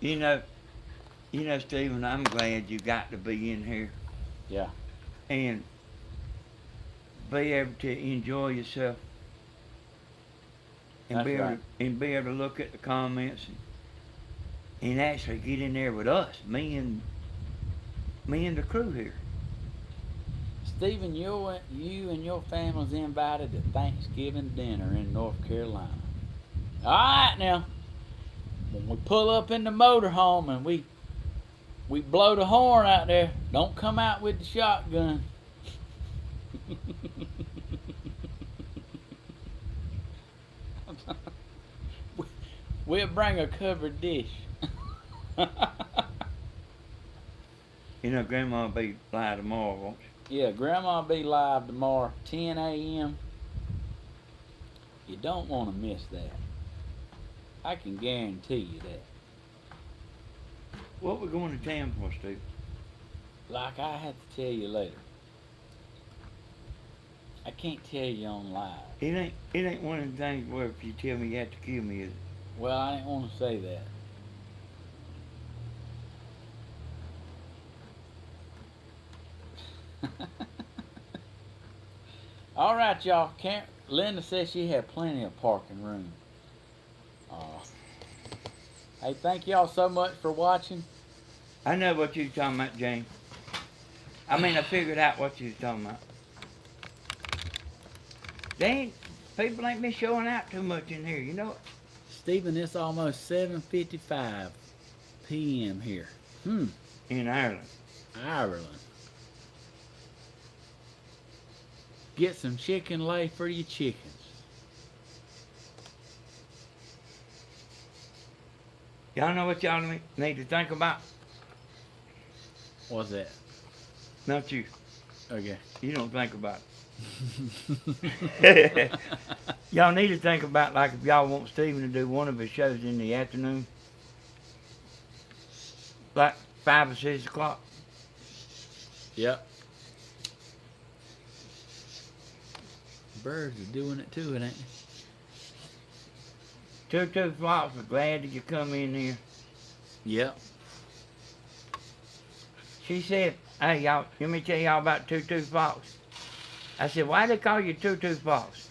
You know, Stephen, I'm glad you got to be in here Yeah. and be able to enjoy yourself and That's be able right. to look at the comments and actually get in there with us, me and the crew here. Stephen, you and your family's invited to Thanksgiving dinner in North Carolina. All right now. When we pull up in the motorhome and we blow the horn out there, don't come out with the shotgun. We'll bring a covered dish. You know, Grandma will be live tomorrow, won't she? Yeah, Grandma will be live tomorrow, 10 a.m. You don't want to miss that. I can guarantee you that. What we going to town for, Steve? Like I have to tell you later. I can't tell you on live. It ain't one of the things where if you tell me you have to kill me, is it? Well, I didn't want to say that. All right, y'all. Linda says she had plenty of parking room. Hey, thank y'all so much for watching. I know what you're talking about, James. I mean, I figured out what you was talking about. People ain't been showing out too much in here, you know it. Stephen, it's almost 7:55 p.m. here. In Ireland. Ireland. Get some chicken lay for your chickens. Y'all know what y'all need to think about? What's that? Not you. Okay. You don't think about it. Y'all need to think about, like, if y'all want Steven to do one of his shows in the afternoon, like 5 or 6 o'clock. Yep. Birds are doing it too, it ain't they? 2 Flocks, we're glad that you come in here. Yep. She said, hey, y'all, let me tell y'all about 2 Flocks. I said, why they call you 2 Flocks?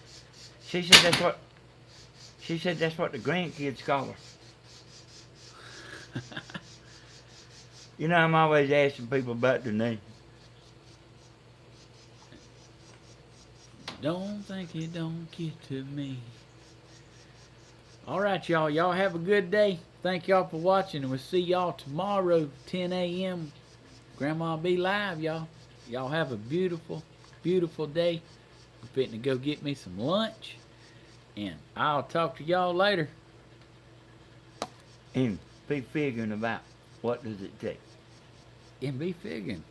She said that's what the grandkids call her. You know, I'm always asking people about their name. Don't think it don't get to me. All right, y'all. Y'all have a good day. Thank y'all for watching, and we'll see y'all tomorrow, 10 a.m. Grandma be live, y'all. Y'all have a beautiful, beautiful day. I'm fitting to go get me some lunch, and I'll talk to y'all later. And be figuring about what does it take. And be figuring,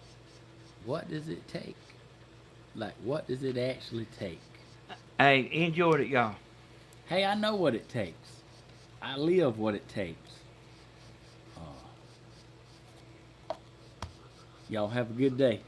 what does it take? Like, what does it actually take? Hey, enjoyed it, y'all. Hey, I know what it takes. I live what it takes. Y'all have a good day.